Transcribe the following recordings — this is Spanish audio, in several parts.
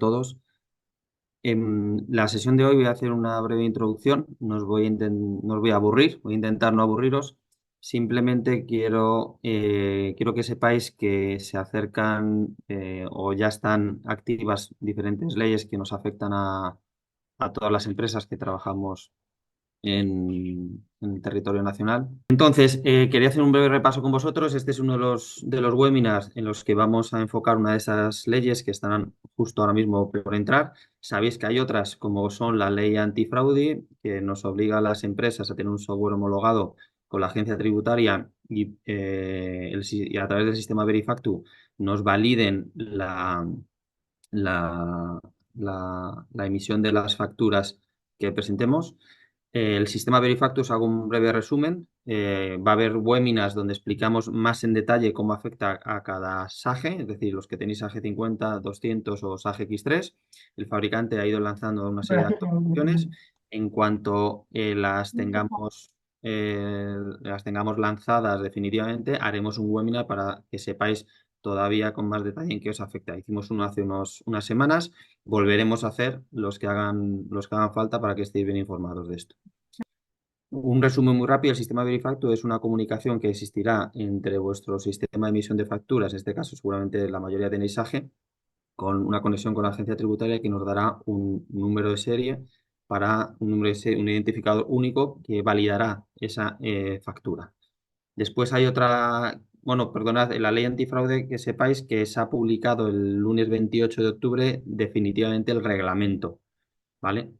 todos. En la sesión de hoy voy a hacer una breve introducción, no os voy a aburrir, voy a intentar no aburriros. Simplemente quiero que sepáis que se acercan o ya están activas diferentes leyes que nos afectan a todas las empresas que trabajamos en el territorio nacional. Entonces, quería hacer un breve repaso con vosotros. Este es uno de los webinars en los que vamos a enfocar una de esas leyes que están justo ahora mismo por entrar. Sabéis que hay otras, como son la ley antifraude, que nos obliga a las empresas a tener un software homologado con la agencia tributaria y a través del sistema Verifactu nos validen la, la emisión de las facturas que presentemos. El sistema Verifactus, hago un breve resumen. Va a haber webinars donde explicamos más en detalle cómo afecta a cada SAGE, es decir, los que tenéis SAGE 50, 200 o SAGE X3. El fabricante ha ido lanzando una serie de actualizaciones. En cuanto las tengamos lanzadas definitivamente, haremos un webinar para que sepáis todavía con más detalle en qué os afecta. Hicimos uno hace unas semanas, volveremos a hacer los que hagan falta para que estéis bien informados de esto. Un resumen muy rápido: el sistema Verifactu es una comunicación que existirá entre vuestro sistema de emisión de facturas, en este caso seguramente la mayoría tenéis SAGE, con una conexión con la agencia tributaria que nos dará un número de serie para un identificador único que validará esa factura. Después hay otra, bueno, perdonad, la ley antifraude, que sepáis que se ha publicado el lunes 28 de octubre definitivamente el reglamento, ¿vale?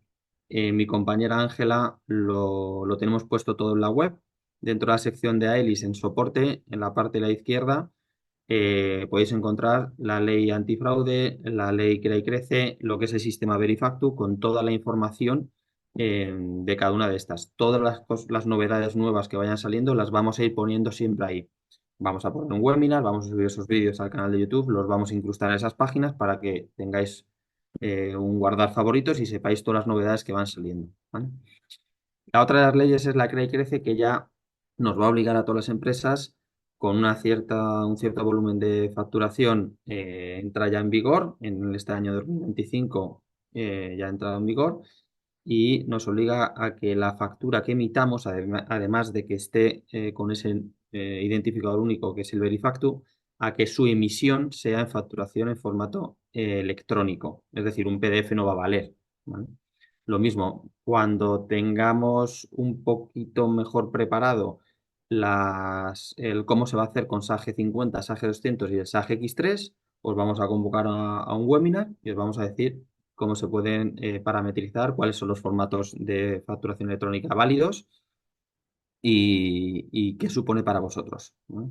Mi compañera Ángela lo tenemos puesto todo en la web. Dentro de la sección de AELIS en soporte, en la parte de la izquierda, podéis encontrar la ley antifraude, la ley Crea y Crece, lo que es el sistema Verifactu, con toda la información de cada una de estas. Todas las novedades nuevas que vayan saliendo las vamos a ir poniendo siempre ahí. Vamos a poner un webinar, vamos a subir esos vídeos al canal de YouTube, los vamos a incrustar en esas páginas para que tengáis un guardar favoritos y sepáis todas las novedades que van saliendo, ¿vale? La otra de las leyes es la Crea y Crece, que ya nos va a obligar a todas las empresas con un cierto volumen de facturación, entra ya en vigor, en este año 2025 ya ha entrado en vigor, y nos obliga a que la factura que emitamos, además de que esté con ese identificador único que es el Verifactu, a que su emisión sea en facturación en formato electrónico, es decir, un PDF no va a valer, ¿vale? Lo mismo, cuando tengamos un poquito mejor preparado el cómo se va a hacer con SAGE 50, SAGE 200 y el SAGE X3, os vamos a convocar a un webinar y os vamos a decir cómo se pueden parametrizar, cuáles son los formatos de facturación electrónica válidos y qué supone para vosotros, ¿no?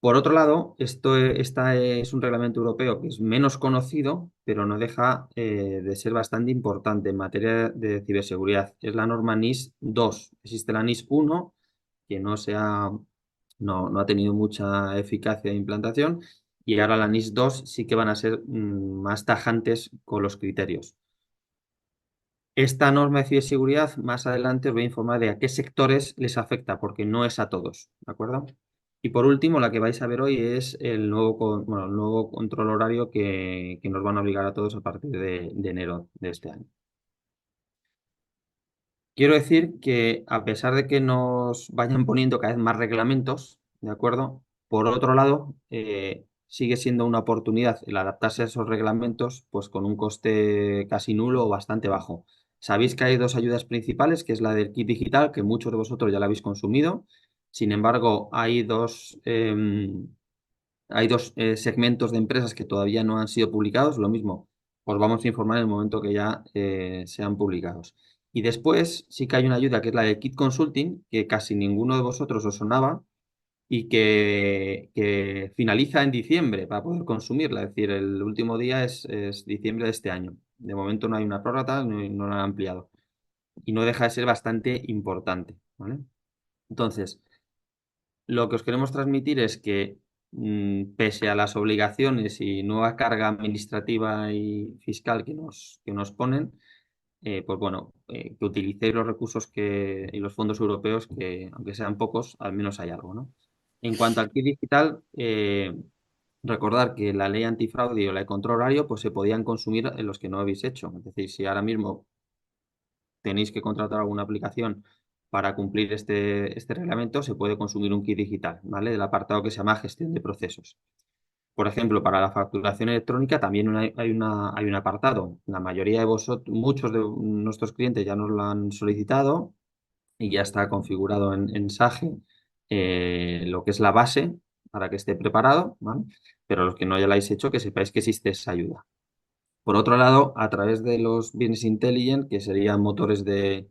Por otro lado, esta es un reglamento europeo que es menos conocido, pero no deja de ser bastante importante en materia de ciberseguridad. Es la norma NIS 2. Existe la NIS 1, que no ha tenido mucha eficacia de implantación, y ahora la NIS 2 sí que van a ser más tajantes con los criterios. Esta norma de ciberseguridad, más adelante os voy a informar de a qué sectores les afecta, porque no es a todos, ¿de acuerdo? Y por último, la que vais a ver hoy es el nuevo control horario que nos van a obligar a todos a partir de enero de este año. Quiero decir que, a pesar de que nos vayan poniendo cada vez más reglamentos, ¿de acuerdo? Por otro lado, sigue siendo una oportunidad el adaptarse a esos reglamentos, pues con un coste casi nulo o bastante bajo. Sabéis que hay dos ayudas principales, que es la del kit digital, que muchos de vosotros ya la habéis consumido. Sin embargo, hay dos segmentos de empresas que todavía no han sido publicados. Lo mismo, os vamos a informar en el momento que ya sean publicados. Y después sí que hay una ayuda que es la de Kit Consulting, que casi ninguno de vosotros os sonaba y que finaliza en diciembre para poder consumirla. Es decir, el último día es diciembre de este año. De momento no hay una prórroga, no la han ampliado. Y no deja de ser bastante importante, ¿vale? Entonces, lo que os queremos transmitir es que, pese a las obligaciones y nueva carga administrativa y fiscal que nos ponen, pues bueno, que utilicéis los recursos y los fondos europeos, que aunque sean pocos, al menos hay algo, ¿no? En cuanto al kit digital, Recordar que la ley antifraude o la de control horario pues se podían consumir en los que no habéis hecho. Es decir, si ahora mismo tenéis que contratar alguna aplicación para cumplir este reglamento, se puede consumir un kit digital, ¿vale? Del apartado que se llama gestión de procesos. Por ejemplo, para la facturación electrónica también hay un apartado. La mayoría de vosotros, muchos de nuestros clientes ya nos lo han solicitado y ya está configurado en SAGE lo que es la base para que esté preparado, ¿vale? Pero los que no ya lo habéis hecho, que sepáis que existe esa ayuda. Por otro lado, a través de los Business Intelligence, que serían motores de,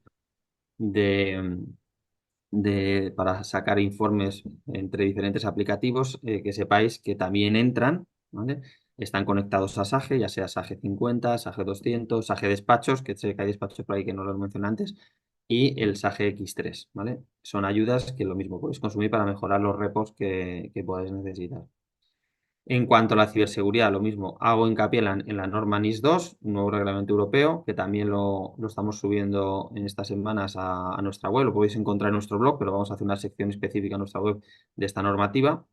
para sacar informes entre diferentes aplicativos, que sepáis que también entran, ¿vale? Están conectados a SAGE, ya sea SAGE 50, SAGE 200, SAGE Despachos, que sé que hay despachos por ahí que no los mencioné antes, y el SAGE X3, ¿vale? Son ayudas que lo mismo podéis consumir para mejorar los repos que podáis necesitar. En cuanto a la ciberseguridad, lo mismo, hago hincapié en la norma NIS 2, un nuevo reglamento europeo, que también lo estamos subiendo en estas semanas a nuestra web, lo podéis encontrar en nuestro blog, pero vamos a hacer una sección específica en nuestra web de esta normativa,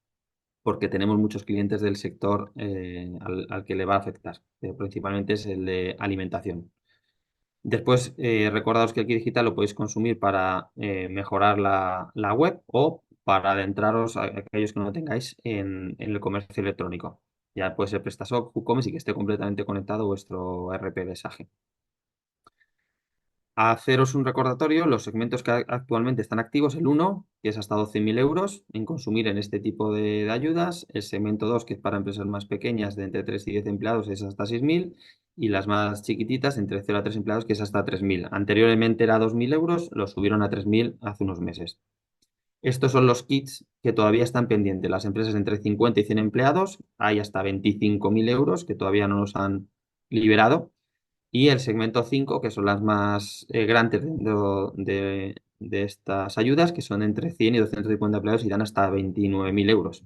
porque tenemos muchos clientes del sector al que le va a afectar, principalmente es el de alimentación. Después, recordaos que el kit digital lo podéis consumir para mejorar la web o para adentraros a aquellos que no tengáis en el comercio electrónico. Ya puede ser PrestaShop, WooCommerce y que esté completamente conectado vuestro RP de SAGE. Haceros un recordatorio, los segmentos que actualmente están activos, el uno que es hasta 12.000 euros en consumir en este tipo de ayudas, el segmento 2 que es para empresas más pequeñas, de entre 3 y 10 empleados, es hasta 6.000, y las más chiquititas, entre 0 a 3 empleados, que es hasta 3.000. Anteriormente era 2.000 euros, lo subieron a 3.000 hace unos meses. Estos son los kits que todavía están pendientes. Las empresas entre 50 y 100 empleados, hay hasta 25.000 euros que todavía no nos han liberado. Y el segmento 5 que son las más grandes de estas ayudas, que son entre 100 y 250 empleados y dan hasta 29.000 euros.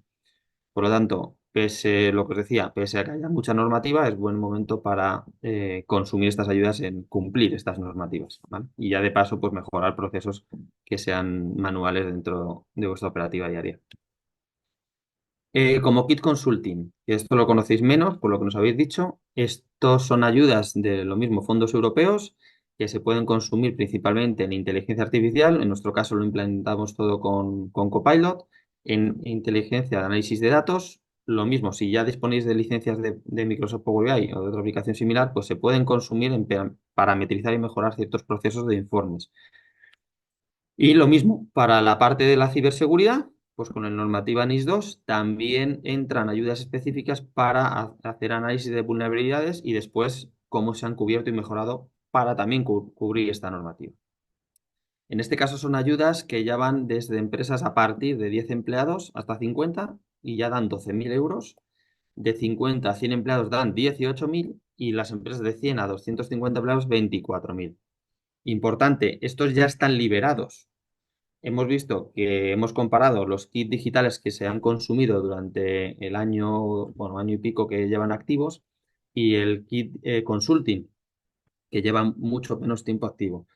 Por lo tanto, pese a lo que os decía, pese a que haya mucha normativa, es buen momento para consumir estas ayudas en cumplir estas normativas, ¿vale? Y ya de paso, pues mejorar procesos que sean manuales dentro de vuestra operativa diaria. Como Kit Consulting, que esto lo conocéis menos, por lo que nos habéis dicho, estos son ayudas de lo mismo, fondos europeos, que se pueden consumir principalmente en inteligencia artificial. En nuestro caso lo implementamos todo con Copilot. En inteligencia de análisis de datos, lo mismo, si ya disponéis de licencias de Microsoft Power BI o de otra aplicación similar, pues se pueden consumir en parametrizar y mejorar ciertos procesos de informes. Y lo mismo, para la parte de la ciberseguridad, pues con el normativa NIS 2 también entran ayudas específicas para hacer análisis de vulnerabilidades y después cómo se han cubierto y mejorado para también cubrir esta normativa. En este caso son ayudas que ya van desde empresas a partir de 10 empleados hasta 50 y ya dan 12.000 euros. De 50 a 100 empleados dan 18.000 y las empresas de 100 a 250 empleados 24.000. Importante, estos ya están liberados. Hemos visto que hemos comparado los kits digitales que se han consumido durante el año, bueno, año y pico que llevan activos y el kit consulting, que lleva mucho menos tiempo activo.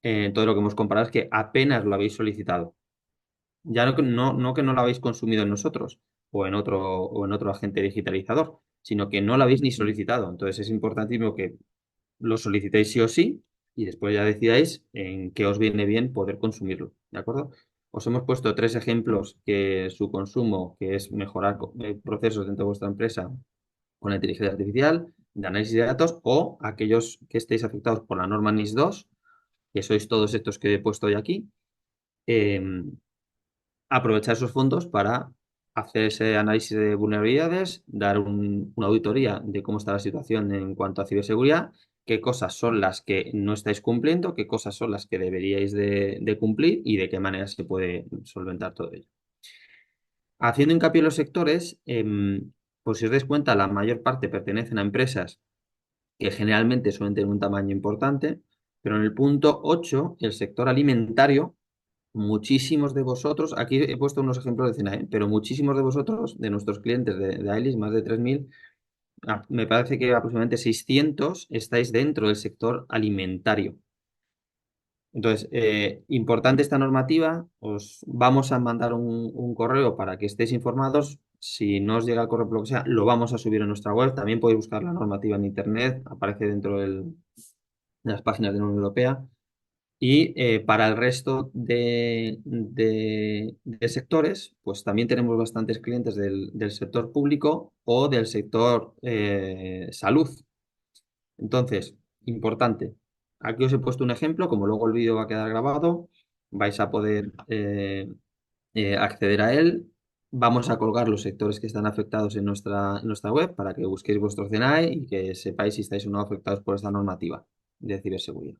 Entonces lo que hemos comparado es que apenas lo habéis solicitado. Ya no que no lo habéis consumido en nosotros o en otro agente digitalizador, sino que no lo habéis ni solicitado. Entonces es importantísimo que lo solicitéis sí o sí y después ya decidáis en qué os viene bien poder consumirlo, ¿de acuerdo? Os hemos puesto tres ejemplos que su consumo, que es mejorar procesos dentro de vuestra empresa con la inteligencia artificial, de análisis de datos, o aquellos que estéis afectados por la norma NIS 2, que sois todos estos que he puesto hoy aquí, eh, aprovechar esos fondos para hacer ese análisis de vulnerabilidades, dar una auditoría de cómo está la situación en cuanto a ciberseguridad, qué cosas son las que no estáis cumpliendo, qué cosas son las que deberíais de cumplir y de qué manera se puede solventar todo ello. Haciendo hincapié en los sectores, pues si os dais cuenta, la mayor parte pertenecen a empresas que generalmente suelen tener un tamaño importante, pero en el punto 8, el sector alimentario, muchísimos de vosotros, aquí he puesto unos ejemplos de cena, pero muchísimos de vosotros, de nuestros clientes de Ailis, más de 3.000, me parece que aproximadamente 600 estáis dentro del sector alimentario. Entonces, importante esta normativa, os vamos a mandar un correo para que estéis informados. Si no os llega el correo por lo que sea, lo vamos a subir en nuestra web. También podéis buscar la normativa en internet, aparece dentro de las páginas de la Unión Europea. Y para el resto de sectores, pues también tenemos bastantes clientes del sector público o del sector salud. Entonces, importante. Aquí os he puesto un ejemplo, como luego el vídeo va a quedar grabado, vais a poder acceder a él. Vamos a colgar los sectores que están afectados en nuestra web para que busquéis vuestro CNAE y que sepáis si estáis o no afectados por esta normativa de ciberseguridad.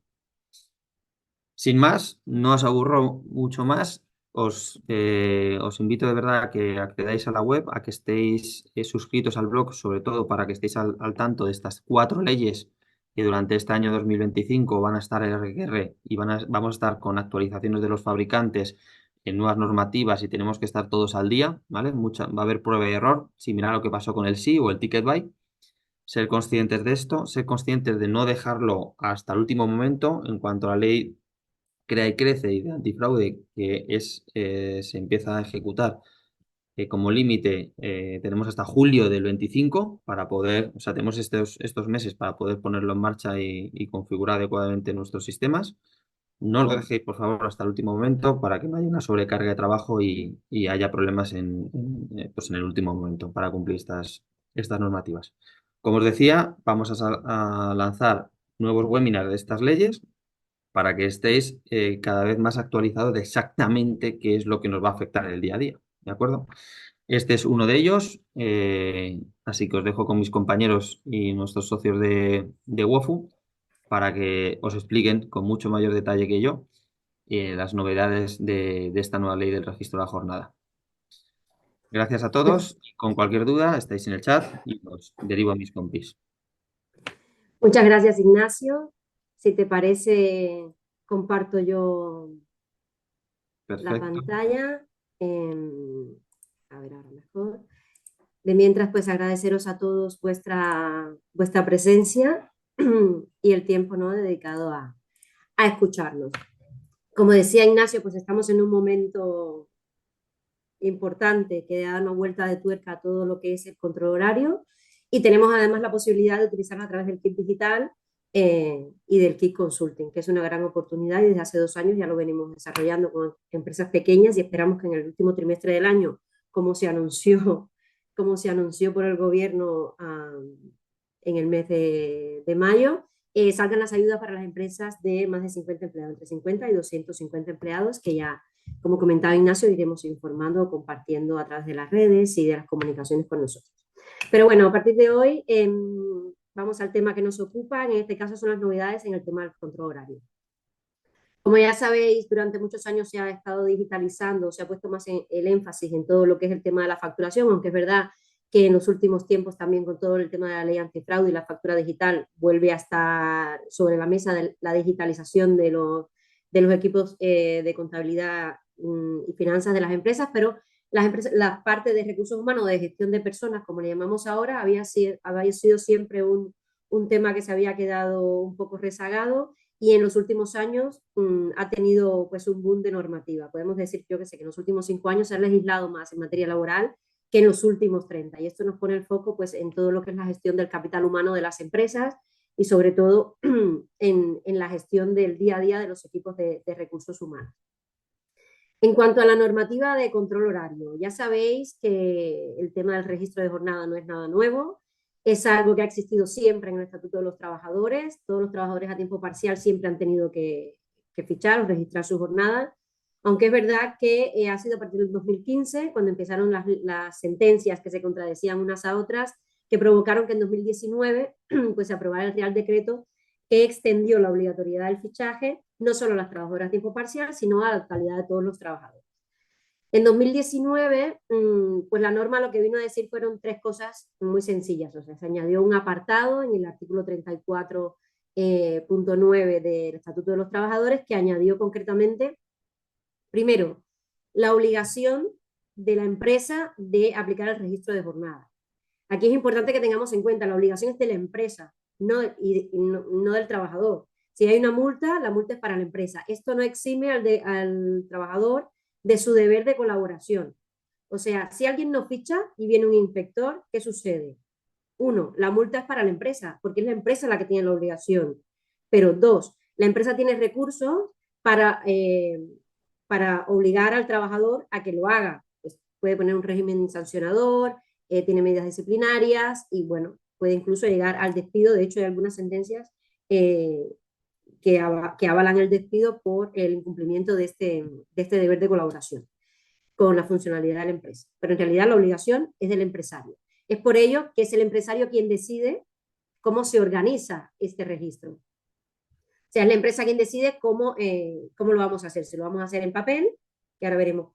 Sin más, no os aburro mucho más. Os invito de verdad a que accedáis a la web, a que estéis suscritos al blog, sobre todo para que estéis al tanto de estas 4 leyes que durante este año 2025 van a estar RQR y vamos a estar con actualizaciones de los fabricantes en nuevas normativas y tenemos que estar todos al día, ¿vale? Va a haber prueba y error, similar a lo que pasó con el SI o el Ticket Buy. Ser conscientes de esto, ser conscientes de no dejarlo hasta el último momento en cuanto a la ley Crea y Crece y de antifraude se empieza a ejecutar como límite, tenemos hasta julio del 25 para poder, o sea, tenemos estos meses para poder ponerlo en marcha y configurar adecuadamente nuestros sistemas. No lo dejéis, por favor, hasta el último momento para que no haya una sobrecarga de trabajo y haya problemas pues en el último momento para cumplir estas normativas. Como os decía, vamos a lanzar nuevos webinars de estas leyes para que estéis cada vez más actualizados de exactamente qué es lo que nos va a afectar en el día a día. ¿De acuerdo? Este es uno de ellos, así que os dejo con mis compañeros y nuestros socios de WOFU para que os expliquen con mucho mayor detalle que yo las novedades de esta nueva ley del registro de la jornada. Gracias a todos. Con cualquier duda, estáis en el chat y os derivo a mis compis. Muchas gracias, Ignacio. Si te parece, comparto yo la Perfecto. pantalla. A ver, ahora mejor. De mientras, pues agradeceros a todos vuestra presencia y el tiempo, ¿no?, dedicado a escucharnos. Como decía Ignacio, pues estamos en un momento importante que da una vuelta de tuerca a todo lo que es el control horario y tenemos además la posibilidad de utilizarlo a través del kit digital y del kit consulting, que es una gran oportunidad y desde hace 2 años ya lo venimos desarrollando con empresas pequeñas y esperamos que en el último trimestre del año, como se anunció, como se anunció por el gobierno en el mes de mayo, salgan las ayudas para las empresas de más de 50 empleados, entre 50 y 250 empleados, que ya, como comentaba Ignacio, iremos informando o compartiendo a través de las redes y de las comunicaciones con nosotros. Pero bueno, a partir de hoy vamos al tema que nos ocupa, en este caso son las novedades en el tema del control horario. Como ya sabéis, durante muchos años se ha estado digitalizando, se ha puesto más el énfasis en todo lo que es el tema de la facturación, aunque es verdad que en los últimos tiempos también con todo el tema de la ley antifraude y la factura digital vuelve a estar sobre la mesa de la digitalización de los equipos de contabilidad y finanzas de las empresas, pero la parte de recursos humanos, de gestión de personas, como le llamamos ahora, había sido siempre un tema que se había quedado un poco rezagado y en los últimos años ha tenido pues un boom de normativa. Podemos decir, yo que sé, que en los últimos 5 años se ha legislado más en materia laboral que en los últimos 30. Y esto nos pone el foco pues en todo lo que es la gestión del capital humano de las empresas y sobre todo en la gestión del día a día de los equipos de recursos humanos. En cuanto a la normativa de control horario, ya sabéis que el tema del registro de jornada no es nada nuevo, es algo que ha existido siempre en el Estatuto de los Trabajadores. Todos los trabajadores a tiempo parcial siempre han tenido que fichar o registrar su jornada, aunque es verdad que ha sido a partir del 2015, cuando empezaron las sentencias que se contradecían unas a otras, que provocaron que en 2019 pues, se aprobara el Real Decreto que extendió la obligatoriedad del fichaje no solo a las trabajadoras a tiempo parcial, sino a la totalidad de todos los trabajadores. En 2019, pues la norma lo que vino a decir fueron 3 cosas muy sencillas. O sea, se añadió un apartado en el artículo 34.9 del Estatuto de los Trabajadores que añadió concretamente, primero, la obligación de la empresa de aplicar el registro de jornada. Aquí es importante que tengamos en cuenta, la obligación es de la empresa, no del trabajador. Si hay una multa, la multa es para la empresa. Esto no exime al trabajador de su deber de colaboración. O sea, si alguien no ficha y viene un inspector, ¿qué sucede? Uno, la multa es para la empresa, porque es la empresa la que tiene la obligación. Pero dos, la empresa tiene recursos para, eh, para obligar al trabajador a que lo haga. Pues puede poner un régimen sancionador, tiene medidas disciplinarias y bueno, puede incluso llegar al despido. De hecho, hay algunas sentencias eh, que avalan el despido por el incumplimiento de este deber de colaboración con la funcionalidad de la empresa. Pero en realidad la obligación es del empresario. Es por ello que es el empresario quien decide cómo se organiza este registro. O sea, es la empresa quien decide cómo lo vamos a hacer. Si lo vamos a hacer en papel, que ahora veremos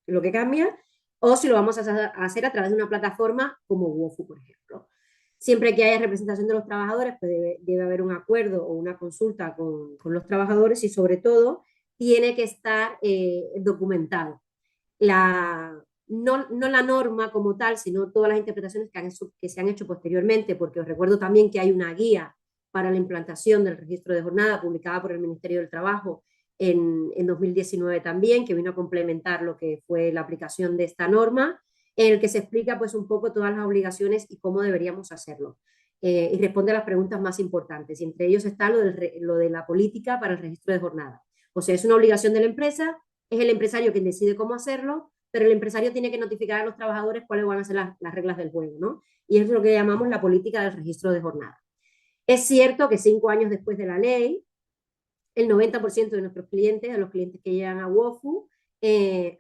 lo que cambia, o si lo vamos a hacer a través de una plataforma como WOFU, por ejemplo. Siempre que haya representación de los trabajadores, pues debe haber un acuerdo o una consulta con los trabajadores y sobre todo tiene que estar documentado. No la norma como tal, sino todas las interpretaciones que se han hecho posteriormente, porque os recuerdo también que hay una guía para la implantación del registro de jornada publicada por el Ministerio del Trabajo en 2019 también, que vino a complementar lo que fue la aplicación de esta norma, en el que se explica pues un poco todas las obligaciones y cómo deberíamos hacerlo. Y responde a las preguntas más importantes, y entre ellos está lo de la política para el registro de jornada. O sea, es una obligación de la empresa, es el empresario quien decide cómo hacerlo, pero el empresario tiene que notificar a los trabajadores cuáles van a ser las reglas del juego, ¿no? Y es lo que llamamos la política del registro de jornada. Es cierto que 5 años después de la ley, el 90% de nuestros clientes, de los clientes que llegan a WOFU,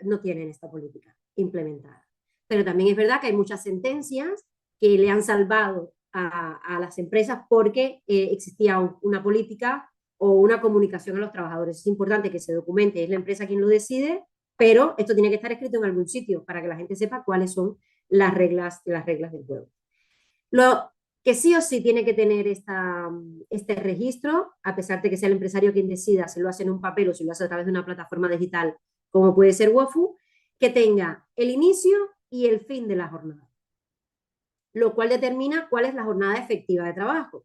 no tienen esta política implementada. Pero también es verdad que hay muchas sentencias que le han salvado a las empresas porque existía una política o una comunicación a los trabajadores. Es importante que se documente, es la empresa quien lo decide, pero esto tiene que estar escrito en algún sitio para que la gente sepa cuáles son las reglas del juego. Lo que sí o sí tiene que tener este registro, a pesar de que sea el empresario quien decida si lo hace en un papel o si lo hace a través de una plataforma digital, como puede ser WOFU, que tenga el inicio y el fin de la jornada, lo cual determina cuál es la jornada efectiva de trabajo.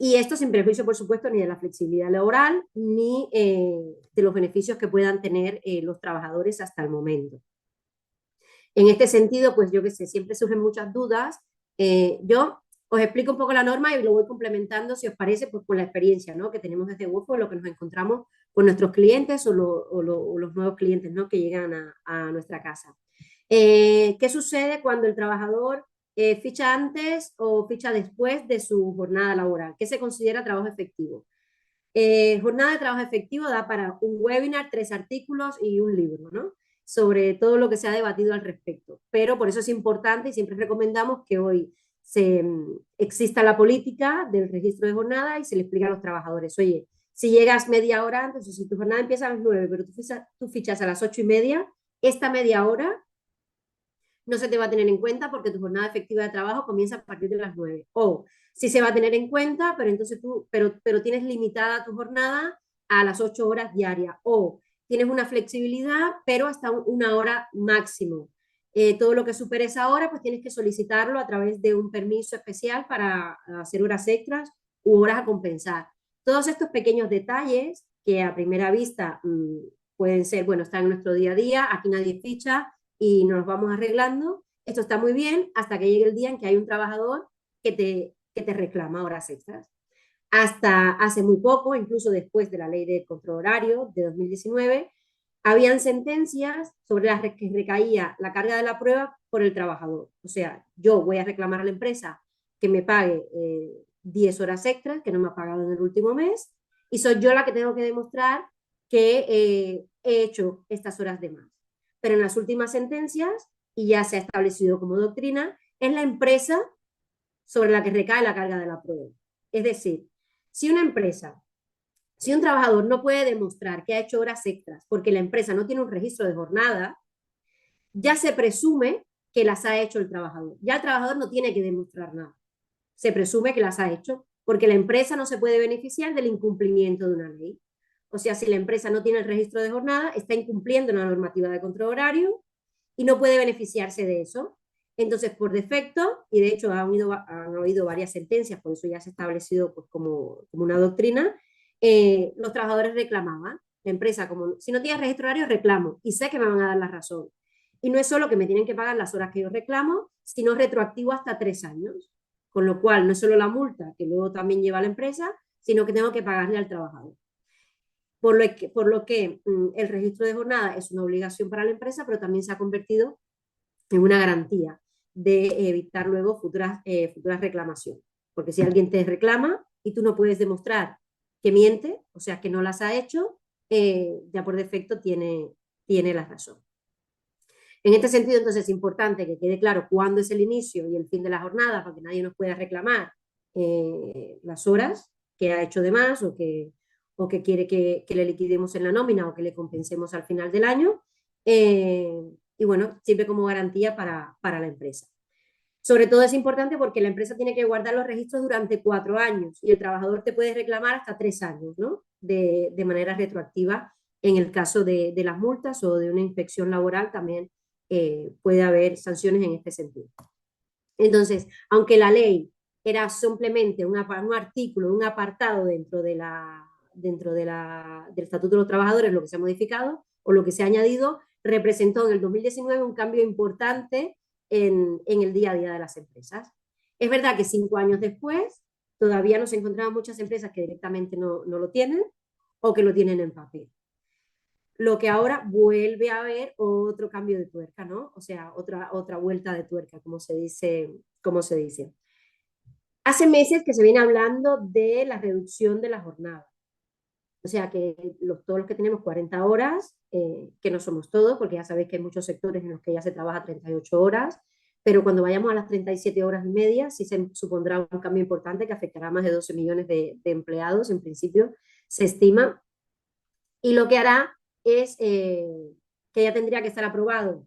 Y esto sin perjuicio, por supuesto, ni de la flexibilidad laboral, ni de los beneficios que puedan tener los trabajadores hasta el momento. En este sentido, pues yo que sé, siempre surgen muchas dudas. Yo os explico un poco la norma y lo voy complementando, si os parece, pues con la experiencia, ¿no?, que tenemos desde WOFO, lo que nos encontramos con nuestros clientes o los nuevos clientes, ¿no?, que llegan a nuestra casa. ¿Qué sucede cuando el trabajador ficha antes o ficha después de su jornada laboral? ¿Qué se considera trabajo efectivo? Jornada de trabajo efectivo da para un webinar, 3 artículos y un libro, ¿no?, sobre todo lo que se ha debatido al respecto. Pero por eso es importante y siempre recomendamos que hoy exista la política del registro de jornada y se le explica a los trabajadores, oye, si llegas media hora antes, o si tu jornada empieza a las 9, pero tú fichas a las 8:30, esta media hora no se te va a tener en cuenta porque tu jornada efectiva de trabajo comienza a partir de las 9. O sí se va a tener en cuenta, pero entonces pero tienes limitada tu jornada a las 8 horas diarias. O tienes una flexibilidad, pero hasta una hora máximo. Todo lo que supere esa hora, pues tienes que solicitarlo a través de un permiso especial para hacer horas extras u horas a compensar. Todos estos pequeños detalles que a primera vista pueden ser, bueno, están en nuestro día a día, aquí nadie ficha, y nos vamos arreglando. Esto está muy bien hasta que llegue el día en que hay un trabajador que te reclama horas extras. Hasta hace muy poco, incluso después de la ley de control horario de 2019, habían sentencias sobre las que recaía la carga de la prueba por el trabajador. O sea, yo voy a reclamar a la empresa que me pague 10 horas extras que no me ha pagado en el último mes y soy yo la que tengo que demostrar que he hecho estas horas de más. Pero en las últimas sentencias, y ya se ha establecido como doctrina, es la empresa sobre la que recae la carga de la prueba. Es decir, si una empresa, si un trabajador no puede demostrar que ha hecho horas extras porque la empresa no tiene un registro de jornada, ya se presume que las ha hecho el trabajador. Ya el trabajador no tiene que demostrar nada. Se presume que las ha hecho porque la empresa no se puede beneficiar del incumplimiento de una ley. O sea, si la empresa no tiene el registro de jornada, está incumpliendo una normativa de control horario y no puede beneficiarse de eso. Entonces, por defecto, y de hecho han oído varias sentencias, por eso ya se ha establecido pues, como una doctrina, los trabajadores reclamaban. La empresa, como si no tienes registro horario, reclamo y sé que me van a dar la razón. Y no es solo que me tienen que pagar las horas que yo reclamo, sino retroactivo hasta 3 años. Con lo cual, no es solo la multa que luego también lleva la empresa, sino que tengo que pagarle al trabajador. Por lo que el registro de jornada es una obligación para la empresa, pero también se ha convertido en una garantía de evitar luego futuras reclamaciones. Porque si alguien te reclama y tú no puedes demostrar que miente, o sea, que no las ha hecho, ya por defecto tiene la razón. En este sentido, entonces, es importante que quede claro cuándo es el inicio y el fin de la jornada para que nadie nos pueda reclamar las horas que ha hecho de más o que quiere que le liquidemos en la nómina o que le compensemos al final del año. Y bueno, siempre como garantía para la empresa. Sobre todo es importante porque la empresa tiene que guardar los registros durante 4 años y el trabajador te puede reclamar hasta 3 años, ¿no? De manera retroactiva en el caso de las multas o de una inspección laboral también puede haber sanciones en este sentido. Entonces, aunque la ley era simplemente un artículo, un apartado del Estatuto de los Trabajadores, lo que se ha modificado o lo que se ha añadido, representó en el 2019 un cambio importante en el día a día de las empresas. Es verdad que 5 años después todavía nos encontramos muchas empresas que directamente no lo tienen o que lo tienen en papel. Lo que ahora vuelve a haber otro cambio de tuerca, ¿no? O sea, otra vuelta de tuerca, como se dice. Hace meses que se viene hablando de la reducción de la jornada. O sea, que todos los que tenemos 40 horas, que no somos todos, porque ya sabéis que hay muchos sectores en los que ya se trabaja 38 horas, pero cuando vayamos a las 37 horas y media, sí se supondrá un cambio importante que afectará a más de 12 millones de empleados, en principio, se estima. Y lo que hará es que ya tendría que estar aprobado.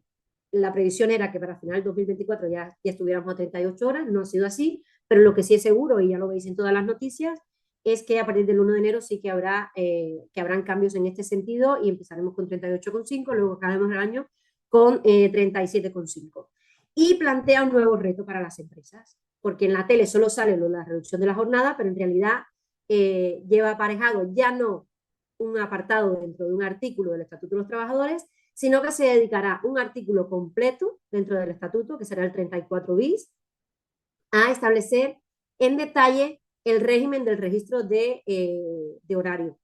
La previsión era que para final del 2024 ya estuviéramos a 38 horas, no ha sido así, pero lo que sí es seguro, y ya lo veis en todas las noticias, es que a partir del 1 de enero sí que habrán cambios en este sentido y empezaremos con 38,5, luego acabemos el año con 37,5. Y plantea un nuevo reto para las empresas, porque en la tele solo sale la reducción de la jornada, pero en realidad lleva aparejado ya no un apartado dentro de un artículo del Estatuto de los Trabajadores, sino que se dedicará un artículo completo dentro del Estatuto, que será el 34 bis, a establecer en detalle el régimen del registro de horario,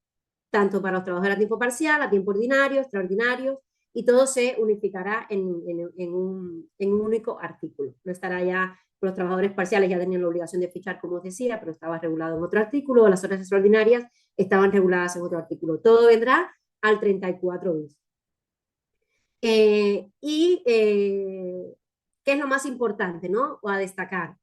tanto para los trabajadores a tiempo parcial, a tiempo ordinario, extraordinario, y todo se unificará en un único artículo. No estará ya, los trabajadores parciales ya tenían la obligación de fichar, como os decía, pero estaba regulado en otro artículo, las horas extraordinarias estaban reguladas en otro artículo. Todo vendrá al 34 bis. ¿Qué es lo más importante, ¿no? O a destacar,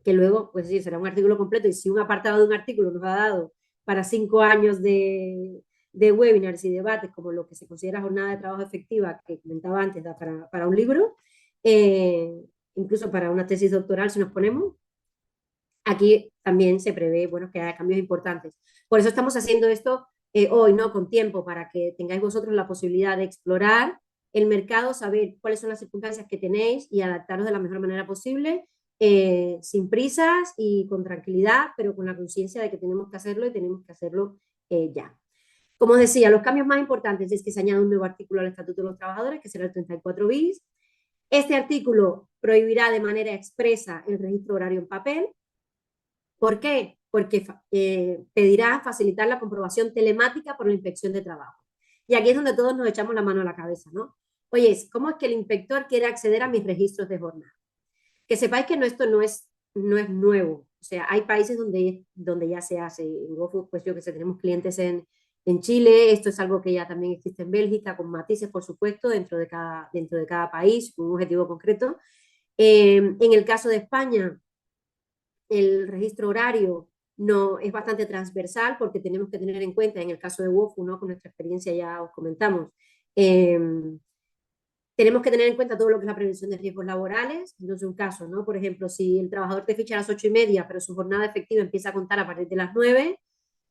que luego, pues sí, será un artículo completo y si un apartado de un artículo nos ha dado para 5 años de webinars y debates, como lo que se considera jornada de trabajo efectiva, que comentaba antes, da para un libro, incluso para una tesis doctoral si nos ponemos, aquí también se prevé, bueno, que haya cambios importantes. Por eso estamos haciendo esto hoy, ¿no? Con tiempo, para que tengáis vosotros la posibilidad de explorar el mercado, saber cuáles son las circunstancias que tenéis y adaptaros de la mejor manera posible, sin prisas y con tranquilidad, pero con la conciencia de que tenemos que hacerlo y tenemos que hacerlo ya. Como os decía, los cambios más importantes es que se añade un nuevo artículo al Estatuto de los Trabajadores, que será el 34 bis. Este artículo prohibirá de manera expresa el registro horario en papel. ¿Por qué? Porque pedirá facilitar la comprobación telemática por la inspección de trabajo. Y aquí es donde todos nos echamos la mano a la cabeza, ¿no? Oye, ¿cómo es que el inspector quiere acceder a mis registros de jornada? Que sepáis que esto no es nuevo. O sea, hay países donde ya se hace. En Gofu, pues yo que sé, tenemos clientes en Chile, esto es algo que ya también existe en Bélgica, con matices, por supuesto, dentro de cada país, con un objetivo concreto. En el caso de España, el registro horario no es bastante transversal porque tenemos que tener en cuenta, en el caso de WOFU, ¿no? Con nuestra experiencia ya os comentamos, tenemos que tener en cuenta todo lo que es la prevención de riesgos laborales. Entonces, un caso, ¿no? Por ejemplo, si el trabajador te ficha a las 8:30, pero su jornada efectiva empieza a contar a partir de las 9,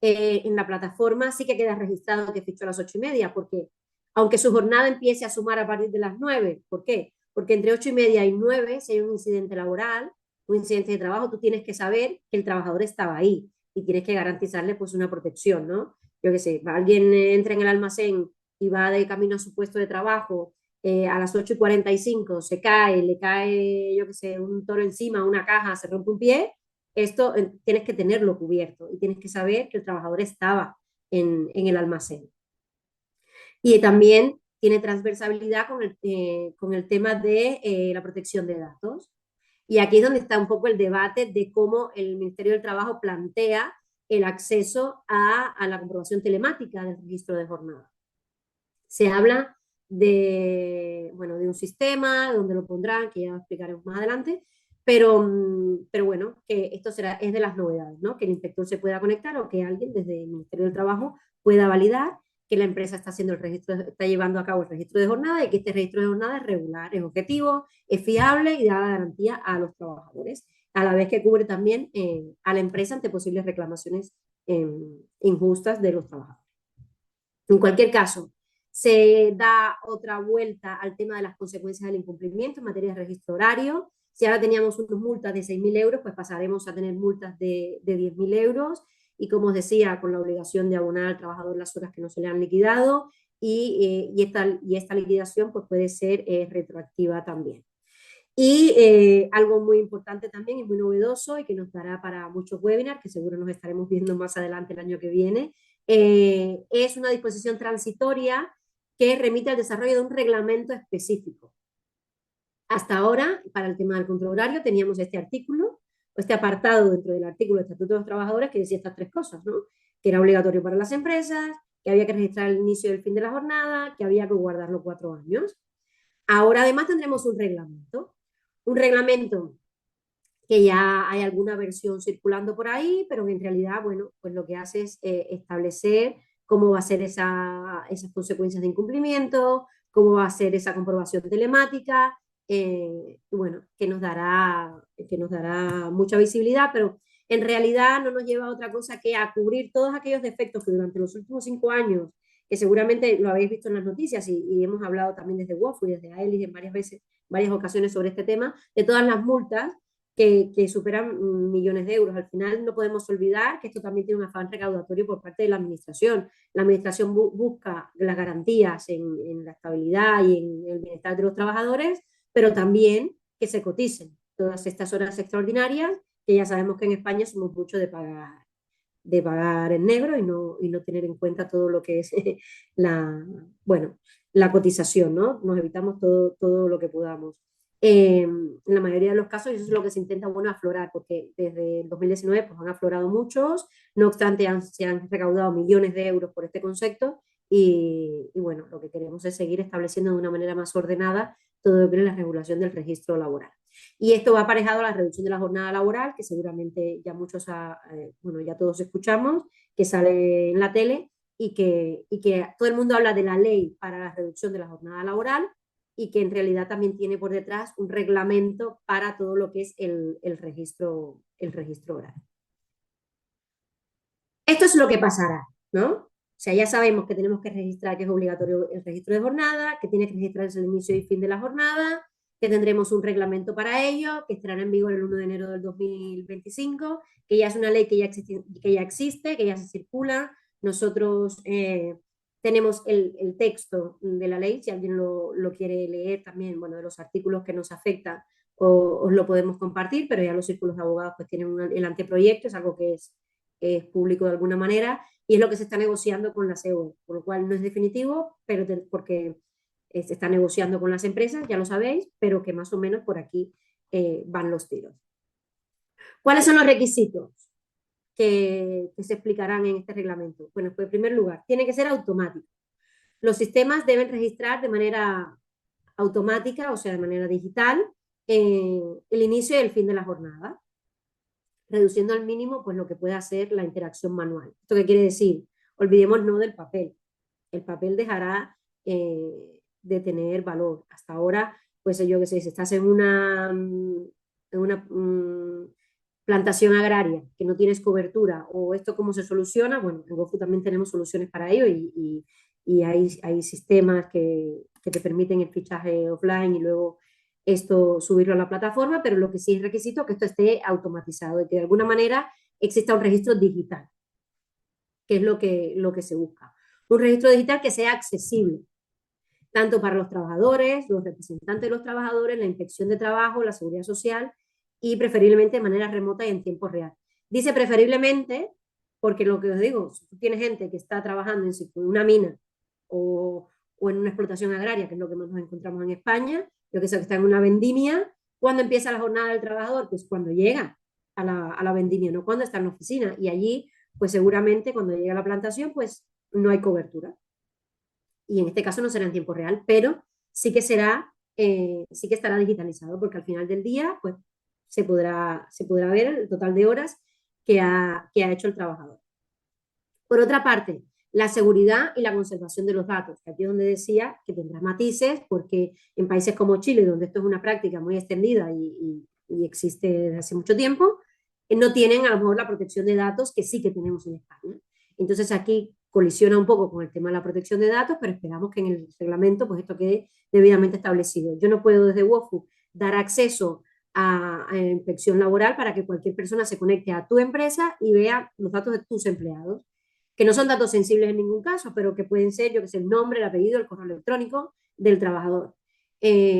en la plataforma sí que queda registrado que fichó a las 8:30, porque aunque su jornada empiece a sumar a partir de las 9, ¿por qué? Porque entre 8:30 y 9, si hay un incidente laboral, un incidente de trabajo, tú tienes que saber que el trabajador estaba ahí y tienes que garantizarle pues una protección, ¿no? Yo qué sé, alguien entra en el almacén y va de camino a su puesto de trabajo a las 8:45 se cae, le cae, yo qué sé, un toro encima, una caja, se rompe un pie, esto tienes que tenerlo cubierto y tienes que saber que el trabajador estaba en el almacén. Y también tiene transversalidad con el tema de la protección de datos. Y aquí es donde está un poco el debate de cómo el Ministerio del Trabajo plantea el acceso a la comprobación telemática del registro de jornada. Se habla de, bueno, de un sistema donde lo pondrán, que ya explicaremos más adelante, pero bueno, que esto es de las novedades, ¿no? Que el inspector se pueda conectar o que alguien desde el Ministerio del Trabajo pueda validar que la empresa está haciendo el registro, está llevando a cabo el registro de jornada y que este registro de jornada es regular, es objetivo, es fiable y da garantía a los trabajadores, a la vez que cubre también a la empresa ante posibles reclamaciones injustas de los trabajadores. En cualquier caso, se da otra vuelta al tema de las consecuencias del incumplimiento en materia de registro horario. Si ahora teníamos unas multas de 6.000 euros, pues pasaremos a tener multas de 10.000 euros. Y como os decía, con la obligación de abonar al trabajador las horas que no se le han liquidado. Y esta liquidación pues, puede ser retroactiva también. Y algo muy importante también y muy novedoso y que nos dará para muchos webinars, que seguro nos estaremos viendo más adelante el año que viene, es una disposición transitoria que remite al desarrollo de un reglamento específico. Hasta ahora, para el tema del control horario, teníamos este artículo, o este apartado dentro del artículo del Estatuto de los Trabajadores que decía estas tres cosas, ¿no? Que era obligatorio para las empresas, que había que registrar el inicio y el fin de la jornada, que había que guardarlo 4 años. Ahora además tendremos un reglamento que ya hay alguna versión circulando por ahí, pero que en realidad, bueno, pues lo que hace es establecer cómo va a ser esas consecuencias de incumplimiento, cómo va a ser esa comprobación telemática, bueno, que nos dará mucha visibilidad, pero en realidad no nos lleva a otra cosa que a cubrir todos aquellos defectos que durante los últimos 5 años, que seguramente lo habéis visto en las noticias y hemos hablado también desde WOFU y desde AELIS en varias ocasiones sobre este tema, de todas las multas que superan millones de euros. Al final no podemos olvidar que esto también tiene un afán recaudatorio por parte de la administración. La administración busca las garantías en la estabilidad y en el bienestar de los trabajadores, pero también que se coticen todas estas horas extraordinarias, que ya sabemos que en España somos mucho de pagar en negro y no tener en cuenta todo lo que es bueno, la cotización, ¿no? Nos evitamos todo lo que podamos. En la mayoría de los casos eso es lo que se intenta, bueno, aflorar, porque desde el 2019 pues, han aflorado muchos, no obstante se han recaudado millones de euros por este concepto y bueno, lo que queremos es seguir estableciendo de una manera más ordenada todo lo que es la regulación del registro laboral. Y esto va aparejado a la reducción de la jornada laboral, que seguramente ya bueno, ya todos escuchamos, que sale en la tele y que todo el mundo habla de la ley para la reducción de la jornada laboral y que en realidad también tiene por detrás un reglamento para todo lo que es el registro horario. Esto es lo que pasará, ¿no? O sea, ya sabemos que tenemos que registrar, que es obligatorio el registro de jornada, que tiene que registrarse el inicio y fin de la jornada, que tendremos un reglamento para ello, que estará en vigor el 1 de enero del 2025, que ya es una ley que ya existe, que ya se circula. Nosotros tenemos el texto de la ley, si alguien lo quiere leer también, bueno, de los artículos que nos afectan, os lo podemos compartir, pero ya los círculos de abogados pues tienen el anteproyecto, es algo que es público de alguna manera, y es lo que se está negociando con la CEO, por lo cual no es definitivo, pero porque se está negociando con las empresas, ya lo sabéis, pero que más o menos por aquí van los tiros. ¿Cuáles son los requisitos que se explicarán en este reglamento? Bueno, pues en primer lugar, tiene que ser automático. Los sistemas deben registrar de manera automática, o sea, de manera digital, el inicio y el fin de la jornada, reduciendo al mínimo pues, lo que pueda ser la interacción manual. ¿Esto qué quiere decir? Olvidémonos del papel. El papel dejará de tener valor. Hasta ahora, pues yo qué sé, si estás en una plantación agraria que no tienes cobertura o esto cómo se soluciona, bueno, en GoFu también tenemos soluciones para ello y hay sistemas que te permiten el fichaje offline y luego esto subirlo a la plataforma, pero lo que sí es requisito es que esto esté automatizado y que de alguna manera exista un registro digital, que es lo que se busca. Un registro digital que sea accesible, tanto para los trabajadores, los representantes de los trabajadores, la inspección de trabajo, la seguridad social y preferiblemente de manera remota y en tiempo real. Dice preferiblemente porque lo que os digo, si tú tienes gente que está trabajando en una mina o en una explotación agraria, que es lo que nos encontramos en España, yo que sé que está en una vendimia, ¿cuándo empieza la jornada del trabajador? Pues cuando llega a la vendimia, no cuando está en la oficina. Y allí, pues seguramente cuando llega a la plantación, pues no hay cobertura. Y en este caso no será en tiempo real, pero sí que será, sí que estará digitalizado, porque al final del día, pues se podrá ver el total de horas que ha hecho el trabajador. Por otra parte, la seguridad y la conservación de los datos, que aquí es donde decía que tendrá matices, porque en países como Chile, donde esto es una práctica muy extendida y existe desde hace mucho tiempo, no tienen a lo mejor la protección de datos que sí que tenemos en España. Entonces aquí colisiona un poco con el tema de la protección de datos, pero esperamos que en el reglamento pues esto quede debidamente establecido. Yo no puedo desde WOFU dar acceso a inspección laboral para que cualquier persona se conecte a tu empresa y vea los datos de tus empleados, que no son datos sensibles en ningún caso, pero que pueden ser, yo que sé, el nombre, el apellido, el correo electrónico del trabajador.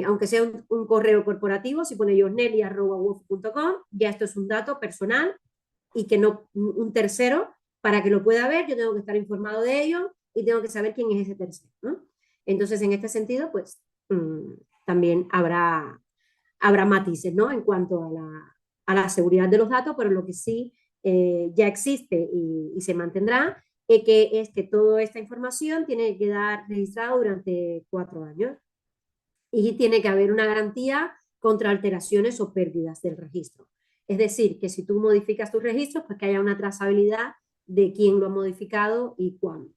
Aunque sea un correo corporativo, si pone yo nelly@wofu.com, ya esto es un dato personal y que no un tercero, para que lo pueda ver, yo tengo que estar informado de ello y tengo que saber quién es ese tercero, ¿no? Entonces, en este sentido, pues también habrá matices, ¿no? En cuanto a la seguridad de los datos, pero lo que sí ya existe y se mantendrá es que toda esta información tiene que quedar registrada durante 4 años y tiene que haber una garantía contra alteraciones o pérdidas del registro. Es decir, que si tú modificas tus registros, pues que haya una trazabilidad de quién lo ha modificado y cuándo.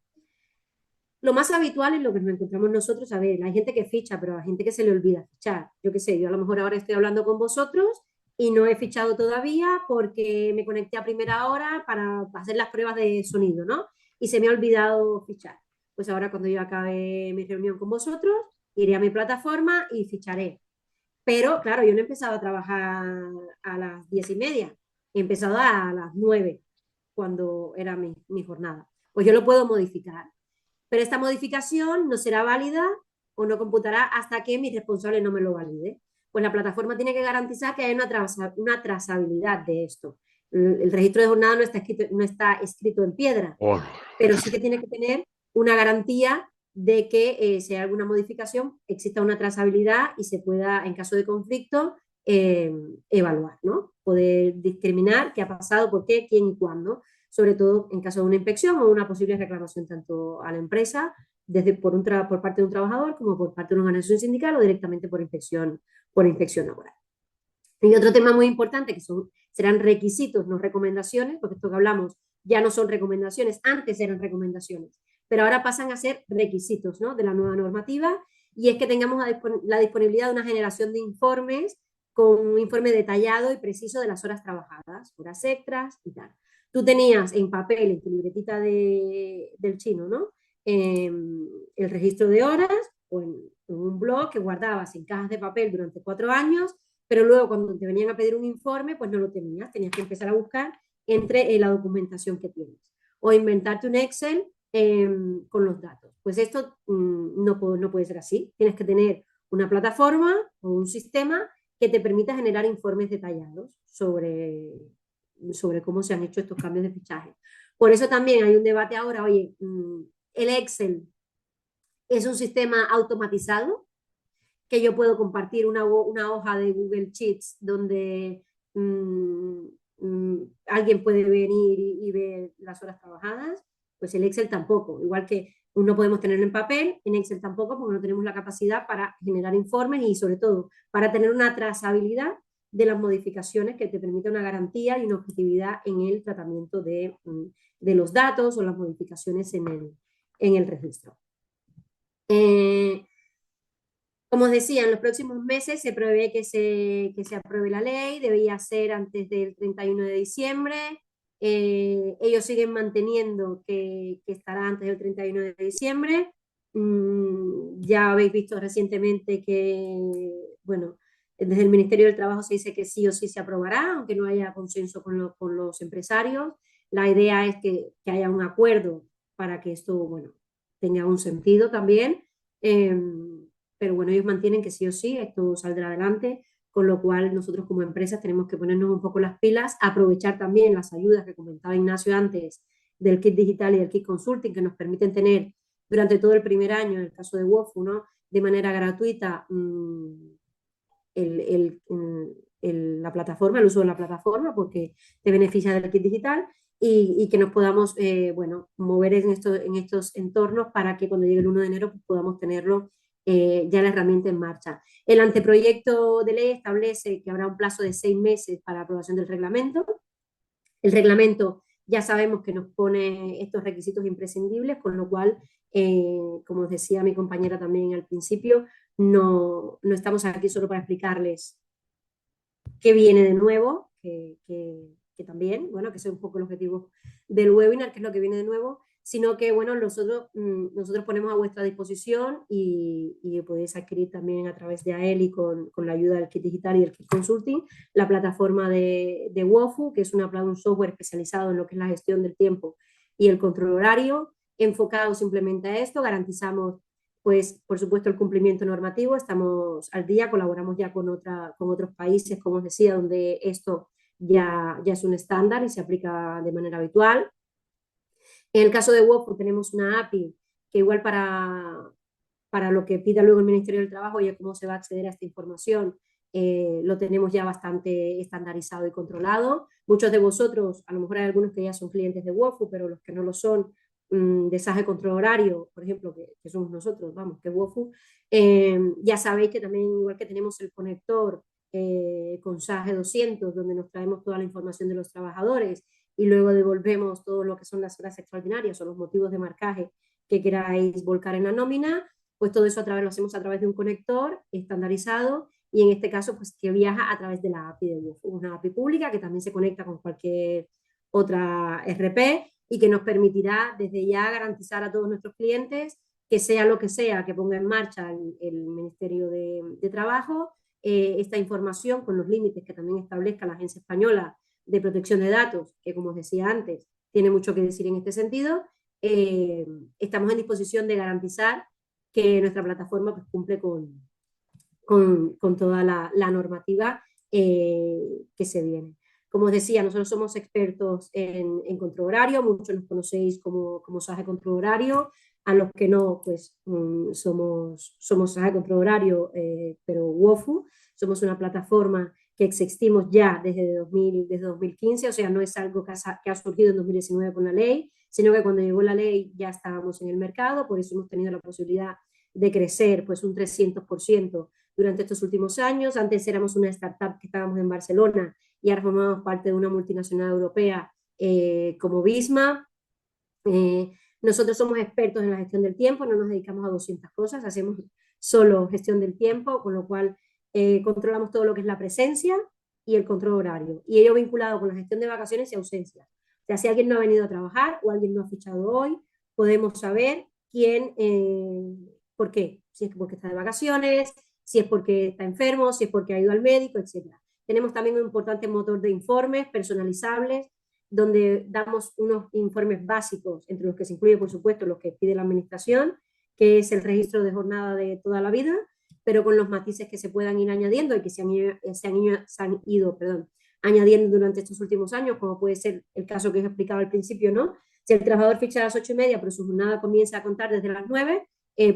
Lo más habitual es lo que nos encontramos nosotros, a ver, hay gente que ficha, pero hay gente que se le olvida fichar. Yo qué sé, yo a lo mejor ahora estoy hablando con vosotros y no he fichado todavía porque me conecté a primera hora para hacer las pruebas de sonido, ¿no? Y se me ha olvidado fichar. Pues ahora cuando yo acabe mi reunión con vosotros, iré a mi plataforma y ficharé. Pero claro, yo no he empezado a trabajar a las 10:30, he empezado a las 9, cuando era mi jornada. Pues yo lo puedo modificar, pero esta modificación no será válida o no computará hasta que mi responsable no me lo valide. Pues la plataforma tiene que garantizar que hay una trazabilidad de esto. El registro de jornada no está escrito en piedra, Oh, pero sí que tiene que tener una garantía de que si hay alguna modificación exista una trazabilidad y se pueda, en caso de conflicto, evaluar, ¿no? Poder discriminar qué ha pasado, por qué, quién y cuándo, sobre todo en caso de una inspección o una posible reclamación tanto a la empresa desde por parte de un trabajador como por parte de una organización sindical o directamente por inspección laboral. Y otro tema muy importante que serán requisitos, no recomendaciones, porque esto que hablamos ya no son recomendaciones, antes eran recomendaciones, pero ahora pasan a ser requisitos, ¿no?, de la nueva normativa, y es que tengamos la disponibilidad de una generación de informes con un informe detallado y preciso de las horas trabajadas, horas extras y tal. Tú tenías en papel, en tu libretita del chino, ¿no?, el registro de horas o en un blog que guardabas en cajas de papel durante 4 años, pero luego cuando te venían a pedir un informe, pues no lo tenías que empezar a buscar entre la documentación que tienes o inventarte un Excel con los datos. Pues esto no puede ser así. Tienes que tener una plataforma o un sistema que te permita generar informes detallados sobre cómo se han hecho estos cambios de fichaje. Por eso también hay un debate ahora, oye, el Excel es un sistema automatizado que yo puedo compartir una hoja de Google Sheets donde alguien puede venir y ver las horas trabajadas, pues el Excel tampoco. Igual que no podemos tenerlo en papel, en Excel tampoco, porque no tenemos la capacidad para generar informes y sobre todo para tener una trazabilidad de las modificaciones que te permita una garantía y una objetividad en el tratamiento de los datos o las modificaciones en el registro. Como os decía, en los próximos meses se prevé que se apruebe la ley, debería ser antes del 31 de diciembre. Ellos siguen manteniendo que estará antes del 31 de diciembre. Ya habéis visto recientemente que, bueno, desde el Ministerio del Trabajo se dice que sí o sí se aprobará, aunque no haya consenso con los empresarios. La idea es que haya un acuerdo para que esto, bueno, tenga un sentido también. pero bueno, ellos mantienen que sí o sí esto saldrá adelante, con lo cual nosotros como empresas tenemos que ponernos un poco las pilas, aprovechar también las ayudas que comentaba Ignacio antes del kit digital y del kit consulting que nos permiten tener durante todo el primer año, en el caso de WOFU, ¿no? De manera gratuita el, el, la plataforma, el uso de la plataforma, porque te beneficia del kit digital y que nos podamos, bueno, mover en estos entornos para que cuando llegue el 1 de enero pues, podamos tenerlo ya la herramienta en marcha. El anteproyecto de ley establece que habrá un plazo de 6 meses para la aprobación del reglamento. El reglamento ya sabemos que nos pone estos requisitos imprescindibles, con lo cual, como decía mi compañera también al principio, no estamos aquí solo para explicarles qué viene de nuevo, que también, bueno, que ese es un poco el objetivo del webinar, que es lo que viene de nuevo, sino que, bueno, nosotros ponemos a vuestra disposición y podéis adquirir también a través de AEL y con la ayuda del kit digital y del kit consulting, la plataforma de WOFU, que es un software especializado en lo que es la gestión del tiempo y el control horario, enfocado simplemente a esto, garantizamos pues por supuesto el cumplimiento normativo, estamos al día, colaboramos ya con otros países, como os decía, donde esto ya es un estándar y se aplica de manera habitual. En el caso de WOFU tenemos una API que igual para lo que pida luego el Ministerio del Trabajo y cómo se va a acceder a esta información, lo tenemos ya bastante estandarizado y controlado. Muchos de vosotros, a lo mejor hay algunos que ya son clientes de WOFU, pero los que no lo son, de SAGE Control Horario, por ejemplo, que somos nosotros, vamos, que WOFU, ya sabéis que también, igual que tenemos el conector con SAGE 200, donde nos traemos toda la información de los trabajadores y luego devolvemos todo lo que son las horas extraordinarias o los motivos de marcaje que queráis volcar en la nómina, pues todo eso lo hacemos a través de un conector estandarizado y en este caso pues que viaja a través de la API de WOFU, una API pública que también se conecta con cualquier otra RP y que nos permitirá desde ya garantizar a todos nuestros clientes que sea lo que sea que ponga en marcha el Ministerio de Trabajo, esta información con los límites que también establezca la Agencia Española de Protección de Datos, que como os decía antes, tiene mucho que decir en este sentido, estamos en disposición de garantizar que nuestra plataforma pues, cumple con toda la normativa que se viene. Como os decía, nosotros somos expertos en control horario, muchos nos conocéis como SAGE Control Horario, a los que no, pues somos SAGE Control Horario, pero WOFU, somos una plataforma que existimos ya desde 2015, o sea, no es algo que ha surgido en 2019 con la ley, sino que cuando llegó la ley ya estábamos en el mercado, por eso hemos tenido la posibilidad de crecer pues un 300% durante estos últimos años. Antes éramos una startup que estábamos en Barcelona y ahora formamos parte de una multinacional europea como Visma. Nosotros somos expertos en la gestión del tiempo, no nos dedicamos a 200 cosas, hacemos solo gestión del tiempo, con lo cual controlamos todo lo que es la presencia y el control horario, y ello vinculado con la gestión de vacaciones y ausencias. O sea, si alguien no ha venido a trabajar o alguien no ha fichado hoy, podemos saber quién, por qué, si es porque está de vacaciones, si es porque está enfermo, si es porque ha ido al médico, etcétera. Tenemos también un importante motor de informes personalizables, donde damos unos informes básicos, entre los que se incluye, por supuesto, los que pide la administración, que es el registro de jornada de toda la vida, pero con los matices que se puedan ir añadiendo y que se han ido añadiendo durante estos últimos años, como puede ser el caso que os explicaba al principio, ¿no? Si el trabajador ficha a las 8:30, pero su jornada comienza a contar desde las 9,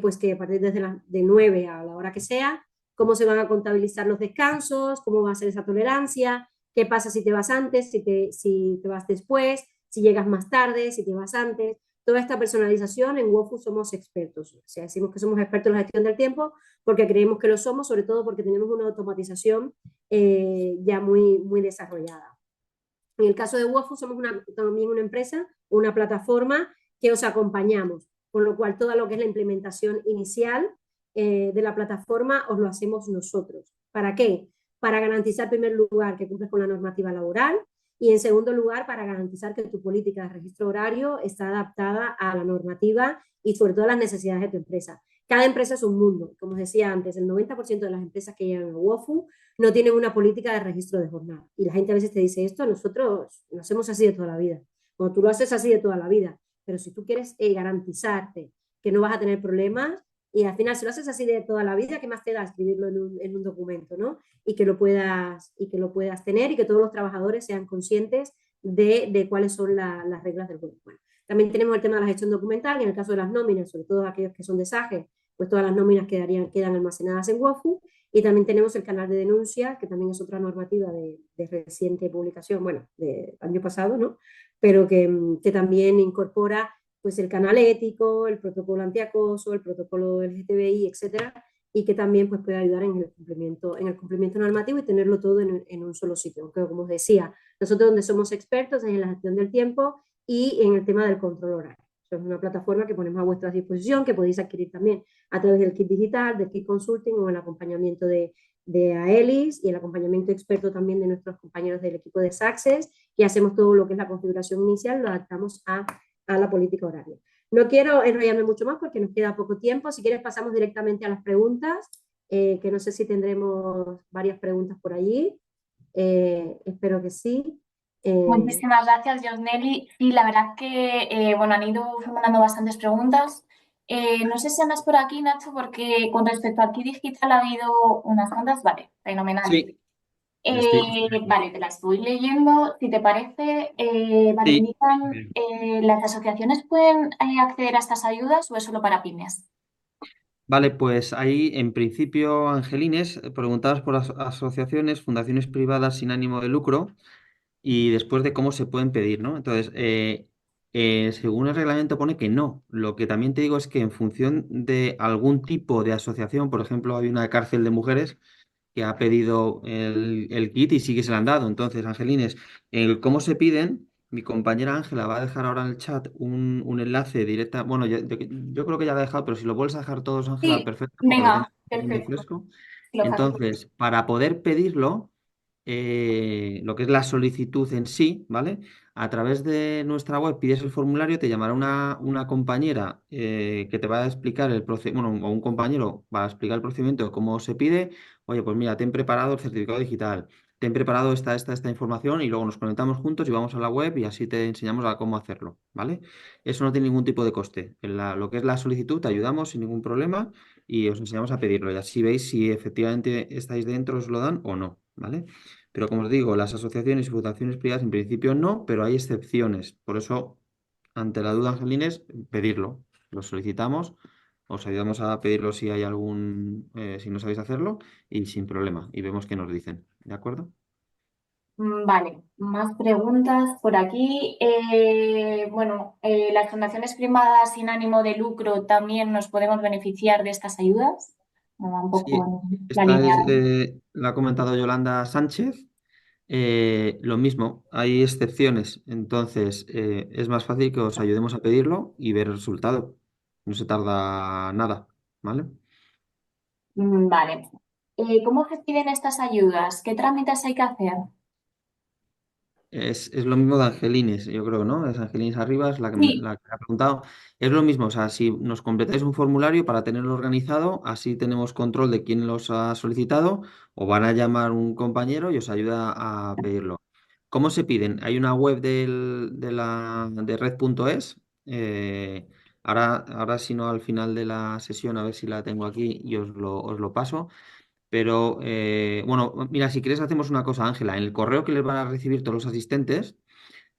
pues que a partir de 9 a la hora que sea, cómo se van a contabilizar los descansos, cómo va a ser esa tolerancia, qué pasa si te vas antes, si te vas después, si llegas más tarde, si te vas antes. Toda esta personalización en WOFU somos expertos. O sea, decimos que somos expertos en la gestión del tiempo porque creemos que lo somos, sobre todo porque tenemos una automatización ya muy desarrollada. En el caso de WOFU somos también una empresa, una plataforma que os acompañamos, con lo cual todo lo que es la implementación inicial de la plataforma os lo hacemos nosotros. ¿Para qué? Para garantizar, en primer lugar, que cumples con la normativa laboral y, en segundo lugar, para garantizar que tu política de registro horario está adaptada a la normativa y, sobre todo, a las necesidades de tu empresa. Cada empresa es un mundo. Como os decía antes, el 90% de las empresas que llegan a WOFU no tienen una política de registro de jornada. Y la gente a veces te dice esto, nosotros lo hacemos así de toda la vida. Bueno, tú lo haces así de toda la vida, pero si tú quieres garantizarte que no vas a tener problemas, Y al final, si lo haces así de toda la vida, ¿qué más te da escribirlo en un documento, ¿no? Y que lo puedas tener y que todos los trabajadores sean conscientes de cuáles son las reglas del juego. Bueno, también tenemos el tema de la gestión documental, y en el caso de las nóminas, sobre todo aquellos que son de SAGE, pues todas las nóminas quedan almacenadas en WOFU. Y también tenemos el canal de denuncia, que también es otra normativa de reciente publicación, bueno, del año pasado, ¿no? Pero que también incorpora pues el canal ético, el protocolo antiacoso, el protocolo LGTBI, etcétera, y que también pues, puede ayudar en el cumplimiento normativo y tenerlo todo en un solo sitio. Aunque, como os decía, nosotros donde somos expertos es en la gestión del tiempo y en el tema del control horario. Eso es una plataforma que ponemos a vuestra disposición, que podéis adquirir también a través del kit digital, del kit consulting o el acompañamiento de AELIS y el acompañamiento experto también de nuestros compañeros del equipo de Success, y hacemos todo lo que es la configuración inicial, lo adaptamos a la política horaria. No quiero enrollarme mucho más porque nos queda poco tiempo. Si quieres pasamos directamente a las preguntas, que no sé si tendremos varias preguntas por allí. Espero que sí. Muchísimas gracias, Josneli. Sí, la verdad que bueno, han ido formulando bastantes preguntas. No sé si andas por aquí, Nacho, porque con respecto al kit digital ha habido unas cuantas. Vale, fenomenal. Sí, estoy aquí. Vale, te las estoy leyendo. Si te parece, vale, Sí. indican, ¿las asociaciones pueden acceder a estas ayudas o es solo para pymes? Vale, pues ahí en principio, Angelines, preguntabas por asociaciones, fundaciones privadas sin ánimo de lucro y después de cómo se pueden pedir, ¿no? Entonces, según el reglamento pone que no. Lo que también te digo es que en función de algún tipo de asociación, por ejemplo, hay una cárcel de mujeres que ha pedido el kit y sí que se le han dado. Entonces, Angelines, el cómo se piden, mi compañera Ángela va a dejar ahora en el chat un enlace directa. Bueno, yo creo que ya la ha dejado, pero si lo vuelves a dejar todos, Ángela, Sí, perfecto, porque lo tienes venga, muy perfecto. fresco. Lo facilito. Entonces, para poder pedirlo, lo que es la solicitud en sí, ¿vale? A través de nuestra web pides el formulario, te llamará una compañera que te va a explicar el procedimiento, bueno, o un compañero va a explicar el procedimiento de cómo se pide. Oye, pues mira, ten preparado el certificado digital, ten preparado esta información y luego nos conectamos juntos y vamos a la web y así te enseñamos a cómo hacerlo, ¿vale? Eso no tiene ningún tipo de coste. Lo que es la solicitud, te ayudamos sin ningún problema y os enseñamos a pedirlo y así veis si efectivamente estáis dentro, os lo dan o no, ¿vale? Pero como os digo, las asociaciones y fundaciones privadas en principio no, pero hay excepciones. Por eso, ante la duda, Angelines, pedirlo. Lo solicitamos, os ayudamos a pedirlo si hay si no sabéis hacerlo, y sin problema. Y vemos qué nos dicen. ¿De acuerdo? Vale, más preguntas por aquí. Bueno, las fundaciones privadas sin ánimo de lucro también nos podemos beneficiar de estas ayudas. Me va un Sí, poco en la esta línea. es, la ha comentado Yolanda Sánchez. Lo mismo, hay excepciones. Entonces, es más fácil que os ayudemos a pedirlo y ver el resultado. No se tarda nada, ¿vale? Vale. ¿Cómo se piden estas ayudas? ¿Qué trámites hay que hacer? Es lo mismo de Angelines, yo creo, ¿no? Es Angelines Arribas Sí. la que me ha preguntado. Es lo mismo, o sea, si nos completáis un formulario para tenerlo organizado, así tenemos control de quién los ha solicitado, o van a llamar un compañero y os ayuda a pedirlo. ¿Cómo se piden? Hay una web de red.es. Ahora, si no, al final de la sesión, a ver si la tengo aquí y os lo paso. Pero bueno, mira, si quieres hacemos una cosa, Ángela. En el correo que les van a recibir todos los asistentes,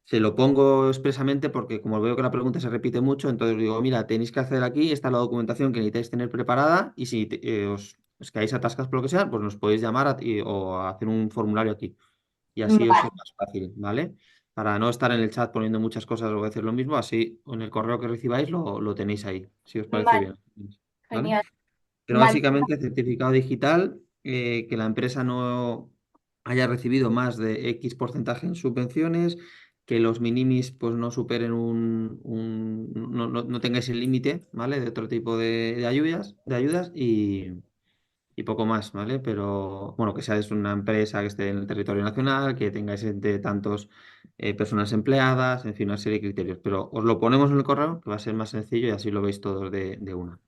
se lo pongo expresamente porque como veo que la pregunta se repite mucho, entonces digo, mira, tenéis que hacer aquí, está la documentación que necesitáis tener preparada y si os quedáis atascados por lo que sea, pues nos podéis llamar o hacer un formulario aquí. Y así os es Vale, más fácil, ¿vale? Para no estar en el chat poniendo muchas cosas o decir lo mismo, así en el correo que recibáis lo tenéis ahí, si os parece vale, bien. ¿Vale? genial. Pero Vale, básicamente certificado digital, que la empresa no haya recibido más de X porcentaje en subvenciones, que los minimis pues no superen no tengáis el límite, ¿vale? De otro tipo de ayudas y poco más, ¿vale? Pero bueno, que seáis una empresa que esté en el territorio nacional, que tengáis de tantos personas empleadas, en fin, una serie de criterios. Pero os lo ponemos en el correo, que va a ser más sencillo y así lo veis todos de una.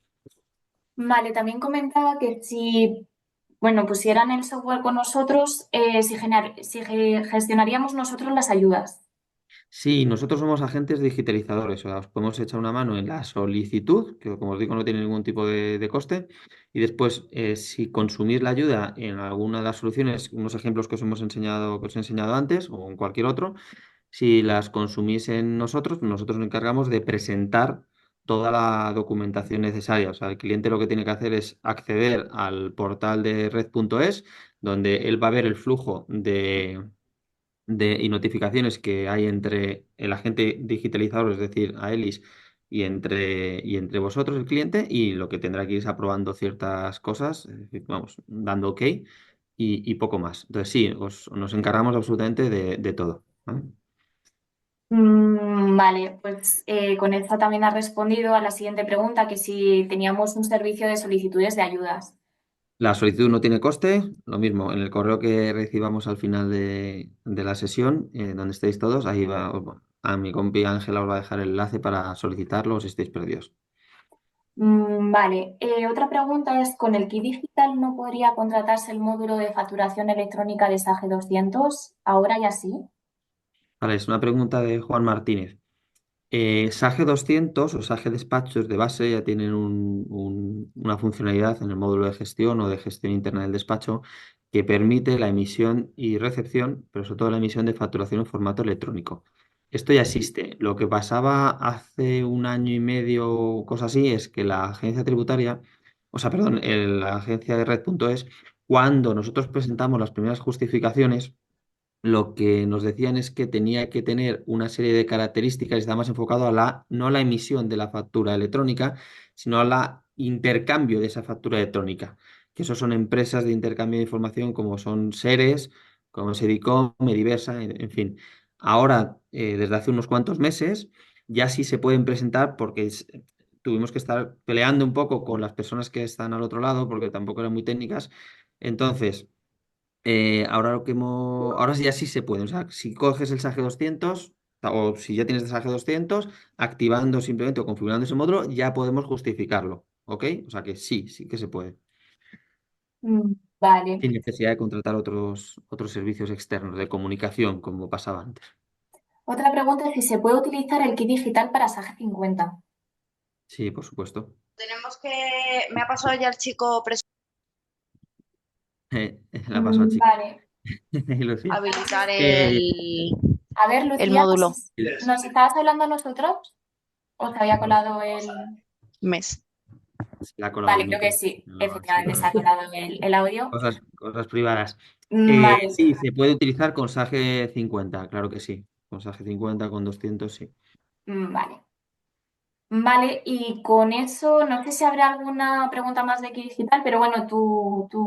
vale, también comentaba que si, bueno, pusieran el software con nosotros, si gestionaríamos nosotros las ayudas. Sí, nosotros somos agentes digitalizadores, o sea, os podemos echar una mano en la solicitud, que como os digo no tiene ningún tipo de coste, y después si consumís la ayuda en alguna de las soluciones, unos ejemplos que os hemos enseñado, que os he enseñado antes o en cualquier otro, si las consumís en nosotros, pues nosotros nos encargamos de presentar toda la documentación necesaria. O sea, el cliente lo que tiene que hacer es acceder al portal de red.es, donde él va a ver el flujo y notificaciones que hay entre el agente digitalizador, es decir, a Elis, y entre vosotros, el cliente, y lo que tendrá que ir es aprobando ciertas cosas, es decir, vamos, dando OK y poco más. Entonces, sí, nos encargamos absolutamente de todo. ¿Vale? Vale, pues con esto también has respondido a la siguiente pregunta, que si teníamos un servicio de solicitudes de ayudas. La solicitud no tiene coste, lo mismo, en el correo que recibamos al final de la sesión, donde estéis todos, ahí va, a mi compi Ángela os va a dejar el enlace para solicitarlo si estáis perdidos. Vale, otra pregunta es, ¿con el kit digital no podría contratarse el módulo de facturación electrónica de SAGE 200? Ahora ya sí. Vale, es una pregunta de Juan Martínez. SAGE 200 o SAGE Despachos de base ya tienen una funcionalidad en el módulo de gestión o de gestión interna del despacho que permite la emisión y recepción, pero sobre todo la emisión de facturación en formato electrónico. Esto ya existe. Lo que pasaba hace un año y medio o cosa así es que la agencia tributaria, o sea, perdón, la agencia de red.es, cuando nosotros presentamos las primeras justificaciones, lo que nos decían es que tenía que tener una serie de características y estaba más enfocado a no la emisión de la factura electrónica, sino a la intercambio de esa factura electrónica, que eso son empresas de intercambio de información como son Seres, como Sedicom, Mediversa, en fin. Ahora, desde hace unos cuantos meses, ya sí se pueden presentar porque tuvimos que estar peleando un poco con las personas que están al otro lado porque tampoco eran muy técnicas. Entonces, ahora sí ya sí se puede. O sea, si coges el SAGE 200 o si ya tienes el SAGE 200, activando simplemente o configurando ese módulo, ya podemos justificarlo. ¿Ok? O sea que sí, sí que se puede. Vale. Sin necesidad de contratar otros servicios externos de comunicación, como pasaba antes. Otra pregunta es si se puede utilizar el kit digital para SAGE 50. Sí, por supuesto. Tenemos que. Me ha pasado ya el chico La paso al chico. Vale. Lucía. habilitar Eh, A ver, el Lucía, módulo ¿nos estabas hablando a nosotros? ¿O se había colado el...? mes. la ha colado el Vale, creo que micro. sí. No, sí, Efectivamente, se ha colado el audio. cosas privadas. Vale. Sí, se puede utilizar con SAGE 50, claro que sí. Con SAGE 50, con 200, sí. Vale. Vale, y con eso, no sé si habrá alguna pregunta más de Key Digital, pero bueno,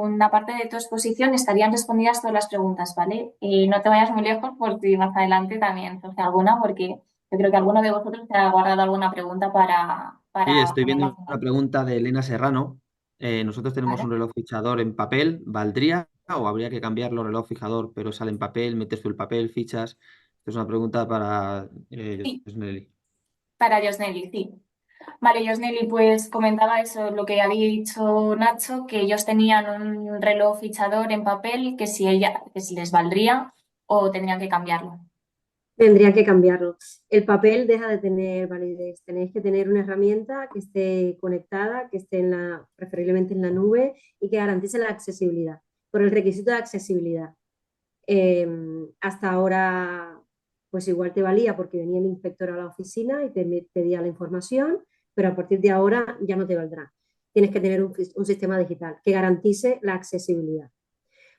en la parte de tu exposición estarían respondidas todas las preguntas, ¿vale? No te vayas muy lejos por si más adelante también surge alguna, porque yo creo que alguno de vosotros te ha guardado alguna pregunta Sí, para estoy ponerla al viendo una final, pregunta de Elena Serrano. Nosotros tenemos ¿vale? un reloj fijador en papel. ¿Valdría o habría que cambiarlo, reloj fijador, pero sale en papel? ¿Metes tú el papel, fichas? Esta es una pregunta para Sí, Josneli. para Josneli, sí. Vale, Josneli, pues comentaba eso, lo que había dicho Nacho, que ellos tenían un reloj fichador en papel que si les valdría o tendrían que cambiarlo. Tendría que cambiarlo. El papel deja de tener validez. Tenéis que tener una herramienta que esté conectada, que esté preferiblemente en la nube y que garantice la accesibilidad, por el requisito de accesibilidad. Hasta ahora, pues igual te valía porque venía el inspector a la oficina y te pedía la información, pero a partir de ahora ya no te valdrá. Tienes que tener un sistema digital que garantice la accesibilidad.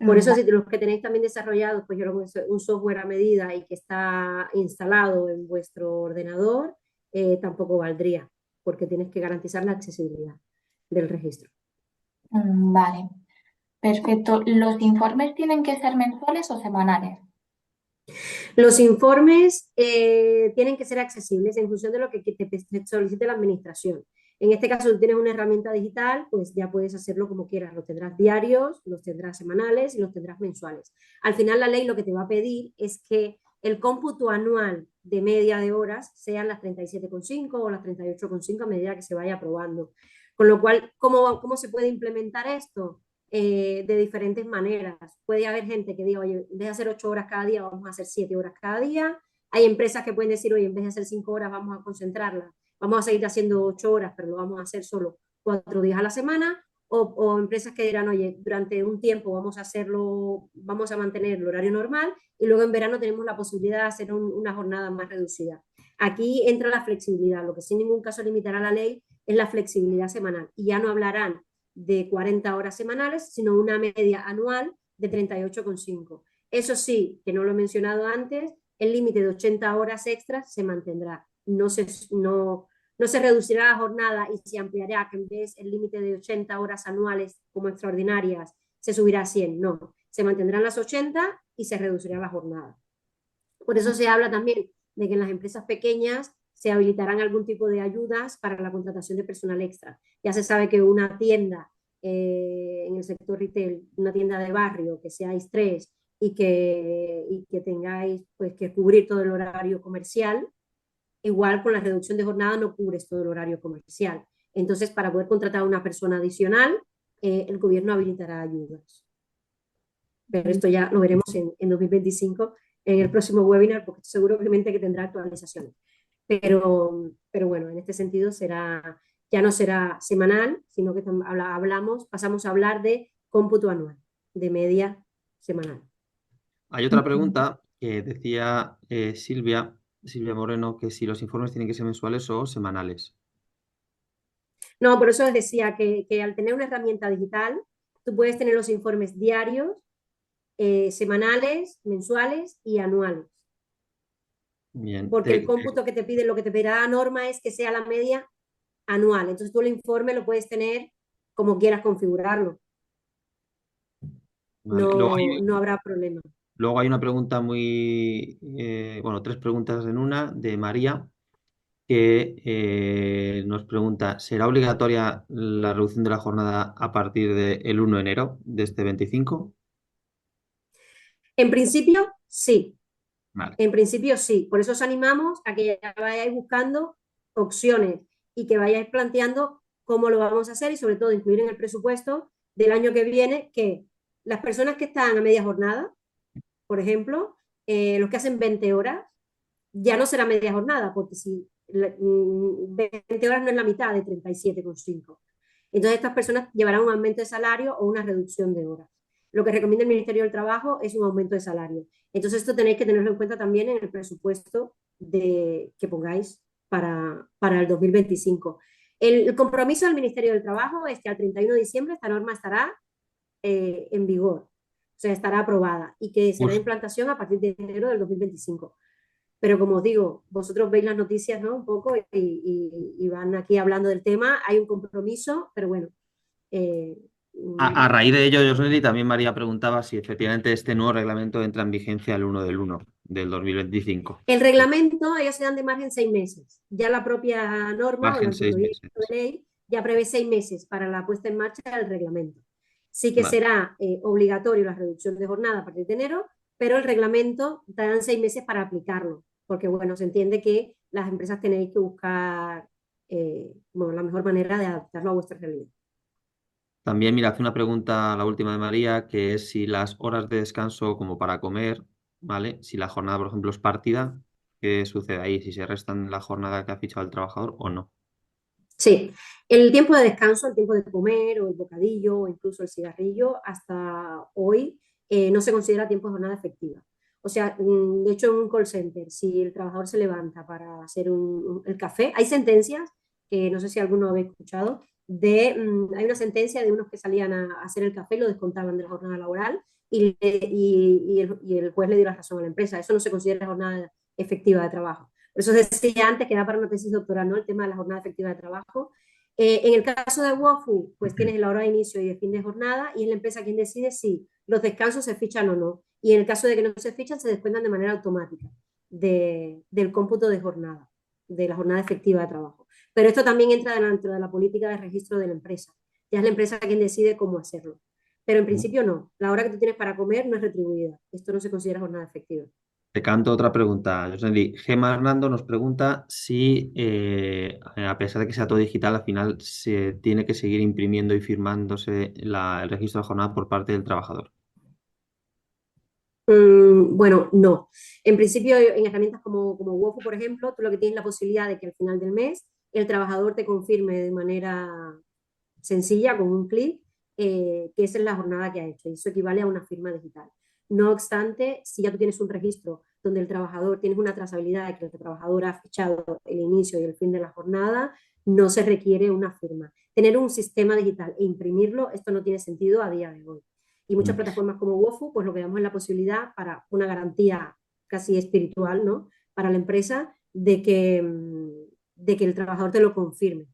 Por eso, si los que tenéis también desarrollados, pues yo un software a medida y que está instalado en vuestro ordenador, tampoco valdría, porque tienes que garantizar la accesibilidad del registro. Vale, perfecto. ¿Los informes tienen que ser mensuales o semanales? Los informes tienen que ser accesibles en función de lo que te solicite la administración. En este caso, tú tienes una herramienta digital, pues ya puedes hacerlo como quieras. Los tendrás diarios, los tendrás semanales y los tendrás mensuales. Al final, la ley lo que te va a pedir es que el cómputo anual de media de horas sean las 37,5 o las 38,5 a medida que se vaya aprobando. Con lo cual, ¿cómo se puede implementar esto? De diferentes maneras. Puede haber gente que diga, oye, en vez de hacer 8 horas cada día, vamos a hacer 7 horas cada día. Hay empresas que pueden decir, oye, en vez de hacer 5 horas, vamos a concentrarla, vamos a seguir haciendo 8 horas, pero lo vamos a hacer solo 4 días a la semana, o empresas que dirán, oye, durante un tiempo vamos a hacerlo, vamos a mantener el horario normal y luego en verano tenemos la posibilidad de hacer una jornada más reducida. Aquí entra la flexibilidad, lo que sin ningún caso limitará la ley es la flexibilidad semanal. Y ya no hablarán de 40 horas semanales, sino una media anual de 38,5. Eso sí, que no lo he mencionado antes, el límite de 80 horas extras se mantendrá. No se reducirá la jornada y se ampliará, que en vez el límite de 80 horas anuales como extraordinarias se subirá a 100. No, se mantendrán las 80 y se reducirá la jornada. Por eso se habla también de que en las empresas pequeñas se habilitarán algún tipo de ayudas para la contratación de personal extra. Ya se sabe que una tienda en el sector retail, una tienda de barrio, que seáis 3 y que tengáis pues, que cubrir todo el horario comercial, igual con la reducción de jornada no cubres todo el horario comercial. Entonces, para poder contratar a una persona adicional, el gobierno habilitará ayudas. Pero esto ya lo veremos en 2025 en el próximo webinar, porque estoy seguro que tendrá actualizaciones. Pero bueno, en este sentido ya no será semanal, sino que pasamos a hablar de cómputo anual, de media semanal. Hay otra pregunta que decía Silvia Moreno, que si los informes tienen que ser mensuales o semanales. No, por eso les decía que al tener una herramienta digital, tú puedes tener los informes diarios, semanales, mensuales y anuales. Bien. Porque el cómputo que te pide, lo que te pedirá la norma es que sea la media anual. Entonces tú el informe lo puedes tener como quieras configurarlo. Vale. No habrá problema. Luego hay una pregunta bueno, 3 preguntas en una de María, que nos pregunta, ¿será obligatoria la reducción de la jornada a partir del 1 de enero de este 25? En principio, sí. Vale. En principio, sí. Por eso os animamos a que ya vayáis buscando opciones y que vayáis planteando cómo lo vamos a hacer y sobre todo incluir en el presupuesto del año que viene que las personas que están a media jornada, por ejemplo, los que hacen 20 horas, ya no será media jornada, porque si 20 horas no es la mitad de 37,5. Entonces estas personas llevarán un aumento de salario o una reducción de horas. Lo que recomienda el Ministerio del Trabajo es un aumento de salario. Entonces esto tenéis que tenerlo en cuenta también en el presupuesto que pongáis para el 2025. El compromiso del Ministerio del Trabajo es que al 31 de diciembre esta norma estará en vigor, o sea, estará aprobada y que será implantación a partir de enero del 2025. Pero como os digo, vosotros veis las noticias, ¿no? Un poco y van aquí hablando del tema, hay un compromiso, pero bueno. A raíz de ello, Josneli, también María preguntaba si efectivamente este nuevo reglamento entra en vigencia el 1 del 1 del 2025. El reglamento, ellos se dan de margen 6 meses. Ya la propia norma o el Margen 6 meses. anteproyecto de ley ya prevé 6 meses para la puesta en marcha del reglamento. Sí que Vale. será obligatorio la reducción de jornada a partir de enero, pero el reglamento darán 6 meses para aplicarlo, porque bueno, se entiende que las empresas tenéis que buscar la mejor manera de adaptarlo a vuestra realidad. También, mira, hace una pregunta, la última de María, que es si las horas de descanso como para comer, ¿vale? Si la jornada, por ejemplo, es partida, ¿qué sucede ahí? Si se restan la jornada que ha fichado el trabajador o no. Sí, el tiempo de descanso, el tiempo de comer o el bocadillo o incluso el cigarrillo, hasta hoy no se considera tiempo de jornada efectiva. O sea, de hecho, en un call center, si el trabajador se levanta para hacer el café, hay sentencias, que no sé si alguno habéis escuchado, hay una sentencia de unos que salían a hacer el café y lo descontaban de la jornada laboral y el juez le dio la razón a la empresa. Eso no se considera jornada efectiva de trabajo. Por eso decía antes que da para una tesis doctoral, ¿no? El tema de la jornada efectiva de trabajo. En el caso de WOFU, pues tienes la hora de inicio y de fin de jornada y es la empresa quien decide si los descansos se fichan o no. Y en el caso de que no se fichan, se descuentan de manera automática del cómputo de jornada, de la jornada efectiva de trabajo. Pero esto también entra dentro de la política de registro de la empresa. Ya es la empresa quien decide cómo hacerlo. Pero en principio no. La hora que tú tienes para comer no es retribuida. Esto no se considera jornada efectiva. Te canto otra pregunta, Joseli. Gemma Hernando nos pregunta si, a pesar de que sea todo digital, al final se tiene que seguir imprimiendo y firmándose el registro de jornada por parte del trabajador. Bueno, no. En principio, en herramientas como Wofu, por ejemplo, tú lo que tienes es la posibilidad de que al final del mes el trabajador te confirme de manera sencilla, con un clic, que esa es la jornada que ha hecho. Y eso equivale a una firma digital. No obstante, si ya tú tienes un registro donde el trabajador, tienes una trazabilidad de que el trabajador ha fichado el inicio y el fin de la jornada, no se requiere una firma. Tener un sistema digital e imprimirlo, esto no tiene sentido a día de hoy. Y muchas plataformas como Wofu, pues lo que damos es la posibilidad para una garantía casi espiritual, ¿no? Para la empresa de que el trabajador te lo confirme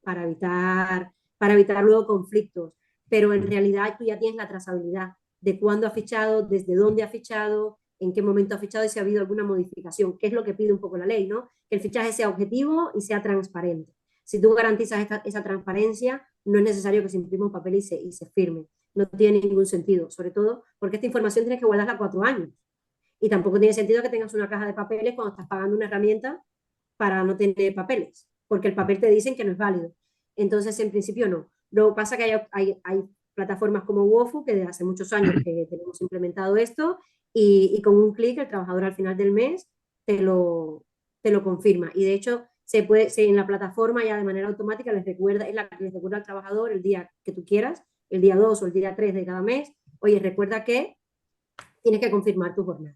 para evitar luego conflictos. Pero en realidad tú ya tienes la trazabilidad de cuándo ha fichado, desde dónde ha fichado, en qué momento ha fichado y si ha habido alguna modificación, que es lo que pide un poco la ley, ¿no? Que el fichaje sea objetivo y sea transparente. Si tú garantizas esa transparencia, no es necesario que se imprima un papel y se firme. No tiene ningún sentido, sobre todo porque esta información tienes que guardarla 4 años. Y tampoco tiene sentido que tengas una caja de papeles cuando estás pagando una herramienta para no tener papeles, porque el papel te dicen que no es válido. Entonces, en principio no. Luego pasa que hay plataformas como Wofu, que desde hace muchos años que tenemos implementado esto, y con un clic el trabajador al final del mes te lo, te lo confirma. Y de hecho, en la plataforma ya de manera automática es la que les recuerda al trabajador el día que tú quieras, el día 2 o el día 3 de cada mes, oye, recuerda que tienes que confirmar tu jornada.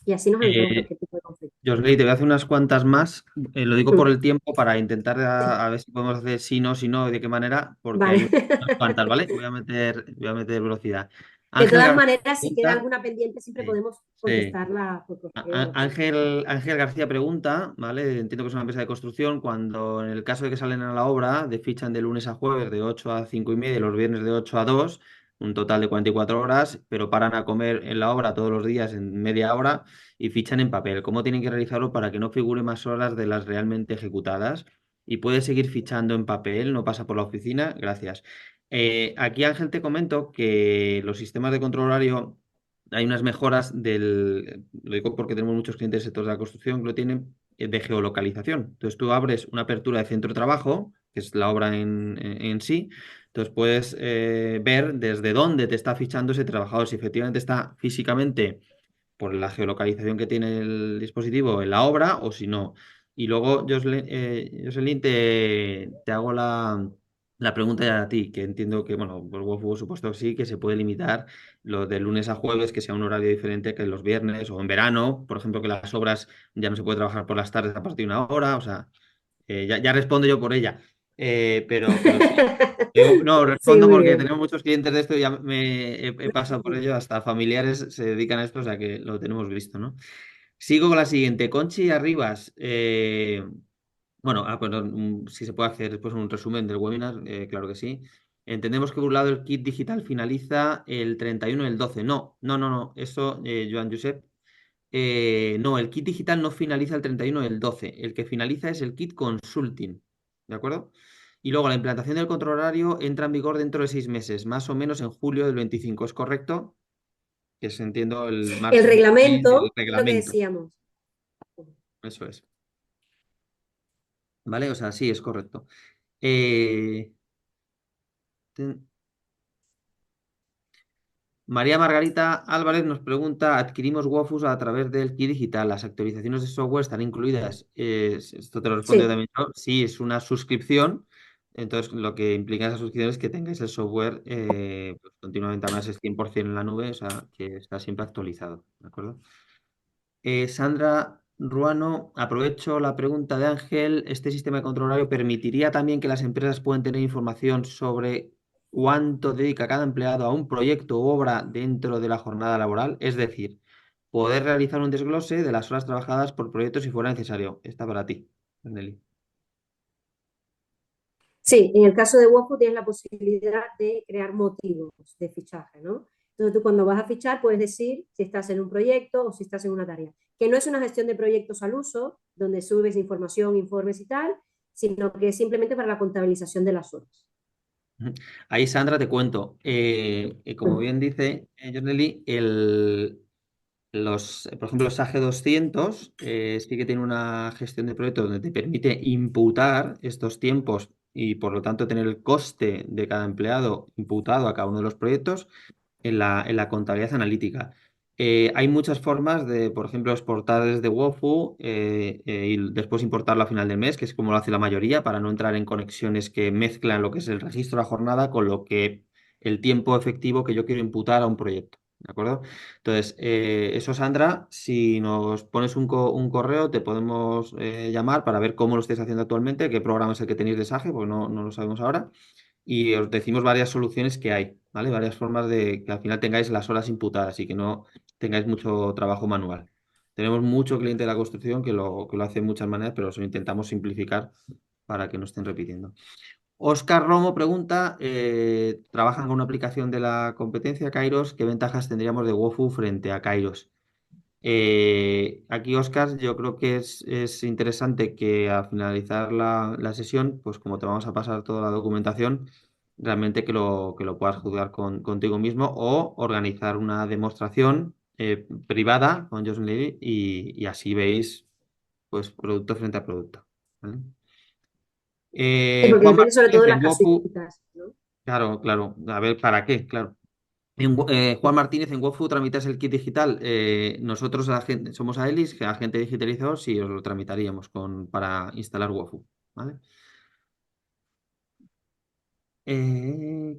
Y así nos evitamos Eh, cualquier tipo de conflicto. Josley, te voy a hacer unas cuantas más. Lo digo por Mm. el tiempo para intentar Sí. a ver si podemos hacer sí, no, si no, de qué manera, porque Vale. hay unas cuantas, ¿vale? Voy a meter velocidad. De Ángel todas García maneras, si queda pregunta. alguna pendiente, siempre Sí, podemos sí. contestarla por correo. Ángel García pregunta, ¿vale? Entiendo que es una empresa de construcción. Cuando en el caso de que salen a la obra, de fichan de lunes a jueves de 8 a 5 y media y los viernes de 8 a 2, un total de 44 horas, pero paran a comer en la obra todos los días en media hora y fichan en papel. ¿Cómo tienen que realizarlo para que no figure más horas de las realmente ejecutadas? Y puede seguir fichando en papel, no pasa por la oficina. Gracias. Aquí, Ángel, te comento que los sistemas de control horario hay unas mejoras lo digo porque tenemos muchos clientes del sector de la construcción que lo tienen de geolocalización. Entonces tú abres una apertura de centro de trabajo, que es la obra en sí, entonces puedes ver desde dónde te está fichando ese trabajador, si efectivamente está físicamente por la geolocalización que tiene el dispositivo en la obra o si no. Y luego, Jocelyn, te hago la pregunta ya a ti, que entiendo que, bueno, por supuesto que sí, que se puede limitar lo de lunes a jueves, que sea un horario diferente que los viernes o en verano, por ejemplo, que las obras ya no se puede trabajar por las tardes a partir de una hora, o sea, ya respondo yo por ella. Pero sí. No, Sí, respondo muy porque bien. tenemos muchos clientes de esto y ya he pasado por ello, hasta familiares se dedican a esto, o sea que lo tenemos visto, ¿no? Sigo con la siguiente. Conchi Arribas. Bueno, perdón, si se puede hacer después un resumen del webinar, claro que sí. Entendemos que por un lado el kit digital finaliza el 31 del 12. No. Eso, Joan Josep. No, el kit digital no finaliza el 31 del 12. El que finaliza es el kit consulting. ¿De acuerdo? Y luego la implantación del control horario entra en vigor dentro de 6 meses, más o menos en julio del 25. ¿Es correcto? Que es, entiendo, el El margen del reglamento, lo que reglamento. decíamos. Eso es. ¿Vale? O sea, sí, es correcto. Eh, ten- María Margarita Álvarez nos pregunta, adquirimos Wofus a través del kit digital. ¿Las actualizaciones de software están incluidas? Esto te lo respondo yo Sí, también yo. Sí, es una suscripción. Entonces, lo que implica esa suscripción es que tengáis el software pues, continuamente, además es 100% en la nube, o sea, que está siempre actualizado. ¿De acuerdo? Sandra Ruano, aprovecho la pregunta de Ángel. ¿Este sistema de control horario permitiría también que las empresas puedan tener información sobre cuánto dedica cada empleado a un proyecto u obra dentro de la jornada laboral? Es decir, poder realizar un desglose de las horas trabajadas por proyecto si fuera necesario. Está para ti, Nelly. sí, en el caso de Wofu tienes la posibilidad de crear motivos de fichaje, ¿no? Entonces tú cuando vas a fichar puedes decir si estás en un proyecto o si estás en una tarea, que no es una gestión de proyectos al uso, donde subes información, informes y tal, sino que es simplemente para la contabilización de las horas. Ujú. Ahí, Sandra, te cuento. Como bien dice Nelly, por ejemplo, los AG200 sí que tiene una gestión de proyectos donde te permite imputar estos tiempos y por lo tanto tener el coste de cada empleado imputado a cada uno de los proyectos en la contabilidad analítica. Hay muchas formas de, por ejemplo, exportar desde Wofu y después importarlo a final del mes, que es como lo hace la mayoría, para no entrar en conexiones que mezclan lo que es el registro de la jornada con lo que el tiempo efectivo que yo quiero imputar a un proyecto. ¿De acuerdo? Entonces, eso, Sandra, si nos pones un correo, te podemos llamar para ver cómo lo estáis haciendo actualmente, qué programa es el que tenéis de SAGE, porque no lo sabemos ahora y os decimos varias soluciones que hay, ¿vale? Varias formas de que al final tengáis las horas imputadas y que no tengáis mucho trabajo manual. Tenemos mucho cliente de la construcción que lo hace de muchas maneras, pero lo intentamos simplificar para que no estén repitiendo. Oscar Romo pregunta, ¿trabajan con una aplicación de la competencia Kairos? ¿Qué ventajas tendríamos de Wofu frente a Kairos? Aquí, Oscar, yo creo que es interesante que al finalizar la sesión, pues como te vamos a pasar toda la documentación, realmente que lo puedas juzgar contigo mismo o organizar una demostración privada con Josh Levy y así veis pues producto frente a producto. ¿Vale? Sí, porque Juan depende sobre todo Martínez de en las Wofu, casuísticas, ¿no? claro, claro, a ver, ¿para qué? Claro. Juan Martínez, en Wofu tramitas el kit digital. Nosotros somos Aelis, que agente digitalizador, sí os lo tramitaríamos para instalar Wofu. ¿Vale?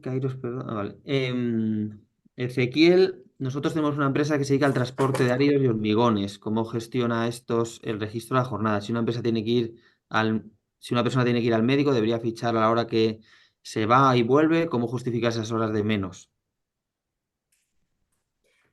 Kairos, perdón. Vale. Ezequiel, nosotros tenemos una empresa que se dedica al transporte de áridos y hormigones. ¿Cómo gestiona el registro de la jornada? Si una persona tiene que ir al médico, debería fichar a la hora que se va y vuelve. ¿Cómo justifica esas horas de menos?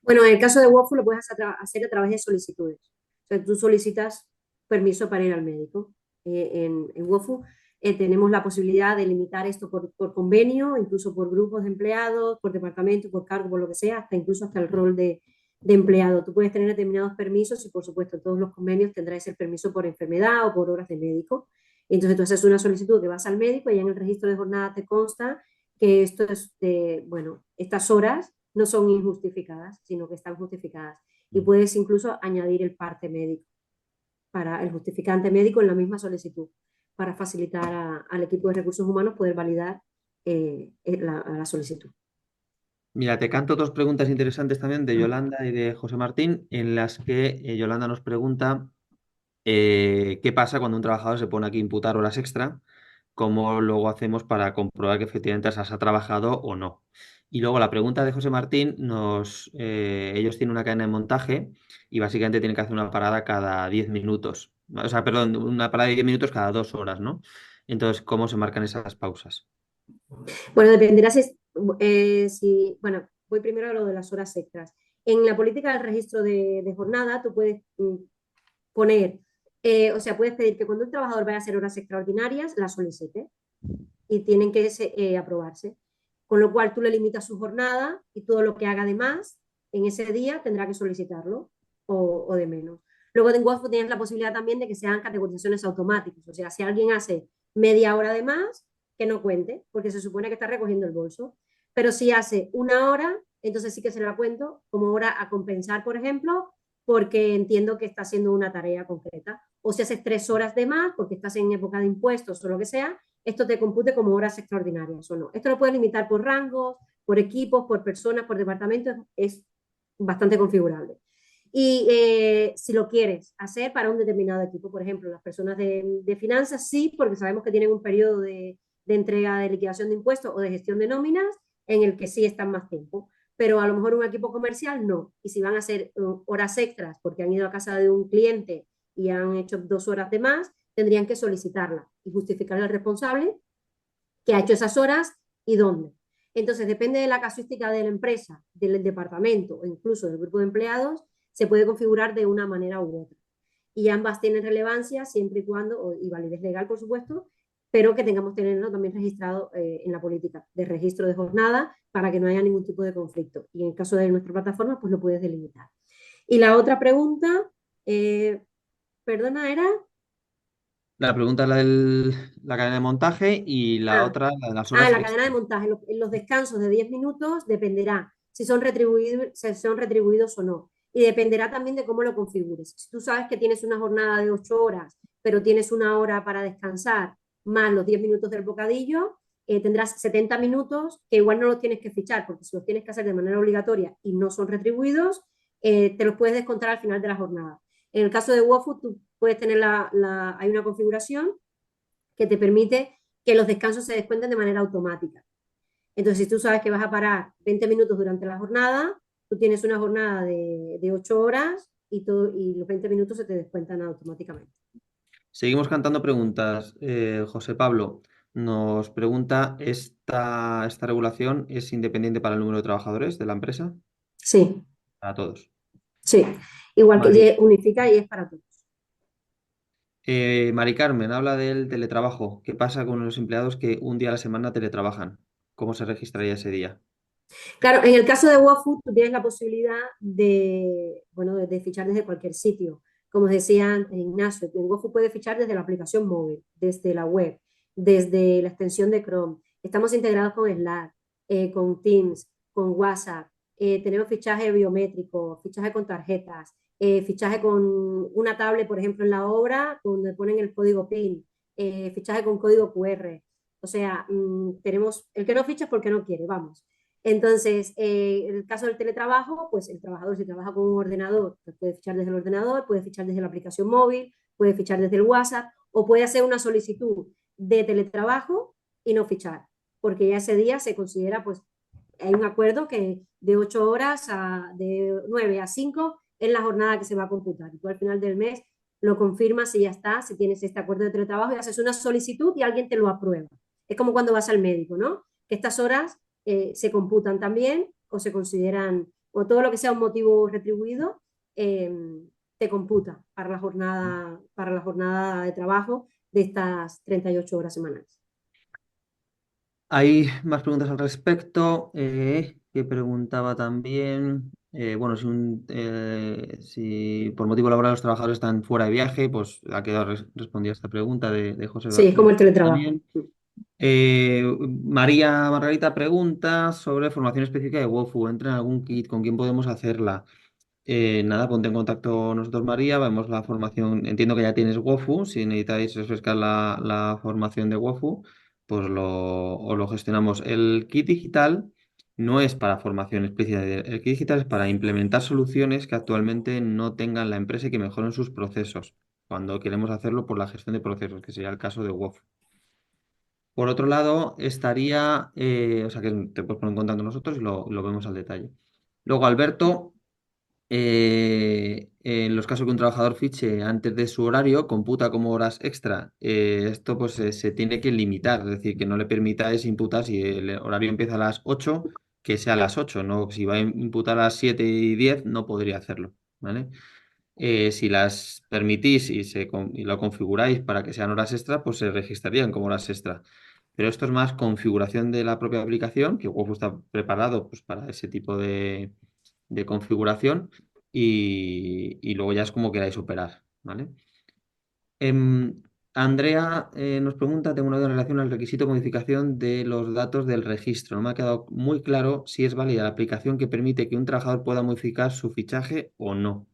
Bueno, en el caso de Wofu lo puedes hacer a través de solicitudes. O sea, tú solicitas permiso para ir al médico. En Wofu tenemos la posibilidad de limitar esto por convenio, incluso por grupos de empleados, por departamento, por cargo, por lo que sea, incluso hasta el rol de empleado. Tú puedes tener determinados permisos y, por supuesto, en todos los convenios tendrás el permiso por enfermedad o por horas de médico. Entonces tú haces una solicitud que vas al médico y en el registro de jornada te consta que esto es bueno, estas horas no son injustificadas, sino que están justificadas. Y puedes incluso añadir el parte médico, para el justificante médico en la misma solicitud, para facilitar al equipo de recursos humanos poder validar la solicitud. Mira, te canto dos preguntas interesantes también de Yolanda y de José Martín, en las que Yolanda nos pregunta qué pasa cuando un trabajador se pone aquí a imputar horas extra, cómo luego hacemos para comprobar que efectivamente esas ha trabajado o no. Y luego la pregunta de José Martín, ellos tienen una cadena de montaje y básicamente tienen que hacer una parada cada 10 minutos. O sea, perdón, una parada de 10 minutos cada 2 horas, ¿no? Entonces, ¿cómo se marcan esas pausas? Bueno, dependerá bueno, voy primero a lo de las horas extras. En la política del registro de jornada, tú puedes poner, o sea, puedes pedir que cuando un trabajador vaya a hacer horas extraordinarias, las solicite y tienen que aprobarse. Con lo cual tú le limitas su jornada y todo lo que haga de más en ese día tendrá que solicitarlo o de menos. Luego en Wofu tienes la posibilidad también de que se hagan categorizaciones automáticas. O sea, si alguien hace media hora de más, que no cuente, porque se supone que está recogiendo el bolso. Pero si hace una hora, entonces sí que se la cuento como hora a compensar, por ejemplo, porque entiendo que está haciendo una tarea concreta. O si haces 3 horas de más, porque estás en época de impuestos o lo que sea, esto te compute como horas extraordinarias o no. Esto lo puedes limitar por rangos, por equipos, por personas, por departamentos, es bastante configurable. Y si lo quieres hacer para un determinado equipo, por ejemplo, las personas de finanzas sí, porque sabemos que tienen un periodo de entrega de liquidación de impuestos o de gestión de nóminas en el que sí están más tiempo, pero a lo mejor un equipo comercial no. Y si van a hacer horas extras porque han ido a casa de un cliente y han hecho 2 horas de más, tendrían que solicitarla y justificarle al responsable que ha hecho esas horas y dónde. Entonces, depende de la casuística de la empresa, del departamento o incluso del grupo de empleados, se puede configurar de una manera u otra. Y ambas tienen relevancia siempre y cuando, y validez legal, por supuesto, pero que tengamos que tenerlo también registrado en la política de registro de jornada para que no haya ningún tipo de conflicto. Y en el caso de nuestra plataforma, pues lo puedes delimitar. Y la otra pregunta, perdona, era... La pregunta es la cadena de montaje y la Ah, otra, la de las horas la cadena de extra. montaje. Los descansos de 10 minutos dependerá si son retribuidos o no. Y dependerá también de cómo lo configures. Si tú sabes que tienes una jornada de 8 horas, pero tienes una hora para descansar, más los 10 minutos del bocadillo, tendrás 70 minutos que igual no los tienes que fichar, porque si los tienes que hacer de manera obligatoria y no son retribuidos, te los puedes descontar al final de la jornada. En el caso de Wofu, tú puedes tener hay una configuración que te permite que los descansos se descuenten de manera automática. Entonces, si tú sabes que vas a parar 20 minutos durante la jornada, tú tienes una jornada de 8 horas y los 20 minutos se te descuentan automáticamente. Seguimos cantando preguntas. José Pablo nos pregunta, ¿esta regulación es independiente para el número de trabajadores de la empresa? Sí, Para todos. sí. Igual Mari, que unifica y es para todos. Mari Carmen habla del teletrabajo. ¿Qué pasa con los empleados que un día a la semana teletrabajan? ¿Cómo se registraría ese día? Claro, en el caso de WoFood, tú tienes la posibilidad de, bueno, de fichar desde cualquier sitio. Como decía antes Ignacio, en WoFood puedes fichar desde la aplicación móvil, desde la web, desde la extensión de Chrome. Estamos integrados con Slack, con Teams, con WhatsApp. Tenemos fichaje biométrico, fichaje con tarjetas, fichaje con una tablet, por ejemplo, en la obra, donde ponen el código PIN, fichaje con código QR. O sea, tenemos, el que no ficha es porque no quiere, vamos. Entonces, en el caso del teletrabajo, pues el trabajador si trabaja con un ordenador, pues puede fichar desde el ordenador, puede fichar desde la aplicación móvil, puede fichar desde el WhatsApp o puede hacer una solicitud de teletrabajo y no fichar, porque ya ese día se considera, pues, hay un acuerdo que de 8 horas, de 9 a 5 es la jornada que se va a computar. Y tú al final del mes lo confirmas y ya está, si tienes este acuerdo de teletrabajo y haces una solicitud y alguien te lo aprueba. Es como cuando vas al médico, ¿no? Que estas horas se computan también o se consideran, o todo lo que sea un motivo retribuido, te computa para la jornada de trabajo de estas 38 horas semanales. Hay más preguntas al respecto. Que preguntaba también, bueno, si por motivo laboral los trabajadores están fuera de viaje, pues ha quedado respondida esta pregunta de José Sí, es como el teletrabajo. también. María Margarita pregunta sobre formación específica de WOFU. ¿Entra en algún kit? ¿Con quién podemos hacerla? Nada, ponte en contacto nosotros, María. Vemos la formación. Entiendo que ya tienes WOFU. Si necesitáis refrescar la formación de WOFU, pues os lo gestionamos. El kit digital no es para formación explícita. El kit digital es para implementar soluciones que actualmente no tengan la empresa y que mejoren sus procesos. Cuando queremos hacerlo por la gestión de procesos, que sería el caso de WOFU. Por otro lado, estaría, o sea que te puedes poner en contacto con nosotros y lo vemos al detalle. Luego, Alberto, en los casos que un trabajador fiche antes de su horario, computa como horas extra. Esto pues se tiene que limitar, es decir, que no le permitáis imputar si el horario empieza a las 8, que sea a las 8, ¿no? Si va a imputar a las 7 y 10, no podría hacerlo, ¿vale? Si las permitís y lo configuráis para que sean horas extra, pues se registrarían como horas extra. Pero esto es más configuración de la propia aplicación, que WordPress está preparado pues, para ese tipo de configuración y luego ya es como queráis operar, ¿vale? Andrea nos pregunta, tengo una duda en relación al requisito de modificación de los datos del registro. No me ha quedado muy claro si es válida la aplicación que permite que un trabajador pueda modificar su fichaje o no.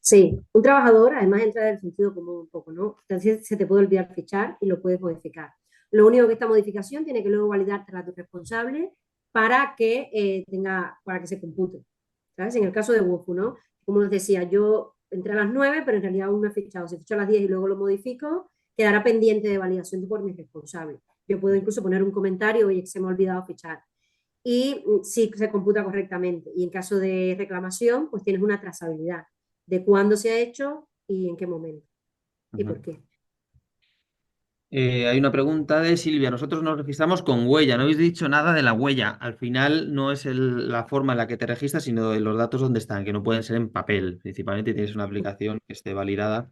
Sí, un trabajador además entra en el sentido común un poco, ¿no? Entonces se te puede olvidar fichar y lo puedes modificar. Lo único que esta modificación tiene que luego validarte a tu responsable para que para que se compute. ¿Sabes? En el caso de Wofu, ¿no? Como os decía, yo entré a las 9, pero en realidad aún no he fichado. Si ficho a las 10 y luego lo modifico, quedará pendiente de validación por mi responsable. Yo puedo incluso poner un comentario, oye, que se me ha olvidado fichar. Y sí se computa correctamente. Y en caso de reclamación, pues tienes una trazabilidad de cuándo se ha hecho y en qué momento y por qué. Hay una pregunta de Silvia. Nosotros nos registramos con huella. No habéis dicho nada de la huella. Al final no es la forma en la que te registras, sino de los datos donde están, que no pueden ser en papel. Principalmente tienes una aplicación que esté validada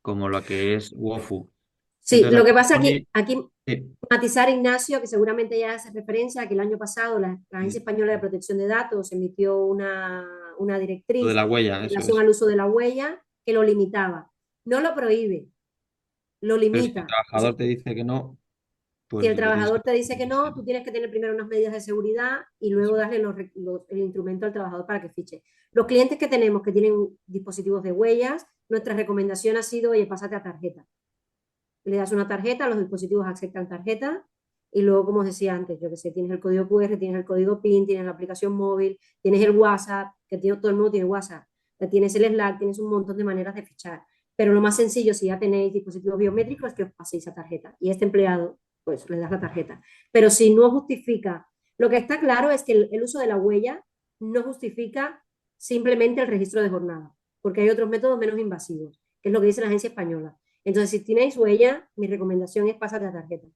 como la que es Wofu. Sí, Entonces lo aquí que pasa pone. aquí Sí, matizar, Ignacio, que seguramente ya hace referencia a que el año pasado la Agencia Española de Protección de Datos emitió una lo de directriz la huella, en eso relación es. al uso de la huella que lo limitaba. No lo prohíbe, lo Pero si el limita. O sea, trabajador te dice que no, si pues el lo tienes que trabajador te dice que no, hacer. tú tienes que tener primero unas medidas de seguridad y luego Eso. darle el instrumento al trabajador para que fiche. Los clientes que tenemos que tienen dispositivos de huellas, nuestra recomendación ha sido, oye, pásate a tarjeta. Le das una tarjeta, los dispositivos aceptan tarjeta y luego, como os decía antes, yo que sé, tienes el código QR, tienes el código PIN, tienes la aplicación móvil, tienes el WhatsApp, que todo el mundo tiene WhatsApp, que tienes el Slack, tienes un montón de maneras de fichar. Pero lo más sencillo, si ya tenéis dispositivos biométricos, es que os paséis a tarjeta. Y a este empleado, pues le das la tarjeta. Pero si no justifica, lo que está claro es que el uso de la huella no justifica simplemente el registro de jornada, porque hay otros métodos menos invasivos, que es lo que dice la agencia española. Entonces, si tenéis huella, mi recomendación es pasarte a tarjeta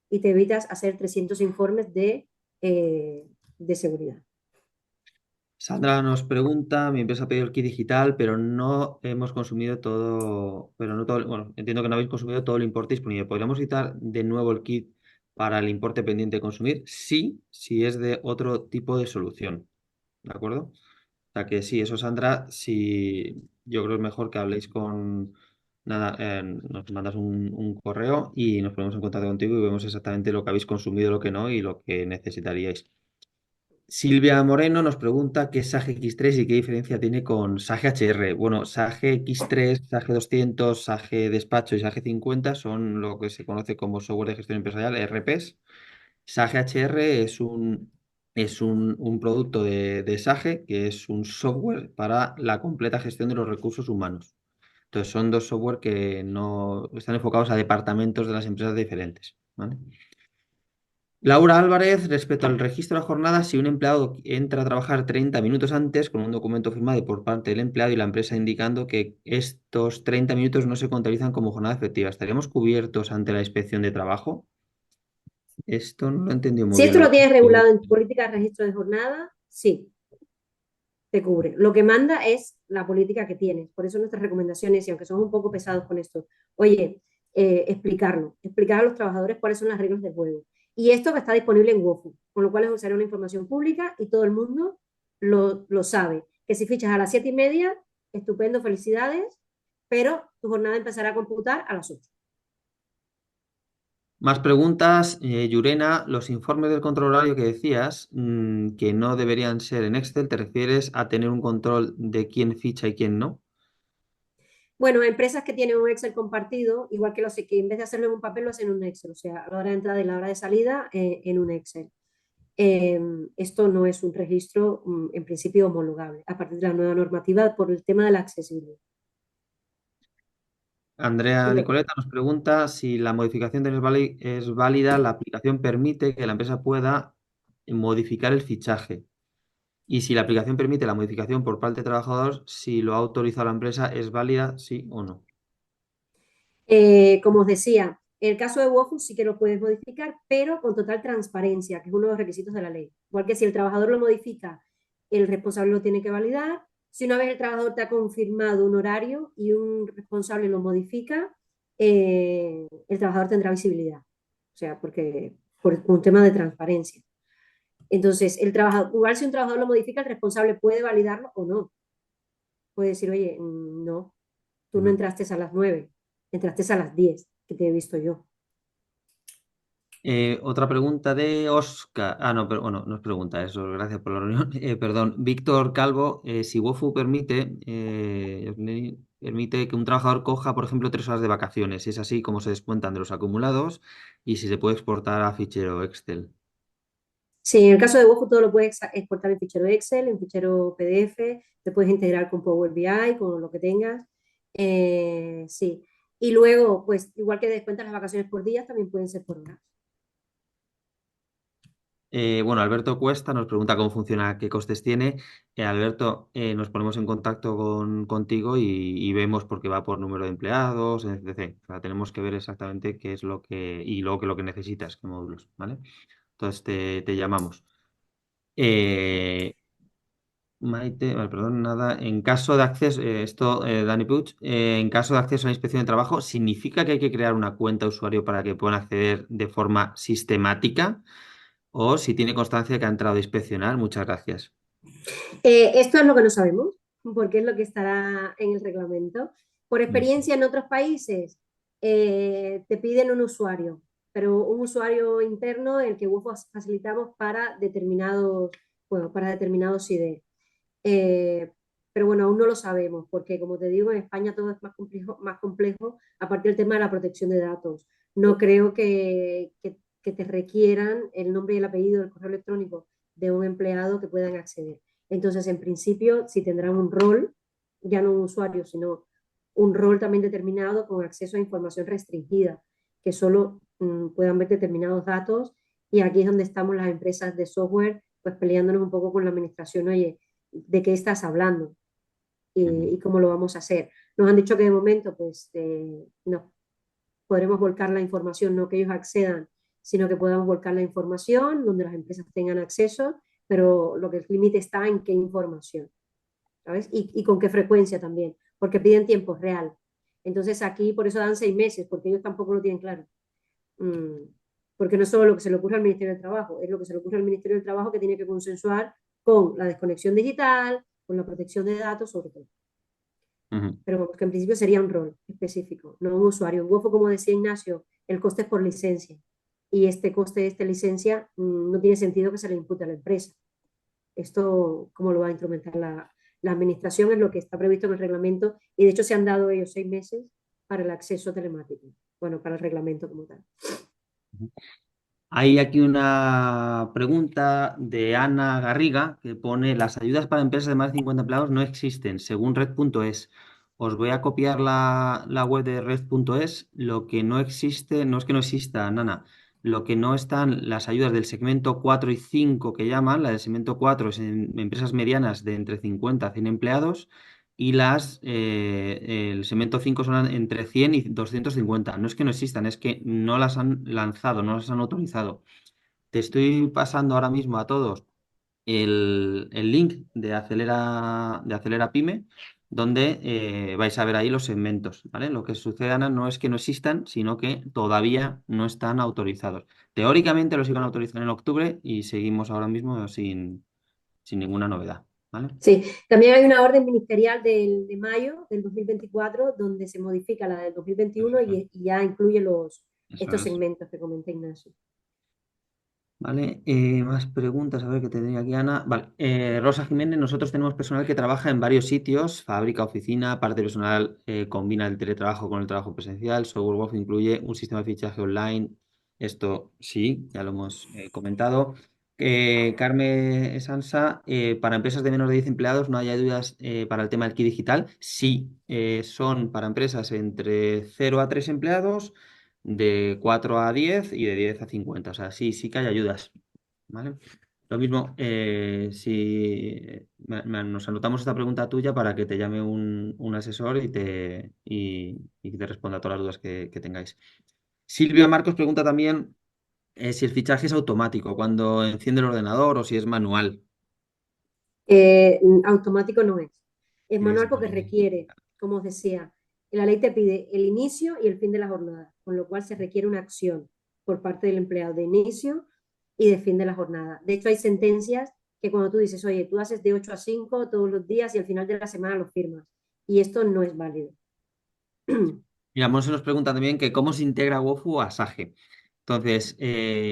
y te evitas hacer 300 informes de seguridad. Sandra nos pregunta, mi empresa ha pedido el kit digital, pero no hemos consumido todo, bueno, entiendo que no habéis consumido todo el importe disponible. ¿Podríamos citar de nuevo el kit para el importe pendiente de consumir? Sí, si es de otro tipo de solución, ¿de acuerdo? O sea que sí, eso Sandra, sí, yo creo que es mejor que habléis con, nada, nos mandas un correo y nos ponemos en contacto contigo y vemos exactamente lo que habéis consumido, lo que no y lo que necesitaríais. Silvia Moreno nos pregunta qué es SAGE X3 y qué diferencia tiene con SAGE HR. Bueno, SAGE X3, SAGE 200, SAGE Despacho y SAGE 50 son lo que se conoce como software de gestión empresarial, ERPs. SAGE HR es un producto de SAGE, que es un software para la completa gestión de los recursos humanos. Entonces, son dos software que no están enfocados a departamentos de las empresas diferentes, ¿vale? Laura Álvarez, respecto al registro de jornada, si un empleado entra a trabajar 30 minutos antes con un documento firmado por parte del empleado y la empresa indicando que estos 30 minutos no se contabilizan como jornada efectiva, ¿estaríamos cubiertos ante la inspección de trabajo? Esto no lo he entendido muy Si bien, esto lo Laura. tienes regulado en tu política de registro de jornada, sí, te cubre. Lo que manda es la política que tienes. Por eso nuestras recomendaciones, y aunque somos un poco pesados con esto, oye, explicar a los trabajadores cuáles son las reglas del juego. Y esto que está disponible en WOFU, con lo cual es usar una información pública y todo el mundo lo sabe. Que si fichas a las 7:30, estupendo, felicidades, pero tu jornada empezará a computar a las 8. Más preguntas, Yurena, los informes del control horario que decías que no deberían ser en Excel, ¿te refieres a tener un control de quién ficha y quién no? Bueno, empresas que tienen un Excel compartido, igual que que en vez de hacerlo en un papel, lo hacen en un Excel, o sea, a la hora de entrada y la hora de salida en un Excel. Esto no es un registro en principio homologable a partir de la nueva normativa por el tema de la accesibilidad. Andrea Nicoleta nos pregunta si la modificación es válida, la aplicación permite que la empresa pueda modificar el fichaje. Y si la aplicación permite la modificación por parte del trabajador, si lo ha autorizado la empresa, ¿es válida, sí o no? Como os decía, el caso de WOFU sí que lo puedes modificar, pero con total transparencia, que es uno de los requisitos de la ley. Igual que si el trabajador lo modifica, el responsable lo tiene que validar. Si una vez el trabajador te ha confirmado un horario y un responsable lo modifica, el trabajador tendrá visibilidad. O sea, porque por un tema de transparencia. Entonces, el trabajador, igual si un trabajador lo modifica, el responsable puede validarlo o no. Puede decir, oye, no, tú no entraste a las 9, entraste a las 10, que te he visto yo. Otra pregunta de Oscar. Ah, no, pero bueno, no es pregunta, eso, gracias por la reunión. Perdón, Víctor Calvo, si WOFU permite que un trabajador coja, por ejemplo, 3 horas de vacaciones, si es así como se descuentan de los acumulados y si se puede exportar a fichero Excel. Sí, en el caso de WOFU todo lo puedes exportar en fichero Excel, en fichero PDF, te puedes integrar con Power BI, con lo que tengas. Sí. Y luego, pues, igual que descuentas las vacaciones por días, también pueden ser por horas. Bueno, Alberto Cuesta nos pregunta cómo funciona, qué costes tiene. Alberto, nos ponemos en contacto contigo y vemos por qué va por número de empleados, etc. O sea, tenemos que ver exactamente qué es lo que, y luego qué es lo que necesitas, qué módulos, ¿vale? Entonces te llamamos. Maite, vale, perdón, nada. En caso de acceso, Dani Puig, en caso de acceso a la inspección de trabajo, ¿significa que hay que crear una cuenta de usuario para que puedan acceder de forma sistemática? O si tiene constancia de que ha entrado a inspeccionar, muchas gracias. Esto es lo que no sabemos, porque es lo que estará en el reglamento. Por experiencia en otros países, te piden un usuario, pero un usuario interno el que WOFU facilitamos para determinados ID. Pero bueno, aún no lo sabemos, porque como te digo, en España todo es más complejo a partir del tema de la protección de datos. No creo que te requieran el nombre y el apellido, el correo electrónico de un empleado que puedan acceder. Entonces, en principio, si tendrán un rol, ya no un usuario, sino un rol también determinado con acceso a información restringida, que solo puedan ver determinados datos. Y aquí es donde estamos las empresas de software, pues peleándonos un poco con la administración, oye, ¿de qué estás hablando? Y cómo lo vamos a hacer. Nos han dicho que de momento, pues, no, podremos volcar la información, no que ellos accedan, sino que podamos volcar la información donde las empresas tengan acceso, pero lo que el límite está en qué información, ¿sabes? Y con qué frecuencia también, porque piden tiempo real. Entonces aquí por eso dan 6 meses, porque ellos tampoco lo tienen claro. Porque no es solo lo que se le ocurre al Ministerio del Trabajo, es lo que se le ocurre al Ministerio del Trabajo que tiene que consensuar con la desconexión digital, con la protección de datos, sobre todo. Pero vamos, que en principio sería un rol específico, no un usuario. En Wofo, como decía Ignacio, el coste es por licencia. Y este coste de esta licencia no tiene sentido que se le impute a la empresa. Esto, ¿cómo lo va a instrumentar la administración? Es lo que está previsto en el reglamento. Y de hecho se han dado ellos 6 meses para el acceso telemático. Bueno, para el reglamento como tal. Hay aquí una pregunta de Ana Garriga que pone: las ayudas para empresas de más de 50 empleados no existen, según red.es. Os voy a copiar la web de red.es. Lo que no existe, no es que no exista, Nana. Lo que no están las ayudas del segmento 4 y 5 que llaman. La del segmento 4 es en empresas medianas de entre 50 a 100 empleados y el segmento 5 son entre 100 y 250. No es que no existan, es que no las han lanzado, no las han autorizado. Te estoy pasando ahora mismo a todos el link de Acelera Pyme, donde vais a ver ahí los segmentos, ¿vale? Lo que sucede, Ana, no es que no existan, sino que todavía no están autorizados. Teóricamente los iban a autorizar en octubre y seguimos ahora mismo sin ninguna novedad, ¿vale? Sí, también hay una orden ministerial de mayo del 2024 donde se modifica la del 2021 y ya incluye estos segmentos que comenté, Ignacio. Vale, más preguntas, a ver qué tendría aquí Ana. Vale, Rosa Jiménez, nosotros tenemos personal que trabaja en varios sitios, fábrica, oficina, parte personal combina el teletrabajo con el trabajo presencial, Software Wolf incluye un sistema de fichaje online, esto sí, ya lo hemos comentado. Carmen Sansa, para empresas de menos de 10 empleados no hay ayudas para el tema del kit digital, sí, son para empresas entre 0 a 3 empleados, de 4 a 10 y de 10 a 50. O sea, sí que hay ayudas, ¿vale? Lo mismo, si nos anotamos esta pregunta tuya para que te llame un asesor y te responda a todas las dudas que tengáis. Silvia Marcos pregunta también si el fichaje es automático cuando enciende el ordenador o si es manual. Automático no es. Es Es manual porque manual. requiere, como os decía, la ley te pide el inicio y el fin de la jornada, con lo cual se requiere una acción por parte del empleado de inicio y de fin de la jornada. De hecho, hay sentencias que cuando tú dices, oye, tú haces de 8 a 5 todos los días y al final de la semana lo firmas. Y esto no es válido. Mira, Monse nos pregunta también que cómo se integra Wofu a Sage. Entonces,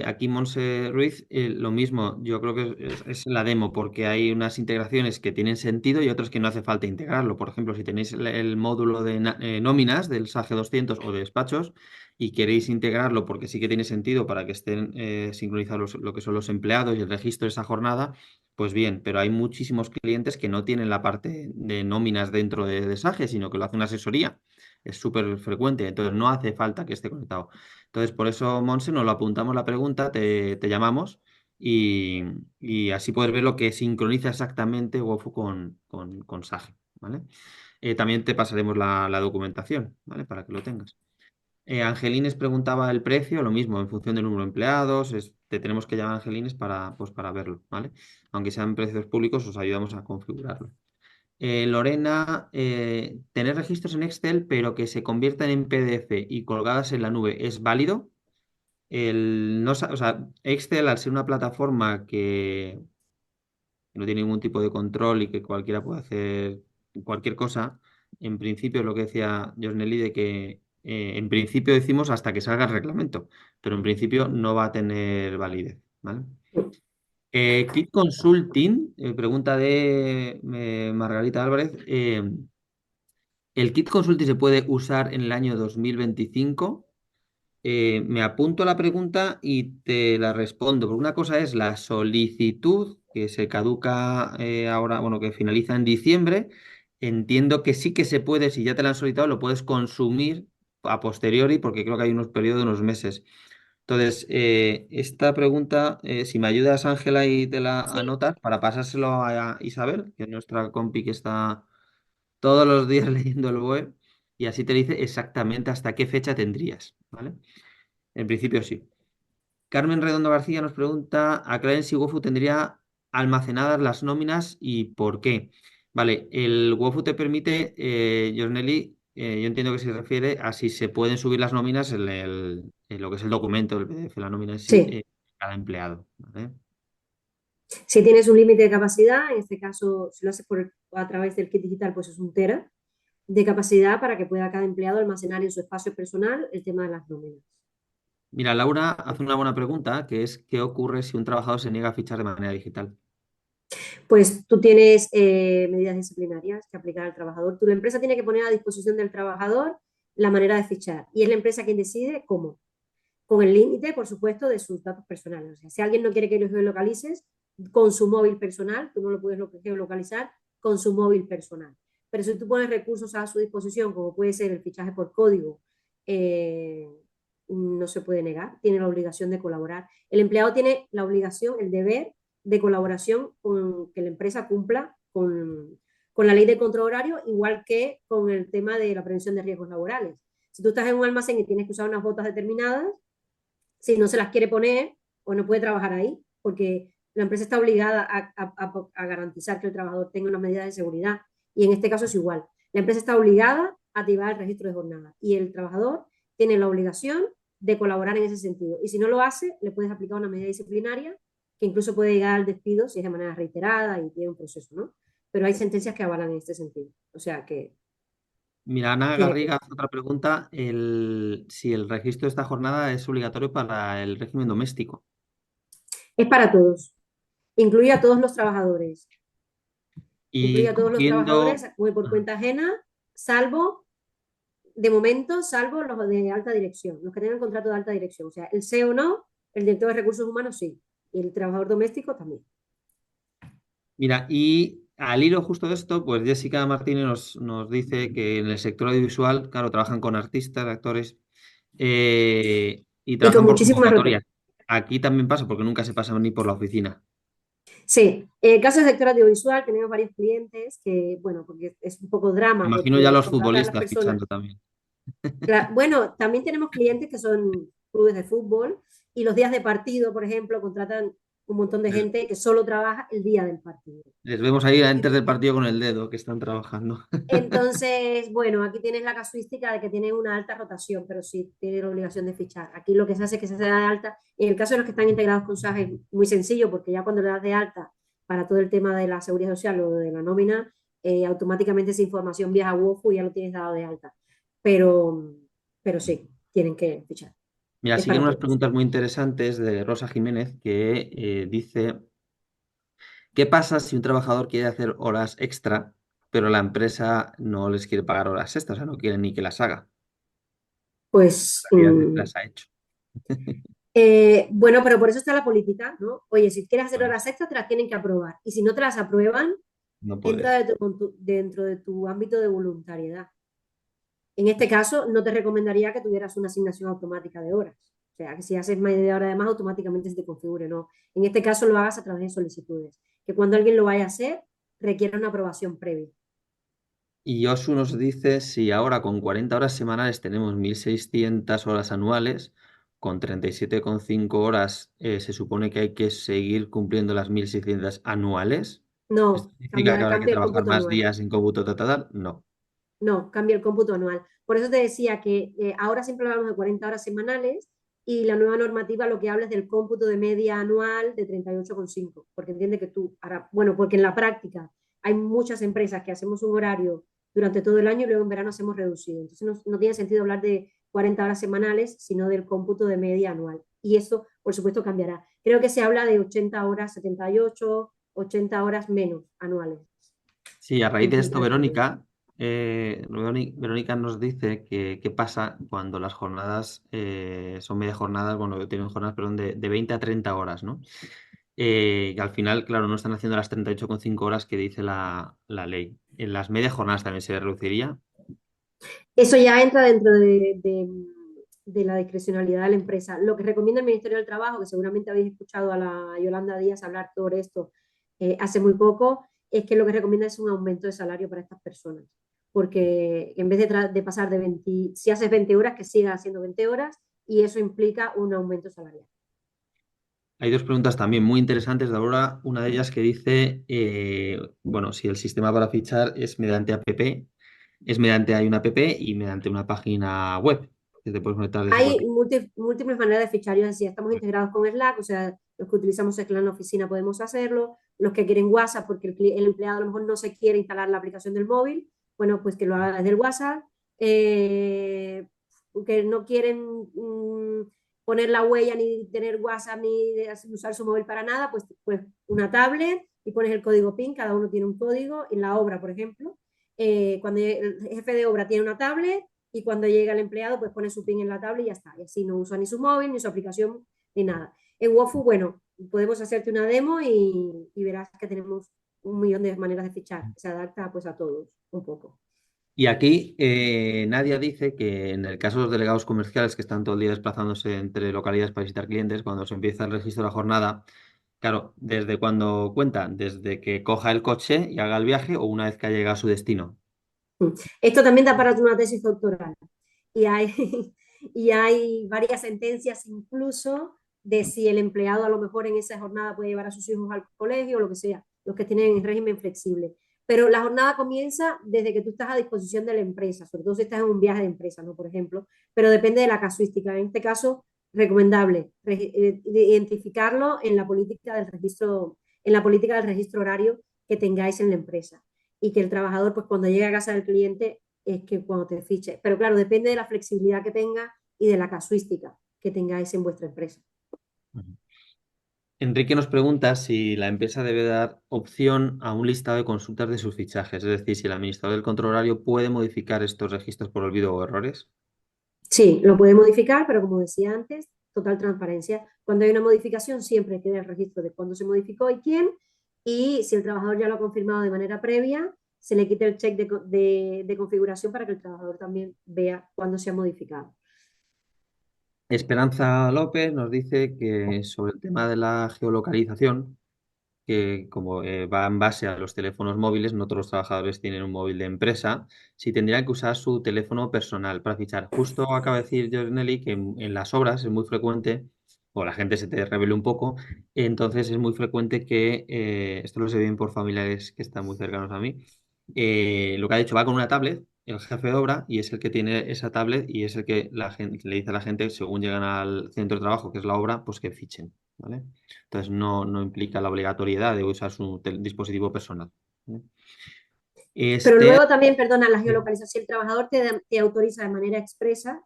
aquí Monse Ruiz, lo mismo, yo creo que es la demo, porque hay unas integraciones que tienen sentido y otras que no hace falta integrarlo. Por ejemplo, si tenéis el módulo de nóminas del SAGE 200 o de despachos y queréis integrarlo porque sí que tiene sentido para que estén sincronizados lo que son los empleados y el registro de esa jornada, pues bien, pero hay muchísimos clientes que no tienen la parte de nóminas dentro de SAGE, sino que lo hace una asesoría. Es súper frecuente, entonces no hace falta que esté conectado. Entonces, por eso, Monse, nos lo apuntamos la pregunta, te llamamos y así puedes ver lo que sincroniza exactamente Wofu con Sage, ¿vale? También te pasaremos la documentación, ¿vale? Para que lo tengas. Angelines preguntaba el precio, lo mismo, en función del número de empleados, te tenemos que llamar a Angelines para verlo, ¿vale? Aunque sean precios públicos, os ayudamos a configurarlo. Lorena, tener registros en Excel, pero que se conviertan en PDF y colgadas en la nube, ¿es válido? O sea, Excel, al ser una plataforma que no tiene ningún tipo de control y que cualquiera puede hacer cualquier cosa, en principio es lo que decía Nelly de que en principio decimos hasta que salga el reglamento, pero en principio no va a tener validez, ¿vale? Kit Consulting, pregunta de Margarita Álvarez. ¿El Kit Consulting se puede usar en el año 2025? Me apunto la pregunta y te la respondo. Porque una cosa es la solicitud que se caduca ahora, bueno, que finaliza en diciembre. Entiendo que sí que se puede, si ya te la han solicitado, lo puedes consumir a posteriori, porque creo que hay unos periodos de unos meses. Entonces, esta pregunta, si me ayudas, Ángela, y te la Sí, anotas para pasárselo a Isabel, que es nuestra compi que está todos los días leyendo el web, y así te dice exactamente hasta qué fecha tendrías, ¿vale? En principio sí. Carmen Redondo García nos pregunta, aclaren si Wofu tendría almacenadas las nóminas y por qué. Vale, el Wofu te permite, Jorneli, yo entiendo que se refiere a si se pueden subir las nóminas en lo que es el documento, el PDF, la nómina en sí, Sí, cada empleado, ¿vale? si tienes un límite de capacidad, en este caso, si lo haces a través del kit digital, pues es 1 tera de capacidad para que pueda cada empleado almacenar en su espacio personal el tema de las nóminas. Mira, Laura hace una buena pregunta, que es ¿qué ocurre si un trabajador se niega a fichar de manera digital? Pues tú tienes medidas disciplinarias que aplicar al trabajador. La empresa tiene que poner a disposición del trabajador la manera de fichar y es la empresa quien decide cómo, con el límite, por supuesto, de sus datos personales. O sea, si alguien no quiere que los geolocalices con su móvil personal, tú no lo puedes geolocalizar con su móvil personal. Pero si tú pones recursos a su disposición, como puede ser el fichaje por código, eh, no se puede negar, tiene la obligación de colaborar. El empleado tiene la obligación, el deber de colaboración con que la empresa cumpla con la ley de control horario, igual que con el tema de la prevención de riesgos laborales. Si tú estás en un almacén y tienes que usar unas botas determinadas, si no se las quiere poner o no puede trabajar ahí, porque la empresa está obligada a garantizar que el trabajador tenga unas medidas de seguridad. Y en este caso es igual. La empresa está obligada a activar el registro de jornada y el trabajador tiene la obligación de colaborar en ese sentido. Y si no lo hace, le puedes aplicar una medida disciplinaria que incluso puede llegar al despido si es de manera reiterada y tiene un proceso, ¿no? Pero hay sentencias que avalan en este sentido. O sea que Mira, Ana tiene que... Garriga hace otra pregunta, si el registro de esta jornada es obligatorio para el régimen doméstico. Es para todos. Incluye a todos los trabajadores. Incluye Y a todos los trabajadores cogiendo... por ah, cuenta ajena, salvo, de momento, salvo los de alta dirección, los que tengan contrato de alta dirección. O sea, el CEO no, el director de recursos humanos sí, y el trabajador doméstico también. Mira, y al hilo justo de esto, pues Jessica Martínez nos dice que en el sector audiovisual, claro, trabajan con artistas, actores, y Y con trabajan por muchísimas rotaciones. convocatorias. Aquí también pasa porque nunca se pasa ni por la oficina. Sí, en el caso del sector audiovisual tenemos varios clientes que, bueno, porque es un poco drama, Imagino ya porque los contratar a las futbolistas personas. fichando también. Bueno, también tenemos clientes que son clubes de fútbol y los días de partido, por ejemplo, contratan un montón de Les, gente que solo trabaja el día del partido. les vemos ahí antes del partido con el dedo que están trabajando. Entonces, bueno, aquí tienes la casuística de que tiene una alta rotación, pero sí tiene la obligación de fichar. Aquí lo que se hace es que se da de alta. En el caso de los que están integrados con SAS es muy sencillo, porque ya cuando le das de alta para todo el tema de la seguridad social o de la nómina, automáticamente esa información viaja a WOFU y ya lo tienes dado de alta. Pero, pero sí, tienen que fichar. Mira, Es siguen para unas todos. preguntas muy interesantes de Rosa Jiménez que dice, ¿qué pasa si un trabajador quiere hacer horas extra, pero la empresa no les quiere pagar horas extras, o sea, no quiere ni que las haga? Pues, En realidad las ha hecho. bueno, pero por eso está la política, ¿no? Oye, si quieres hacer Claro, horas extras, te las tienen que aprobar. Y si no te las aprueban, no entra puedes. dentro de tu ámbito de voluntariedad. En este caso, no te recomendaría que tuvieras una asignación automática de horas. O sea, que si haces media hora de más, automáticamente se te configure, ¿no? En este caso, lo hagas a través de solicitudes. Que cuando alguien lo vaya a hacer, requiere una aprobación previa. Y Osu nos dice, si ahora con 40 horas semanales tenemos 1.600 horas anuales, con 37,5 horas se supone que hay que seguir cumpliendo las 1.600 anuales. ¿Esto No, significa que habrá que cambia el trabajar cómputo más anual. días en cómputo total? No. No, cambia el cómputo anual. Por eso te decía que ahora siempre hablamos de 40 horas semanales y la nueva normativa lo que habla es del cómputo de media anual de 38,5, porque entiende que tú, ahora, bueno, porque en la práctica hay muchas empresas que hacemos un horario durante todo el año y luego en verano hacemos reducido. Entonces no tiene sentido hablar de 40 horas semanales, sino del cómputo de media anual. Y eso, por supuesto, cambiará. Creo que se habla de 80 horas, 78, 80 horas menos anuales. Sí, a raíz de esto, Implica el cambio. Verónica Verónica nos dice que qué pasa cuando las jornadas son media jornadas, bueno, tienen jornadas, perdón, de 20 a 30 horas, ¿no? Y al final, claro, no están haciendo las 38,5 horas que dice la ley. ¿En las medias jornadas también se reduciría? Eso ya entra dentro de la discrecionalidad de la empresa. Lo que recomienda el Ministerio del Trabajo, que seguramente habéis escuchado a la Yolanda Díaz hablar sobre esto hace muy poco, es que lo que recomienda es un aumento de salario para estas personas. Porque en vez de pasar de 20, si haces 20 horas, que sigas haciendo 20 horas, y eso implica un aumento salarial. Hay dos preguntas también muy interesantes de Aurora. Una de ellas que dice, bueno, si el sistema para fichar es mediante hay una app y mediante una página web que te puedes conectar desde Hay cualquier. múltiples maneras de fichar. Yo decía, estamos integrados con Slack, o sea, los que utilizamos Slack en la oficina podemos hacerlo. Los que quieren WhatsApp, porque el empleado a lo mejor no se quiere instalar la aplicación del móvil, bueno, pues que lo haga desde el WhatsApp. Que no quieren poner la huella ni tener WhatsApp ni usar su móvil para nada, pues una tablet y pones el código PIN, cada uno tiene un código. En la obra, por ejemplo, cuando el jefe de obra tiene una tablet, y cuando llega el empleado, pues pone su PIN en la tabla y ya está. Y así no usa ni su móvil, ni su aplicación, ni nada. En Wofu, bueno, podemos hacerte una demo y verás que tenemos un millón de maneras de fichar. Se adapta pues a todos un poco. Y aquí Nadia dice que en el caso de los delegados comerciales que están todo el día desplazándose entre localidades para visitar clientes, cuando se empieza el registro de la jornada, claro, ¿desde cuándo cuenta? ¿Desde que coja el coche y haga el viaje o una vez que llega a su destino? Esto también da para una tesis doctoral. Y hay, y hay varias sentencias incluso de si el empleado a lo mejor en esa jornada puede llevar a sus hijos al colegio o lo que sea, los que tienen régimen flexible. Pero la jornada comienza desde que tú estás a disposición de la empresa, sobre todo si estás en un viaje de empresa, ¿no? Por ejemplo, pero depende de la casuística. En este caso, recomendable identificarlo en la política del registro, horario que tengáis en la empresa y que el trabajador, pues cuando llegue a casa del cliente, es que cuando te fiche. Pero claro, depende de la flexibilidad que tenga y de la casuística que tengáis en vuestra empresa. Ujú. Enrique nos pregunta si la empresa debe dar opción a un listado de consultas de sus fichajes, es decir, si el administrador del control horario puede modificar estos registros por olvido o errores. Sí, lo puede modificar, pero como decía antes, total transparencia. Cuando hay una modificación, siempre queda el registro de cuándo se modificó y quién. Y si el trabajador ya lo ha confirmado de manera previa, se le quita el check de configuración para que el trabajador también vea cuándo se ha modificado. Esperanza López nos dice que sobre el tema de la geolocalización, que como va en base a los teléfonos móviles, no todos los trabajadores tienen un móvil de empresa, si tendrían que usar su teléfono personal para fichar. Justo acaba de decir Jornelli que en las obras es muy frecuente, o la gente se te revele un poco, entonces es muy frecuente que, esto lo sé bien por familiares que están muy cercanos a mí, lo que ha dicho va con una tablet, el jefe de obra, y es el que tiene esa tablet y es el que la gente, le dice a la gente, según llegan al centro de trabajo, que es la obra, pues que fichen, ¿vale? Entonces no implica la obligatoriedad de usar su dispositivo personal, ¿vale? Pero Este, luego también, perdona, la geolocalización, si el trabajador te autoriza de manera expresa,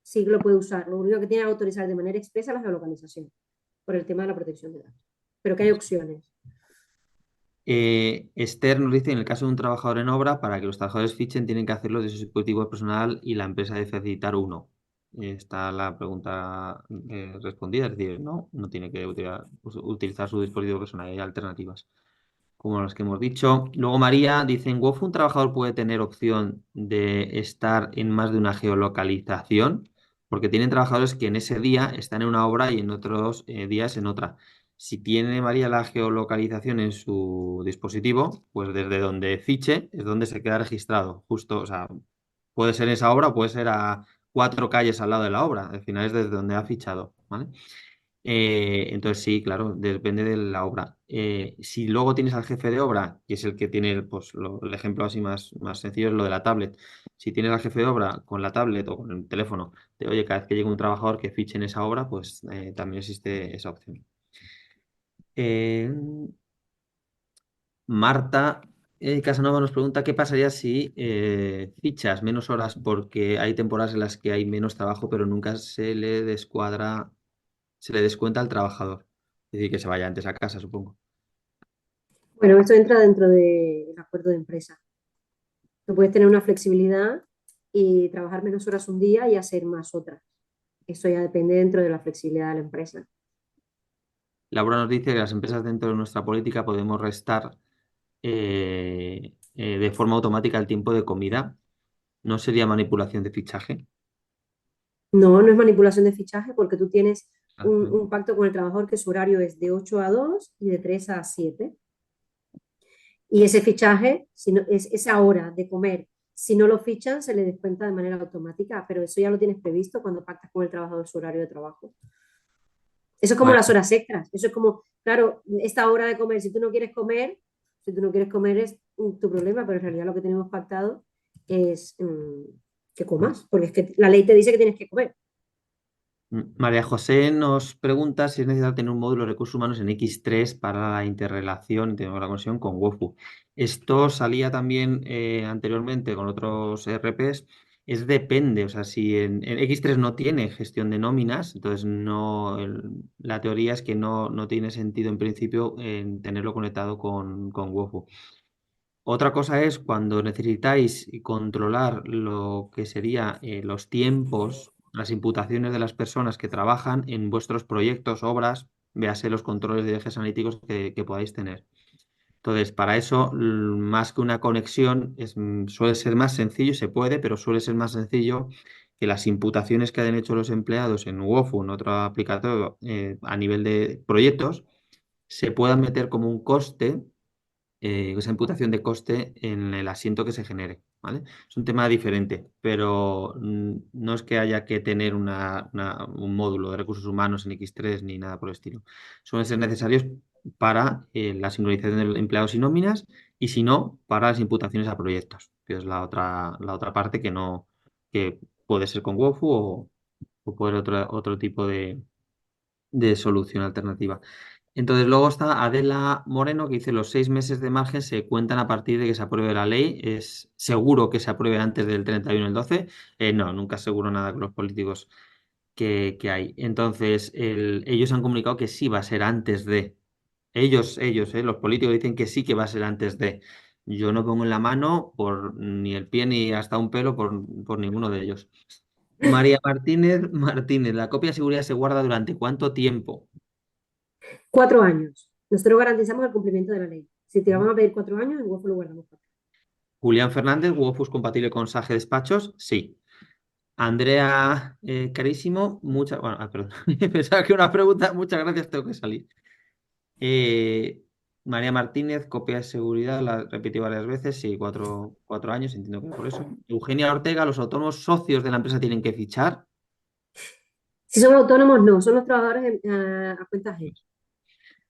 sí lo puede usar. Lo único que tiene que autorizar de manera expresa es la geolocalización, por el tema de la protección de datos. Pero que hay opciones. Esther nos dice, en el caso de un trabajador en obra, para que los trabajadores fichen, tienen que hacerlo de su dispositivo personal y la empresa debe facilitar uno. Está la pregunta respondida, es decir, no tiene que utilizar su dispositivo personal, hay alternativas, como las que hemos dicho. Luego María dice, en WOF un trabajador puede tener opción de estar en más de una geolocalización, porque tienen trabajadores que en ese día están en una obra y en otros días en otra. Si tiene María la geolocalización en su dispositivo, pues desde donde fiche es donde se queda registrado. Justo, o sea, puede ser en esa obra o puede ser a 4 calles al lado de la obra. Al final es desde donde ha fichado, ¿vale? Entonces sí, claro, depende de la obra. Si luego tienes al jefe de obra, que es el que tiene, pues el ejemplo así más sencillo es lo de la tablet. Si tienes al jefe de obra con la tablet o con el teléfono, de oye, cada vez que llegue un trabajador que fiche en esa obra, pues también existe esa opción. Eh, Marta Casanova nos pregunta qué pasaría si fichas menos horas porque hay temporadas en las que hay menos trabajo, pero nunca se le descuenta al trabajador. Es decir, que se vaya antes a casa, supongo. Bueno, esto entra dentro del acuerdo de empresa. Tú puedes tener una flexibilidad y trabajar menos horas un día y hacer más otras. Eso ya depende dentro de la flexibilidad de la empresa. Laura nos dice que las empresas dentro de nuestra política podemos restar de forma automática el tiempo de comida. ¿No sería manipulación de fichaje? No, no es manipulación de fichaje porque tú tienes Ah, un pacto con el trabajador que su horario es de 8 a 2 y de 3 a 7. Y ese fichaje, si no, es esa hora de comer, si no lo fichan, se le descuenta de manera automática, pero eso ya lo tienes previsto cuando pactas con el trabajador su horario de trabajo. Eso es como vale. las horas extras. Eso es como, claro, esta hora de comer, si tú no quieres comer es tu problema, pero en realidad lo que tenemos pactado es que comas, porque es que la ley te dice que tienes que comer. María José nos pregunta si es necesario tener un módulo de recursos humanos en X3 para la interrelación, la conexión con WOFU. Esto salía también anteriormente con otros ERPs. Es depende, o sea, si en X3 no tiene gestión de nóminas, entonces no, la teoría es que no tiene sentido en principio en tenerlo conectado con WOFU. Otra cosa es cuando necesitáis controlar lo que sería los tiempos, las imputaciones de las personas que trabajan en vuestros proyectos, obras, véase los controles de viajes analíticos que podáis tener. Entonces, para eso, más que una conexión, suele ser más sencillo, se puede, pero suele ser más sencillo que las imputaciones que hayan hecho los empleados en WOFU, en otro aplicatorio, a nivel de proyectos, se puedan meter como un coste esa imputación de coste en el asiento que se genere, ¿vale? Es un tema diferente, pero no es que haya que tener un módulo de recursos humanos en X3 ni nada por el estilo. Suelen ser necesarios para la sincronización de empleados y nóminas y si no, para las imputaciones a proyectos, que es la otra parte que puede ser con WOFU o puede otro tipo de solución alternativa. Entonces, luego está Adela Moreno que dice los 6 meses de margen se cuentan a partir de que se apruebe la ley. ¿Es seguro que se apruebe antes del 31 del 12? No, nunca es seguro nada con los políticos que hay. Entonces, ellos han comunicado que sí va a ser antes de. Ellos, los políticos dicen que sí que va a ser antes de. Yo no pongo en la mano por ni el pie ni hasta un pelo por ninguno de ellos. María Martínez, ¿la copia de seguridad se guarda durante cuánto tiempo? 4 años. Nosotros garantizamos el cumplimiento de la ley. Si te van a pedir 4 años, en Wofo lo guardamos. Julián Fernández, ¿WordPress compatible con Sage Despachos? Sí. Andrea Carísimo, bueno, perdón, pensaba que una pregunta, muchas gracias, tengo que salir. Eh, María Martínez, copia de seguridad, la repetí varias veces, sí, 4 años, entiendo que por eso. Eugenia Ortega, ¿los autónomos socios de la empresa tienen que fichar? Si son autónomos, no, son los trabajadores a cuenta G,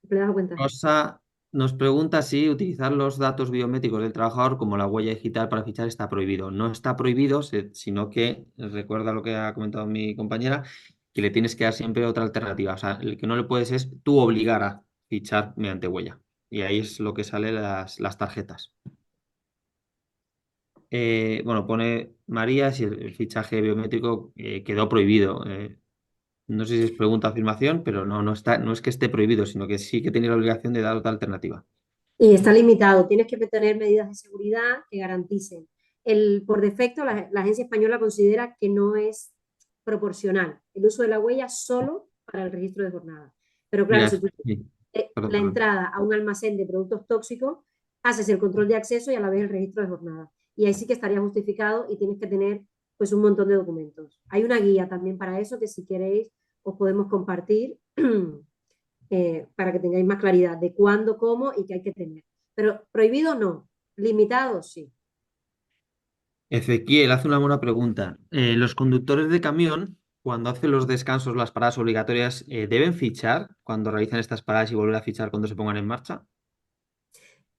empleados a cuenta G. Rosa nos pregunta si utilizar los datos biométricos del trabajador como la huella digital para fichar está prohibido. No está prohibido, sino que, recuerda lo que ha comentado mi compañera, que le tienes que dar siempre otra alternativa. O sea, el que no le puedes es tú obligar a fichar mediante huella. Y ahí es lo que sale las tarjetas. Bueno, pone María si el fichaje biométrico quedó prohibido. No sé si es pregunta o afirmación, pero no está, no es que esté prohibido, sino que sí que tiene la obligación de dar otra alternativa. Y está limitado, tienes que tener medidas de seguridad que garanticen. Por defecto, la agencia española considera que no es proporcional el uso de la huella solo para el registro de jornada. Pero claro, Mira, si tú sí, perdón, la perdón. entrada a un almacén de productos tóxicos, haces el control de acceso y a la vez el registro de jornada. Y ahí sí que estaría justificado y tienes que tener pues un montón de documentos. Hay una guía también para eso que si queréis os podemos compartir para que tengáis más claridad de cuándo, cómo y qué hay que tener. Pero prohibido no, limitado sí. Ezequiel hace una buena pregunta. ¿Los conductores de camión, cuando hacen los descansos, las paradas obligatorias, deben fichar cuando realizan estas paradas y volver a fichar cuando se pongan en marcha?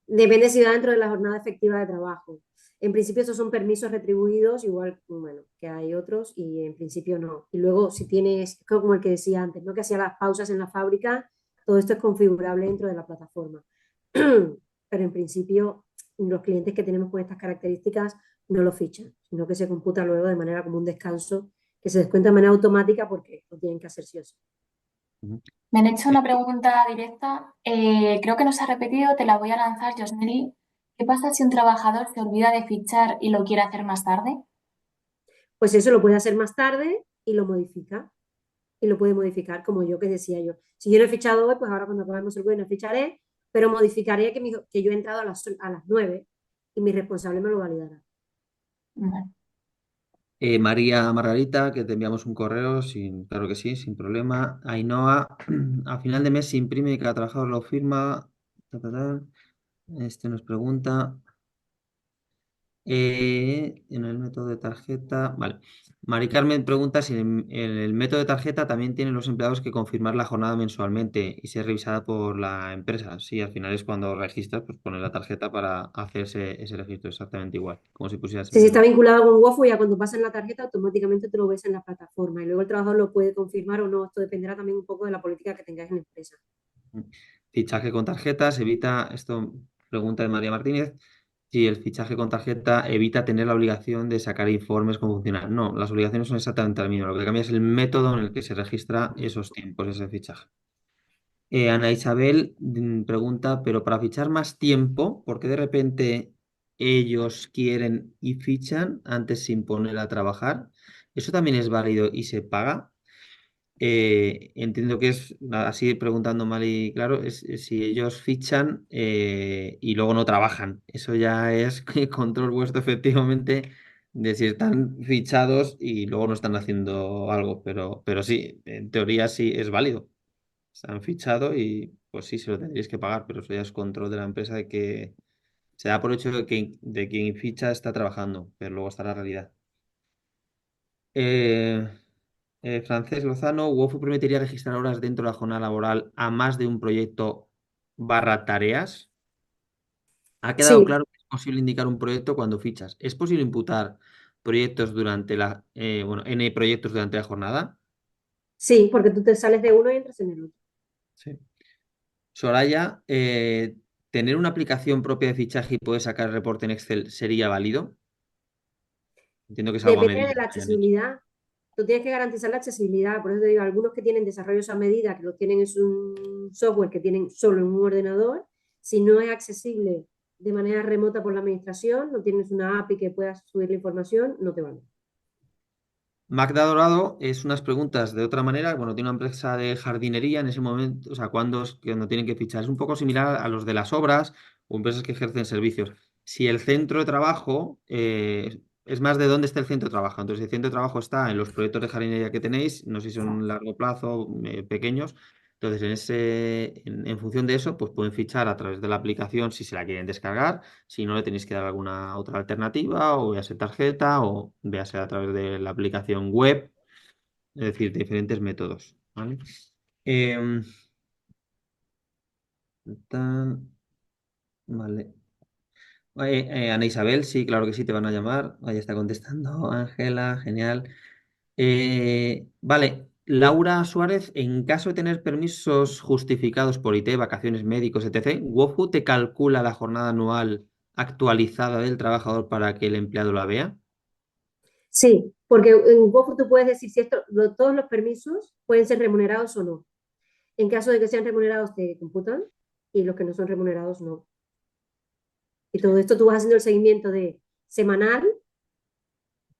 Depende si va dentro de la jornada efectiva de trabajo. En principio esos son permisos retribuidos, igual, bueno, que hay otros y en principio no. Y luego si tienes, como el que decía antes, ¿no? Que hacía las pausas en la fábrica, todo esto es configurable dentro de la plataforma. Pero en principio los clientes que tenemos con estas características no lo fichan, sino que se computa luego de manera como un descanso que se descuenta de manera automática porque lo tienen que hacer sí o sí. Me han hecho una pregunta directa, creo que no se ha repetido, te la voy a lanzar, Josneli. ¿Qué pasa si un trabajador se olvida de fichar y lo quiere hacer más tarde? Pues eso lo puede hacer más tarde y lo modifica. Y lo puede modificar, como yo que decía yo. Si yo no he fichado hoy, pues ahora cuando acabemos el webinar ficharé, pero modificaré que yo he entrado a las 9 y mi responsable me lo validará. Vale. María Margarita, que te enviamos un correo, claro que sí, sin problema. Ainhoa, a final de mes se imprime y cada trabajador lo firma. Ta, ta, ta. Este nos pregunta. En el método de tarjeta, vale. Mari Carmen pregunta si en el método de tarjeta también tienen los empleados que confirmar la jornada mensualmente y ser revisada por la empresa. Sí, al final es cuando registras, pues pones la tarjeta para hacerse ese registro exactamente igual, como si pusieras Si en está vinculado con Wofo, ya cuando pasen la tarjeta, automáticamente te lo ves en la plataforma y luego el trabajador lo puede confirmar o no. Esto dependerá también un poco de la política que tengáis en la empresa. Fichaje con tarjetas, esto pregunta de María Martínez, si el fichaje con tarjeta evita tener la obligación de sacar informes cómo funciona. No, las obligaciones son exactamente las mismas, lo que cambia es el método en el que se registra esos tiempos, ese fichaje. Ana Isabel pregunta, pero para fichar más tiempo, ¿por qué de repente ellos quieren y fichan antes sin poner a trabajar? ¿Eso también es válido y se paga? Entiendo que es, así preguntando mal y claro, es si ellos fichan y luego no trabajan. Eso ya es control vuestro efectivamente de si están fichados y luego no están haciendo algo, pero sí, en teoría sí es válido. Están fichados y pues sí, se lo tendréis que pagar, pero eso ya es control de la empresa de que se da por hecho de quien ficha está trabajando, pero luego está la realidad. Eh, Francés Lozano, ¿Wofu permitiría registrar horas dentro de la jornada laboral a más de un proyecto barra tareas? Ha quedado Sí, claro que es posible indicar un proyecto cuando fichas. ¿Es posible imputar proyectos N proyectos durante la jornada? sí, porque tú te sales de uno y entras en el otro. Sí. Soraya, ¿tener una aplicación propia de fichaje y poder sacar el reporte en Excel sería válido? Entiendo que es algo a Depende medida de la que hayan hecho. accesibilidad. Tú tienes que garantizar la accesibilidad. Por eso te digo, algunos que tienen desarrollos a medida, que lo tienen es un software que tienen solo en un ordenador, si no es accesible de manera remota por la administración, no tienes una API que puedas subir la información, no te vale. Magda Dorado es unas preguntas de otra manera. Bueno, tiene una empresa de jardinería en ese momento, o sea, cuando tienen que fichar. Es un poco similar a los de las obras o empresas que ejercen servicios. Si el centro de trabajo es más de dónde está el centro de trabajo. Entonces, si el centro de trabajo está en los proyectos de jardinería que tenéis, no sé si son largo plazo, pequeños. Entonces, en función de eso, pues pueden fichar a través de la aplicación si se la quieren descargar. Si no, le tenéis que dar alguna otra alternativa, o véase tarjeta, o véase a través de la aplicación web, es decir, diferentes métodos. ¿Vale? Em, vale. Ana Isabel, sí, claro que sí, te van a llamar. Ahí está contestando Ángela, genial. Vale, Laura Suárez, en caso de tener permisos justificados por IT, vacaciones médicos, etc., ¿Wofu te calcula la jornada anual actualizada del trabajador para que el empleado la vea? Sí, porque en Gofu tú puedes decir si todos los permisos pueden ser remunerados o no. En caso de que sean remunerados, te computan y los que no son remunerados, no. Y todo esto tú vas haciendo el seguimiento de semanal,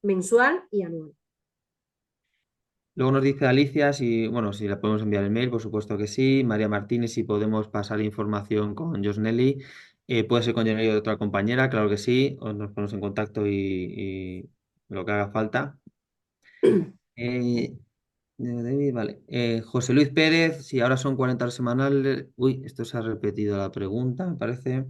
mensual y anual. Luego nos dice Alicia si la podemos enviar el mail, por supuesto que sí. María Martínez, si podemos pasar información con Josnelli. Puede ser con Josnelli o de otra compañera, claro que sí. O nos ponemos en contacto y lo que haga falta. Eh, David, vale. José Luis Pérez, si ahora son 40 horas semanales. Uy, esto se ha repetido la pregunta, me parece.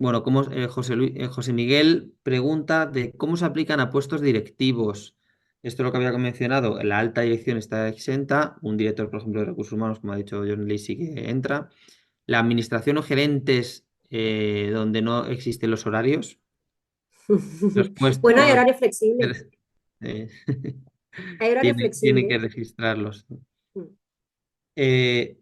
Bueno, José Miguel pregunta de cómo se aplican a puestos directivos. Esto es lo que había mencionado. La alta dirección está exenta. Un director, por ejemplo, de recursos humanos, como ha dicho John Lee, sí que entra. La administración o gerentes, donde no existen los horarios. Los Bueno, puestos, hay horarios flexibles. eh, Hay horarios tienen que flexibles. registrarlos. Eh,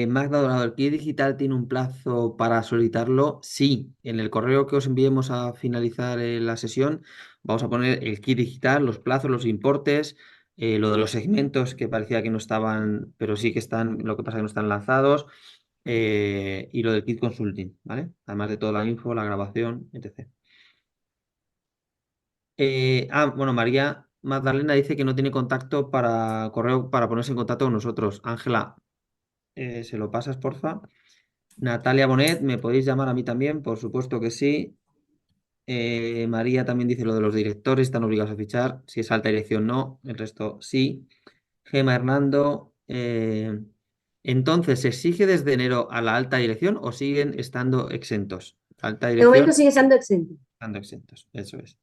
Magda Dorado, ¿el kit digital tiene un plazo para solicitarlo? Sí, en el correo que os enviemos a finalizar la sesión vamos a poner el kit digital, los plazos, los importes, lo de los segmentos que parecía que no estaban, pero sí que están, lo que pasa es que no están lanzados, y lo del kit consulting, ¿vale? Además de toda la info, la grabación, etc. Bueno, María Magdalena dice que no tiene contacto para correo para ponerse en contacto con nosotros. Ángela, ¿se lo pasas, porfa? Natalia Bonet, ¿me podéis llamar a mí también? Por supuesto que sí. María también dice lo de los directores, están obligados a fichar. Si es alta dirección, no. El resto, sí. Gema Hernando. Entonces, ¿se exige desde enero a la alta dirección o siguen estando exentos? Alta De momento dirección, sigue siendo exento. estando exentos. Eso es.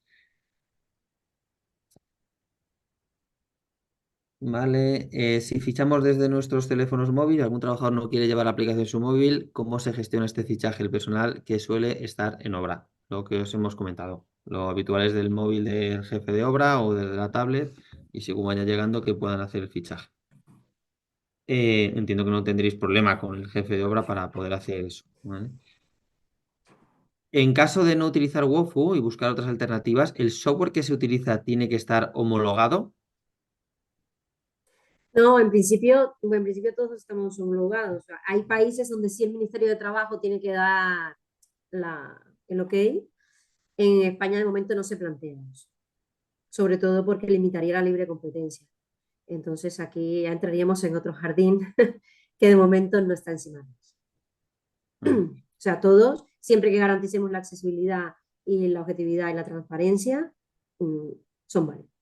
Vale. Si fichamos desde nuestros teléfonos móviles, algún trabajador no quiere llevar la aplicación en su móvil, ¿cómo se gestiona este fichaje? El personal que suele estar en obra, lo que os hemos comentado. Lo habitual es del móvil del jefe de obra o desde la tablet y según vaya llegando que puedan hacer el fichaje. Entiendo que no tendréis problema con el jefe de obra para poder hacer eso, ¿vale? En caso de no utilizar Wofu y buscar otras alternativas, ¿el software que se utiliza tiene que estar homologado? No, en principio todos estamos homologados. O sea, hay países donde sí el Ministerio de Trabajo tiene que dar el ok. En España de momento no se plantea eso, sobre todo porque limitaría la libre competencia. Entonces aquí ya entraríamos en otro jardín que de momento no está encima de eso. Mm. O sea, todos, siempre que garanticemos la accesibilidad y la objetividad y la transparencia, son válidos.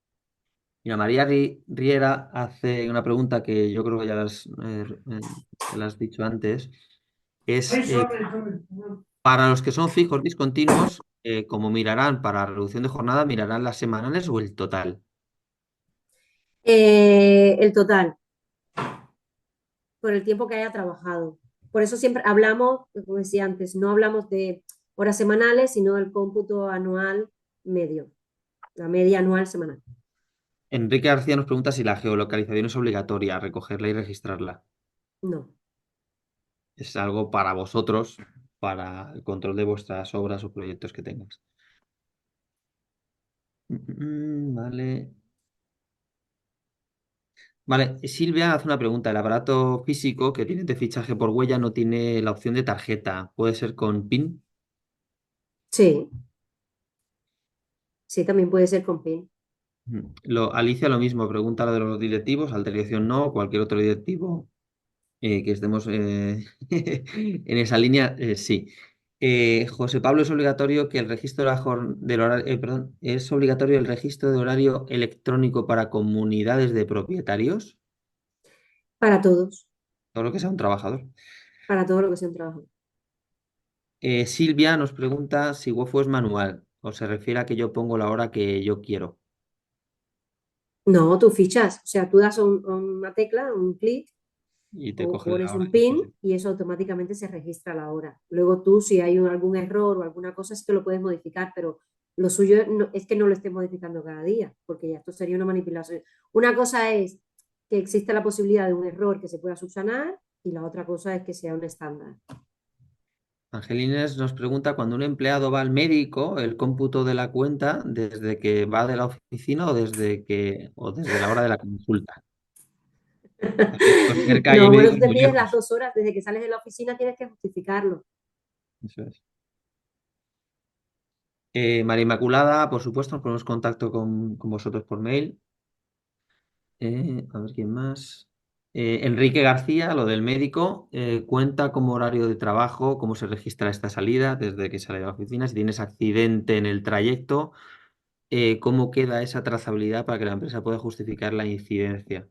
Mira, María Riera hace una pregunta que yo creo que ya te la has dicho antes. Es, para los que son fijos discontinuos, como mirarán para reducción de jornada, mirarán las semanales o el total. El total, por el tiempo que haya trabajado. Por eso siempre hablamos, como decía antes, no hablamos de horas semanales, sino del cómputo anual medio, la media anual semanal. Enrique García nos pregunta si la geolocalización es obligatoria, recogerla y registrarla. No. Es algo para vosotros, para el control de vuestras obras o proyectos que tengas. Vale. Vale, Silvia hace una pregunta. El aparato físico que tiene de fichaje por huella no tiene la opción de tarjeta. ¿Puede ser con PIN? Sí, sí, también puede ser con PIN. Alicia lo mismo, pregunta lo de los directivos, alta dirección no, cualquier otro directivo que estemos en esa línea, sí. José Pablo, es obligatorio que el registro de del horario, perdón, es obligatorio el registro de horario electrónico para comunidades de propietarios, Para todos, todo lo que sea un trabajador. para todo lo que sea un trabajo. Silvia nos pregunta si Wofu es manual o se refiere a que yo pongo la hora que yo quiero No, tú fichas, o sea, tú das una tecla, un clic, y te o coge la pones hora. un pin y eso automáticamente se registra la hora. Luego tú, si hay algún error o alguna cosa, sí que lo puedes modificar, pero lo suyo es que no lo estés modificando cada día, porque ya esto sería una manipulación. Una cosa es que existe la posibilidad de un error que se pueda subsanar y la otra cosa es que sea un estándar. Angelines nos pregunta, cuando un empleado va al médico, el cómputo de la cuenta, desde que va de la oficina o desde la hora de la consulta. Los médicos cerca y hay No, bueno, tú médicos te muy pides las lejos. 2 horas, desde que sales de la oficina tienes que justificarlo. Eso es. María Inmaculada, por supuesto, nos ponemos en contacto con vosotros por mail. A ver quién más. Enrique García, lo del médico, cuenta como horario de trabajo, cómo se registra esta salida desde que sale de la oficina, si tienes accidente en el trayecto, cómo queda esa trazabilidad para que la empresa pueda justificar la incidencia.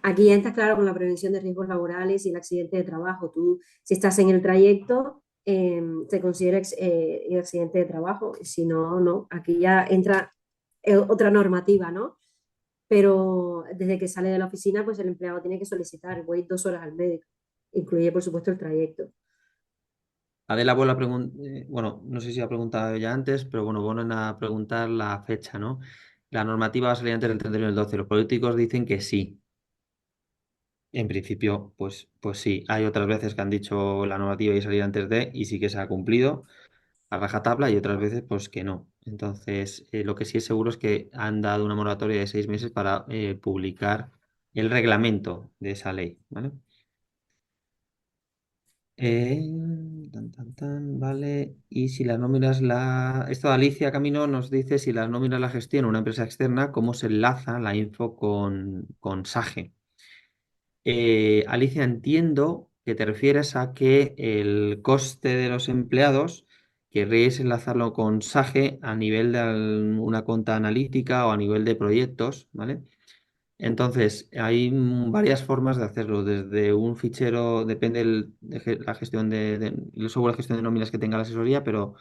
Aquí entras, claro, con la prevención de riesgos laborales y el accidente de trabajo. Tú, si estás en el trayecto, se considera el accidente de trabajo. Si no, no. Aquí ya entra otra normativa, ¿no? Pero desde que sale de la oficina, pues el empleado tiene que solicitar, voy 2 horas al médico. Incluye, por supuesto, el trayecto. Adela vuelve a preguntar, bueno, no sé si ha preguntado ya antes, pero bueno, vuelven a preguntar la fecha, ¿no? La normativa va a salir antes del 31 del 12. Los políticos dicen que sí. En principio, pues sí. Hay otras veces que han dicho la normativa iba a salir antes de y sí que se ha cumplido a rajatabla y otras veces pues que no. Entonces, lo que sí es seguro es que han dado una moratoria de 6 meses para publicar el reglamento de esa ley, ¿vale? Eh, vale. Y si las nóminas Esto de Alicia Camino nos dice si las nóminas la gestiona una empresa externa, cómo se enlaza la info con SAGE. Alicia, entiendo que te refieres a que el coste de los empleados querréis enlazarlo con SAGE a nivel de una cuenta analítica o a nivel de proyectos, ¿vale? Entonces, hay varias formas de hacerlo, desde un fichero, depende la gestión el software de gestión de nóminas que tenga la asesoría, pero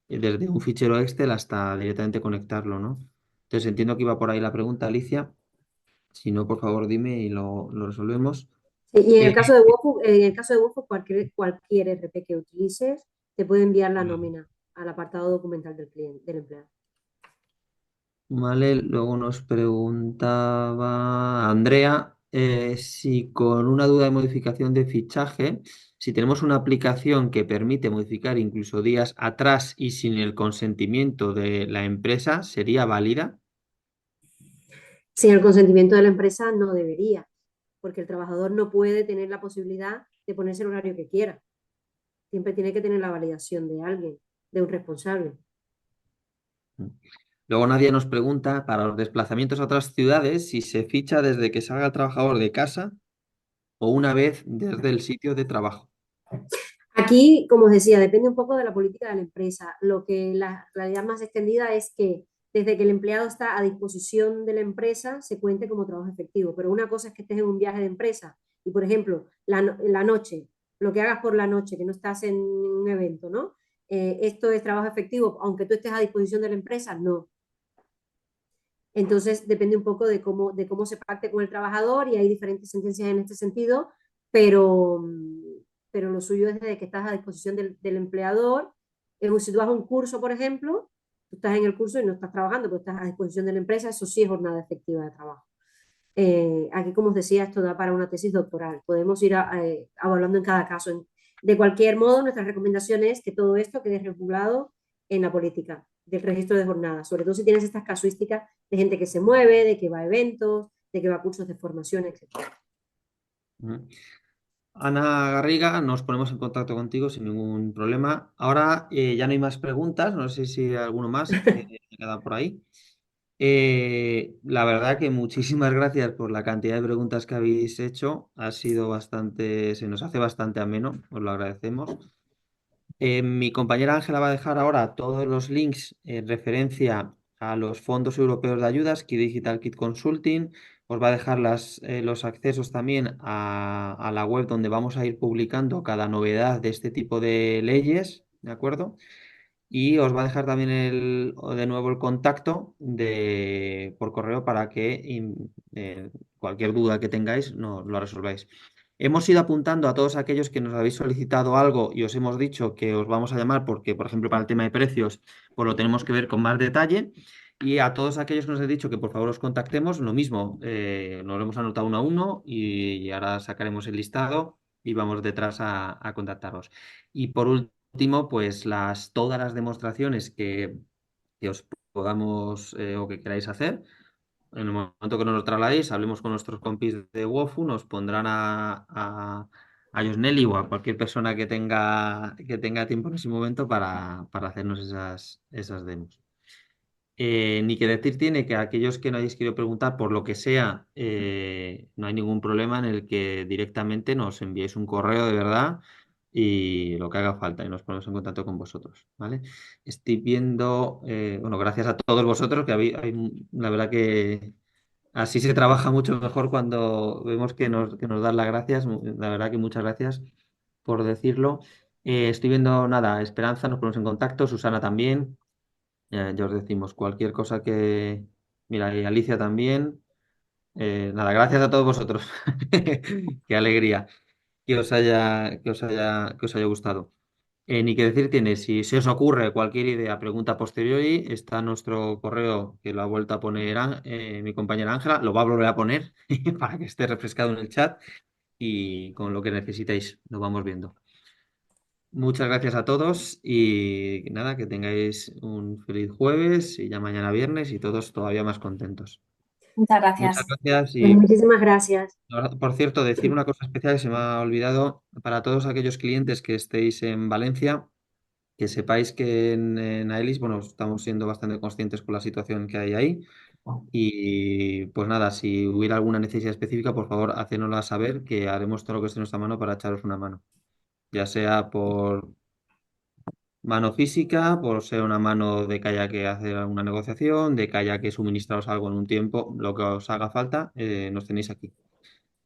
desde un fichero Excel hasta directamente conectarlo, ¿no? Entonces, entiendo que iba por ahí la pregunta, Alicia. Si no, por favor, dime y lo resolvemos. Sí, y Eh, En el caso de Wofo, cualquier RP que utilices te puede enviar la nómina al apartado documental del cliente, del empleado. Vale, luego nos preguntaba Andrea si con una duda de modificación de fichaje, si tenemos una aplicación que permite modificar incluso días atrás y sin el consentimiento de la empresa, ¿sería válida? Sin el consentimiento de la empresa no debería, porque el trabajador no puede tener la posibilidad de ponerse el horario que quiera. Siempre tiene que tener la validación de alguien, de un responsable. Luego Nadia nos pregunta para los desplazamientos a otras ciudades si se ficha desde que salga el trabajador de casa o una vez desde el sitio de trabajo. Aquí, como os decía, depende un poco de la política de la empresa. Lo que la realidad más extendida es que desde que el empleado está a disposición de la empresa se cuente como trabajo efectivo. Pero una cosa es que estés en un viaje de empresa y, por ejemplo, la noche, lo que hagas por la noche, que no estás en un evento, ¿no? Esto es trabajo efectivo, aunque tú estés a disposición de la empresa, no. Entonces, depende un poco de cómo se parte con el trabajador y hay diferentes sentencias en este sentido, pero, pero lo suyo es de que estás a disposición del empleador. Si tú vas a un curso, por ejemplo, tú estás en el curso y no estás trabajando, pero estás a disposición de la empresa, eso sí es jornada efectiva de trabajo. Aquí, como os decía, esto da para una tesis doctoral. Podemos ir evaluando en cada caso. De cualquier modo, nuestra recomendación es que todo esto quede regulado en la política del registro de jornadas, sobre todo si tienes estas casuísticas de gente que se mueve, de que va a eventos, de que va a cursos de formación, etc. Ujú. Ana Garriga, nos ponemos en contacto contigo sin ningún problema. Ahora ya no hay más preguntas, no sé si hay alguno más que queda por ahí. La verdad que muchísimas gracias por la cantidad de preguntas que habéis hecho. Ha sido bastante, se nos hace bastante ameno, os lo agradecemos. Mi compañera Ángela va a dejar ahora todos los links en referencia a los fondos europeos de ayudas, Key Digital Kit Consulting. Os va a dejar los accesos también a la web donde vamos a ir publicando cada novedad de este tipo de leyes, ¿de acuerdo? Y os va a dejar también de nuevo el contacto por correo para que cualquier duda que tengáis no, lo resolváis. Hemos ido apuntando a todos aquellos que nos habéis solicitado algo y os hemos dicho que os vamos a llamar porque, por ejemplo, para el tema de precios, pues lo tenemos que ver con más detalle. Y a todos aquellos que nos he dicho que por favor os contactemos, lo mismo, nos lo hemos anotado uno a uno y ahora sacaremos el listado y vamos detrás a contactaros. Y por último, pues todas las demostraciones que os podamos o que queráis hacer. En el momento que nos lo trasladéis, hablemos con nuestros compis de WOFU, nos pondrán a Josneli o a cualquier persona que tenga tiempo en ese momento para hacernos esas demos. Ni que decir tiene que aquellos que no hayáis querido preguntar, por lo que sea, no hay ningún problema en el que directamente nos enviéis un correo de verdad y lo que haga falta y nos ponemos en contacto con vosotros, ¿vale? Estoy viendo, bueno, gracias a todos vosotros, que la verdad que así se trabaja mucho mejor cuando vemos que nos dan las gracias. La verdad que muchas gracias por decirlo. Estoy viendo, nada, Esperanza, nos ponemos en contacto, Susana también. Ya os decimos cualquier cosa que. Mira, y Alicia también. Nada, gracias a todos vosotros. Qué alegría que os haya gustado. Ni que decir tiene, si se os ocurre cualquier idea, pregunta posteriori, está nuestro correo que lo ha vuelto a poner mi compañera Ángela, lo va a volver a poner para que esté refrescado en el chat y con lo que necesitéis lo vamos viendo. Muchas gracias a todos y nada, que tengáis un feliz jueves y ya mañana viernes y todos todavía más contentos. Muchas Muchas gracias. gracias Bueno, y, muchísimas gracias. por cierto, decir una cosa especial que se me ha olvidado para todos aquellos clientes que estéis en Valencia, que sepáis que en Aelis, bueno, estamos siendo bastante conscientes con la situación que hay ahí. Y pues nada, si hubiera alguna necesidad específica, por favor, hacénosla saber, que haremos todo lo que esté en nuestra mano para echaros una mano. Ya sea por mano física, por ser una mano de que haya que hacer alguna negociación, de que haya que suministraros algo en un tiempo, lo que os haga falta, nos tenéis aquí.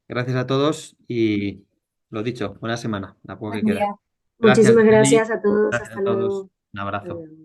Gracias a todos y lo dicho, buena semana, la poca Buen que queda. día. Gracias, Muchísimas Nelly. gracias a todos. Gracias Hasta a todos. luego. Un abrazo. Adiós.